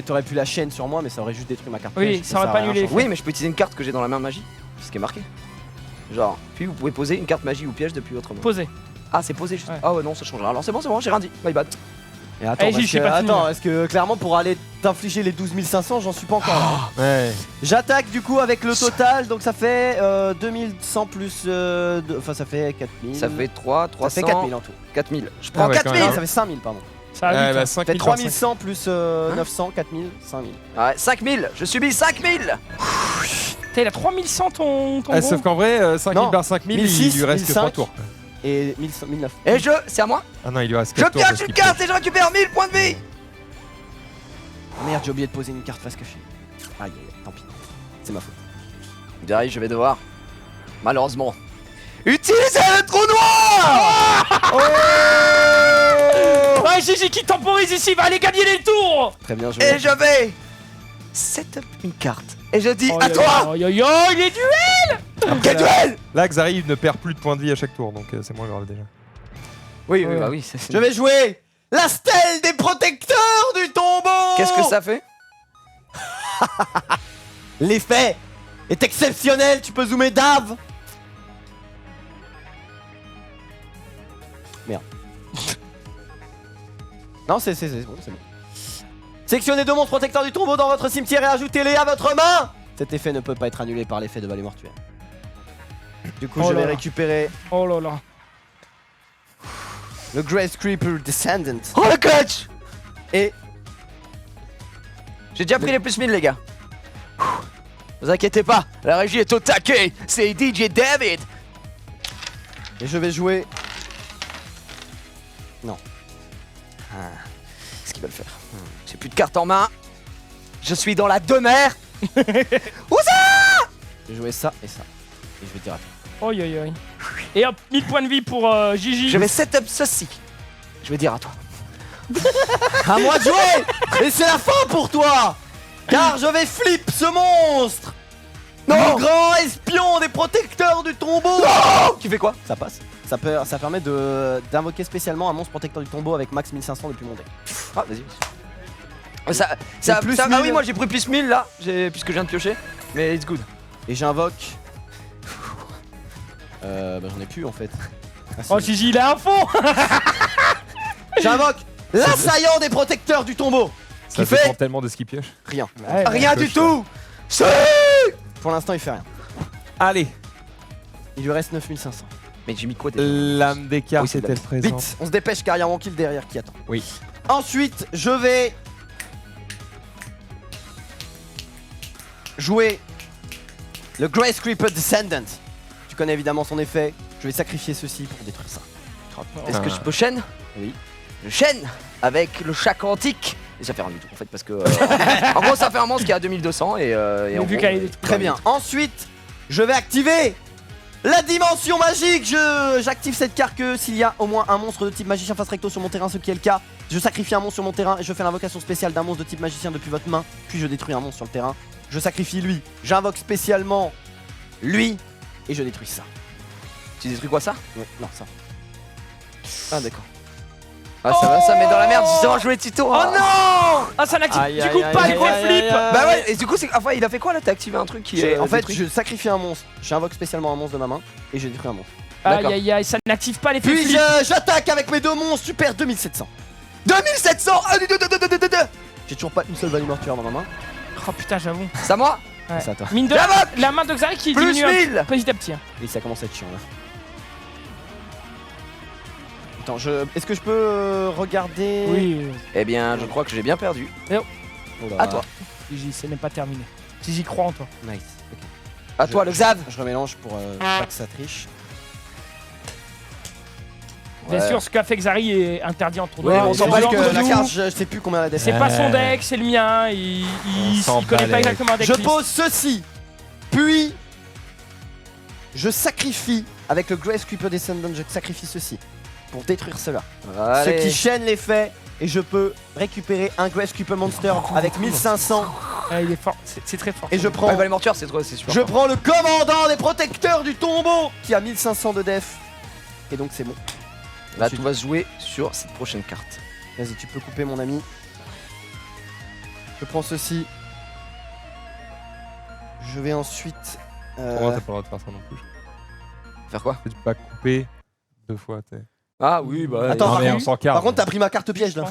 t'aurais pu la chaîne sur moi, mais ça aurait juste détruit ma carte. Oui, piège, ça et aurait pas rien annulé. changé. Oui, mais je peux utiliser une carte que j'ai dans la main magie. C'est ce qui est marqué. Genre, puis vous pouvez poser une carte magie ou piège depuis votre main. Posé. Ah, c'est posé juste. Ouais. Ah ouais, non, ça changera. Alors c'est bon, j'ai rien dit. My bad. Et attends, Eh, parce Gilles, j'ai que, pas fini. attends, est-ce que clairement pour aller t'infliger les 12 500, j'en suis pas encore là. hein. Ouais. J'attaque du coup avec le total, donc ça fait 2100 plus. Enfin, ça fait 4000. Ça fait 3, Ça 300. fait 4000 en tout. 4000. Je Ah prends ouais, quand 4000. Non, même. ça fait 5000, pardon. Ça a Ouais, vite, bah, hein. Ça fait 5000 3100 plus 900, 4000, 5000. Ouais, 5000. Je subis 5000. Putain, il a 3100 ton Ah, gros. sauf qu'en vrai, 5000 Non, par 5000, 1006, il lui reste que 3 1005. tours. Et 1009. Et c'est à moi. Ah non, il lui reste Je 4 tours. pioche parce une qu'il carte et je récupère 1000 points de vie. Merde, j'ai oublié de poser une carte face cachée. Aïe, aïe, aïe, tant pis. C'est ma faute. Derrière, je vais devoir, malheureusement, Utilisez le trou noir. Ah, Gigi qui temporise ici, va aller gagner les tours. Très bien joué. Et je vais set up une carte. Et je dis Oh, à toi, il est duel. quel duel. Là, Xari ne perd plus de points de vie à chaque tour, donc c'est moins grave déjà. Oui, Ouais. bah oui. Je vais jouer la stèle des protecteurs du tombeau. Qu'est-ce que ça fait? L'effet est exceptionnel, tu peux zoomer Dave. Merde. Non, c'est bon, c'est bon. Sélectionnez 2 monstres protecteurs du tombeau dans votre cimetière et ajoutez-les à votre main. Cet effet ne peut pas être annulé par l'effet de Vallée Mortuaire. Du coup, Oh je là vais là. récupérer Oh là là. le Grace Creeper Descendant. Oh le clutch. Et J'ai déjà pris les plus 1000 les gars. Vous inquiétez pas, la régie est au taquet. C'est DJ David. je vais jouer. Qu'est-ce qu'ils veulent faire? J'ai plus de cartes en main. Je suis dans la demeure. Je vais jouer ça et ça. Et je vais dire à toi. Oi, oi, oi. Et hop, 1000 points de vie pour Gigi. Je vais set up ceci. Je vais dire à toi. À moi de jouer. Et c'est la fin pour toi. Car je vais flip ce monstre. Non. Le grand espion des protecteurs du tombeau. Non. Tu fais quoi? Ça passe. Ça permet d'invoquer spécialement un monstre protecteur du tombeau avec max 1500 depuis mon deck. Ah vas-y. Ça, plus ah 1000. oui, moi j'ai pris plus 1000 là, puisque je viens de piocher. Mais it's good. Et j'invoque. J'en ai plus en fait. Ah, si. Oh, Gigi, il est à fond. J'invoque l'assaillant des protecteurs du tombeau. Ça Qui fait dépend tellement de ce qu'il pioche. rien. Ouais, Rien ouais. du tout. Pour l'instant, il fait rien. Allez, Il lui reste 9500. Mais j'ai mis quoi déjà? l'âme des cartes Oui, c'est est-elle présente? Vite, on se dépêche car il y a mon kill derrière qui attend. Oui. Ensuite, je vais jouer le Grace Creeper Descendant. Tu connais évidemment son effet. Je vais sacrifier ceci pour détruire ça. Est-ce que je peux chaîne? Oui. Je chaîne avec le chat quantique. Et ça fait rien du tout en fait parce que en gros ça fait un monstre qui est à 2200 et Mais en vu gros, qu'elle est détruite. Très bien. Ensuite, je vais activer la dimension magique. J'active cette carte que s'il y a au moins un monstre de type magicien face recto sur mon terrain, ce qui est le cas. Je sacrifie un monstre sur mon terrain et je fais l'invocation spéciale d'un monstre de type magicien depuis votre main. Puis je détruis un monstre sur le terrain. Je sacrifie lui. J'invoque spécialement lui et je détruis ça. Tu détruis quoi ça? Ouais, non, ça. Ah d'accord. Ah ça va, ça met dans la merde justement jouer Tito. Oh non. Ah, ça n'active Aïe, du aïe, coup aïe, pas aïe, l'effet aïe, flip. aïe, aïe. Bah ouais, et du coup c'est. Enfin il a fait quoi là? T'as activé un truc qui En fait, détruit. je sacrifie un monstre. J'invoque spécialement un monstre de ma main et je détruis un monstre. Aïe, D'accord. aïe, aïe, ça n'active pas l'effet Puis flip. j'attaque avec mes 2 monstres. Super 2700. 2700. J'ai toujours pas une seule value mortuaire dans ma main. Oh putain, j'avoue. C'est à moi. Ouais. C'est à toi. Mine de J'invoque. la main de Xari qui Plus diminue 1000. petit à petit. Hein. Oui, ça commence à être chiant là. Attends, est-ce que je peux regarder? Oui. Eh bien je crois que j'ai bien perdu. Oh là À là. toi. Gigi, c'est même pas terminé. Gigi croit en toi. Nice. Ok. À toi le Xav. Je remélange pour pas que ça triche. Bien Ouais. sûr, ce qu'a fait Xari est interdit en tournoi. Ouais, On on s'en s'en bat bat les les que couilles. la carte, je sais plus combien elle a C'est défendu. pas son deck, c'est le mien. Il s'en connaît pas bat les- exactement un deck Je list. pose ceci, puis je sacrifie avec le Grace Creeper Descendant, je sacrifie ceci pour détruire cela. Ce qui chaîne l'effet et je peux récupérer un Grace Creeper Monster avec 1500 Ah, il est fort, c'est très fort. et je prends, Ouais, bah les mortuaires c'est super. je prends le commandant des protecteurs du tombeau qui a 1500 de def et donc c'est bon. Là Ensuite, tout va se jouer sur cette prochaine carte. vas-y, tu peux couper mon ami. Je prends ceci. Je vais ensuite. Pourquoi t'as pas le droit de faire ça non plus? Faire quoi? Tu peux pas couper 2 fois, t'es. Ah oui bah. Attends, Non, par mais contre- on s'en carre. Par contre, t'as pris ma carte piège là.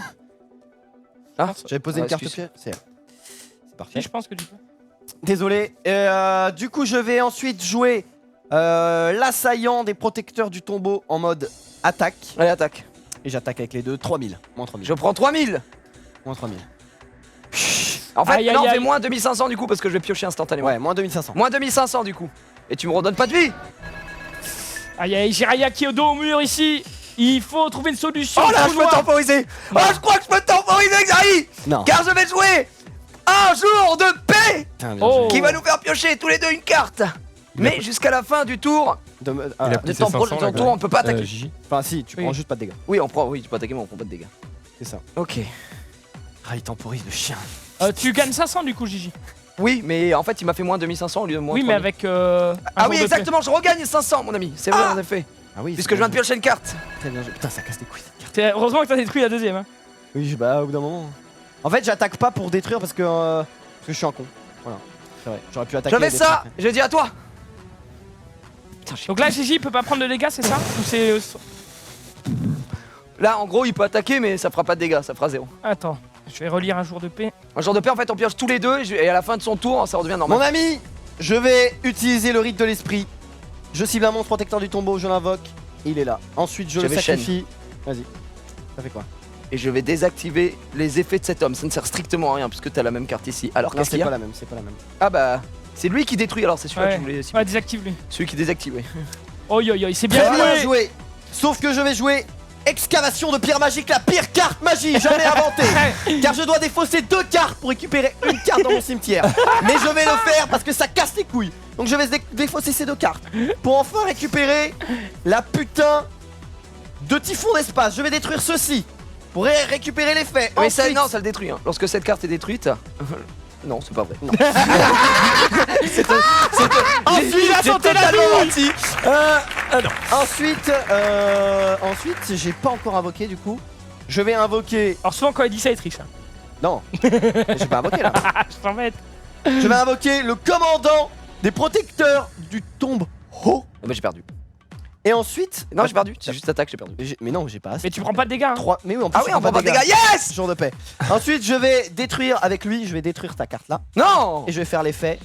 Ah, J'avais posé une carte excuse. piège. C'est Si, parfait. je pense que tu peux. Désolé. Du coup, je vais ensuite jouer l'assaillant des protecteurs du tombeau en mode attaque. Allez attaque. Et j'attaque avec les deux. 3000. Moins 3000. Je prends 3000. Moins 3000. En fait Aïe, aïe, non, aïe. fais moins 2500 du coup parce que je vais piocher instantanément. Ouais, moins 2500. Moins 2500 du coup. Et tu me redonnes pas de vie. Aïe, aïe, Jiraya qui est au dos au mur ici. Il faut trouver une solution. Oh là Trou je peux noir. temporiser. Oh je crois que je peux temporiser Xari. Non. Car je vais jouer un jour de paix Putain, bien Oh. joué. qui va nous faire piocher tous les deux une carte. Mais jusqu'à la fin du tour, De, Il a pris de ses temps 500, ton là, tour, on peut pas attaquer. Gigi. Enfin si, tu Oui. prends juste pas de dégâts. Oui, on prend, oui, tu peux attaquer, mais on prend pas de dégâts. C'est ça. Ok. Ah, il temporise le chien. Tu gagnes 500 du coup, Gigi. Oui, mais en fait, il m'a fait moins 2500 au lieu de moins Oui, mais 3000. avec. Ah oui, exactement, je regagne 500, mon ami. C'est vrai, en effet. Ah oui. Puisque je viens de piocher une carte. Très bien joué. Putain, ça casse les couilles cette carte. Heureusement que t'as détruit la deuxième. Hein. Oui, bah au bout d'un moment. En fait, j'attaque pas pour détruire parce que je suis un con. Voilà. C'est vrai. J'aurais pu attaquer. Je fais et détruire. ça, je dis à toi. Putain, Donc là, Gigi peut pas prendre de dégâts, c'est ça? Ou c'est. Là, en gros, il peut attaquer, mais ça fera pas de dégâts, ça fera 0. Attends, je vais relire un jour de paix. Un jour de paix, en fait, on pioche tous les deux et à la fin de son tour, ça redevient normal. Mon ami, je vais utiliser le rite de l'esprit. Je cible un monstre protecteur du tombeau, je l'invoque. Il est là. Ensuite, je le J'avais sacrifie. Vas-y. Ça fait quoi? Et je vais désactiver les effets de cet homme. Ça ne sert strictement à rien puisque t'as la même carte ici. Alors Non, qu'est-ce qu'il c'est y pas a la même, c'est pas la même. Ah bah, c'est lui qui détruit alors, c'est celui-là que je voulais cibler. Ouais, désactive lui. Celui qui désactive, oui. Oi, oi, oi, c'est Très bien bien joué. joué. Sauf que je vais jouer excavation de pierre magique, la pire carte magie jamais inventée. Car je dois défausser 2 cartes pour récupérer une carte dans mon cimetière. Mais je vais le faire parce que ça casse les couilles. Donc je vais défausser ces 2 cartes pour enfin récupérer la putain de typhon d'espace. Je vais détruire ceci pour récupérer l'effet. Mais ça, Ensuite- non, ça le détruit. Hein. Lorsque cette carte est détruite. Non, c'est pas vrai. Non. Ensuite, Il a j'ai tenté la totalement douille. menti. Ensuite, j'ai pas encore invoqué du coup. Je vais invoquer. Alors souvent quand il dit ça, il triche. Hein. Non, j'ai pas invoqué là. Ah, je t'embête. Je vais invoquer le commandant des protecteurs du tombeau. Ah bah, j'ai perdu. Et ensuite. Non, j'ai perdu. C'est juste attaque, j'ai perdu. Mais non, j'ai pas assez. Mais tu prends pas de dégâts. Hein. 3. Mais oui, en plus, Ah oui, je on prends prend pas de dégâts. Yes. Jour de paix. Ensuite, je vais détruire avec lui. Je vais détruire ta carte là. Non. Et je vais faire l'effet.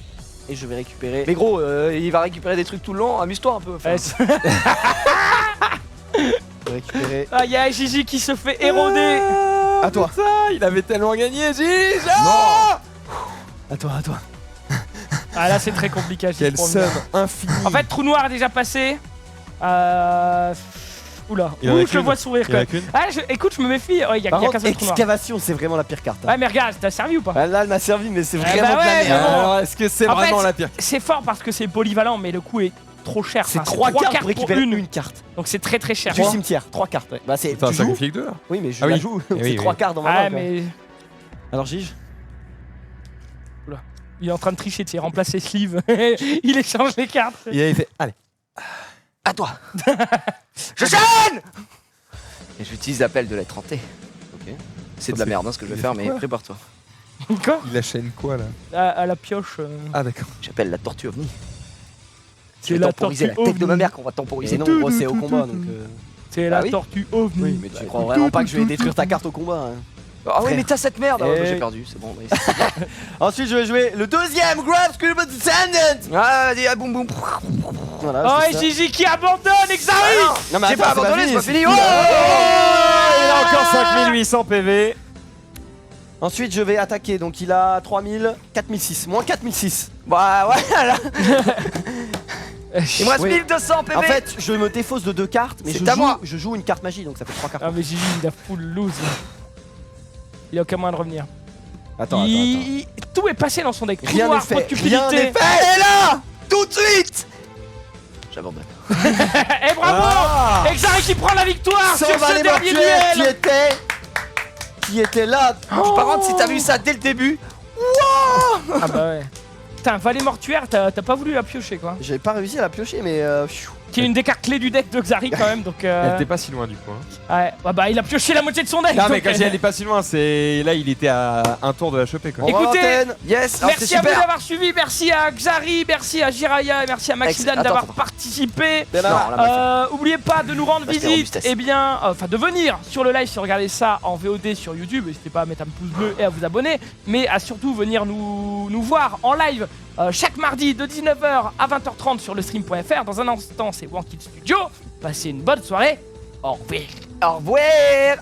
Et je vais récupérer. Mais gros, il va récupérer des trucs tout le long. Amuse-toi un peu. Enfin. Ouais, Je vais récupérer. Ah, y a Gigi qui se fait éroder. À toi. Il avait tellement gagné, Gigi. À toi, à toi. Ah là, c'est très compliqué. Gigi, Quelle pour somme venir. infinie. En fait, trou noir est déjà passé. Oula, Il en a ouh, je le qu'une. vois sourire Il y quand en a même. qu'une. Ah, écoute, je me méfie. Oh, y a Par qu'un contre, seul trou noir. excavation, c'est vraiment la pire carte. Hein. Ouais, mais regarde, t'as servi ou pas? Ah, là, elle m'a servi, mais c'est bah vraiment de la ouais, merde. mais bon. Alors, est-ce que c'est En vraiment fait, la pire? C'est fort parce que c'est polyvalent, mais le coût est trop cher. C'est Enfin, 3 cartes pour pour récupérer une. une carte. Donc c'est très très cher. Du cimetière, 3 cartes. Ouais. Bah, c'est. Putain, Tu ça joues conflit que 2 là. Oui, mais je Ah la oui. joue. Eh C'est oui, 3 oui. cartes dans ma Ah, main. quoi. mais Alors, Gige. il est en train de tricher, tu sais, remplacer sleeve. Il échange les cartes. Il avait fait. Allez. À toi. Je chaîne. Et j'utilise l'appel de lettre hantée. Ok. C'est de Ça, la merde hein, ce que je vais il faire, fait mais quoi prépare-toi. Quoi? Il achète quoi là? À la pioche. Ah d'accord. J'appelle la tortue ovni. C'est Je vais la temporiser la tortue tête de ma ovni. mère qu'on va temporiser. Et non, gros, c'est au combat donc. C'est Bah la oui. tortue ovni. Oui, mais tu crois vraiment pas que je vais détruire ta carte au combat. Hein. Ah ouais, mais t'as cette merde. Eh J'ai oui. perdu, c'est bon. Ensuite, je vais jouer le deuxième Grab Scribble Descendant. Ah, vas-y, ah, boum boum. Voilà, Oh, c'est et ça. Gigi qui abandonne, Exari. Non, mais J'ai attends, pas abandonné, c'est pas fini. Oh, Il a encore 5800 PV. Ensuite, je vais attaquer. Donc, il a 3000, 4006. Moins 4006. Bah voilà. Il me reste Oui. 1200 PV. En fait, je me défausse de 2 cartes, mais C'est à moi. je joue une carte magie, donc ça fait 3 cartes. Ah, mais Gigi, il a full lose. Il a aucun moyen de revenir. Attends. Tout est passé dans son deck. Trou Rien noir, n'est fait, faute rien cupidité. n'est fait. Elle est là tout de suite. J'abandonne. Eh bravo, Ah. Exari qui prend la victoire sur Sauve ce les dernier mortuaires duel. qui était là. Par contre, si t'as vu ça dès le début, Ah bah ouais. Putain, Valet mortuaire, t'as pas voulu la piocher quoi. J'ai pas réussi à la piocher, mais pfiou. Qui est une des cartes clés du deck de Xari quand même, donc Elle était pas si loin du coup. Hein. ouais. Bah il a pioché la moitié de son deck. Non mais donc, quand j'ai elle est pas si loin, c'est là il était à un tour de la choper quoi. On va à Écoutez, l'antenne. yes. alors Merci c'est à vous super. d'avoir suivi, merci à Xari, merci à Jiraya, et merci à Maxidan Attends, d'avoir attends. participé. Ben là, Non, là, Oubliez pas de nous rendre Bah, c'était visite, robustesse. et bien, enfin de venir sur le live si vous regardez ça en VOD sur YouTube, n'hésitez pas à mettre un pouce bleu et à vous abonner, mais à surtout venir nous voir en live chaque mardi de 19h à 20h30 sur le stream.fr. Dans un instant, c'est Wankid Studio. Passez une bonne soirée. Au revoir. Au revoir.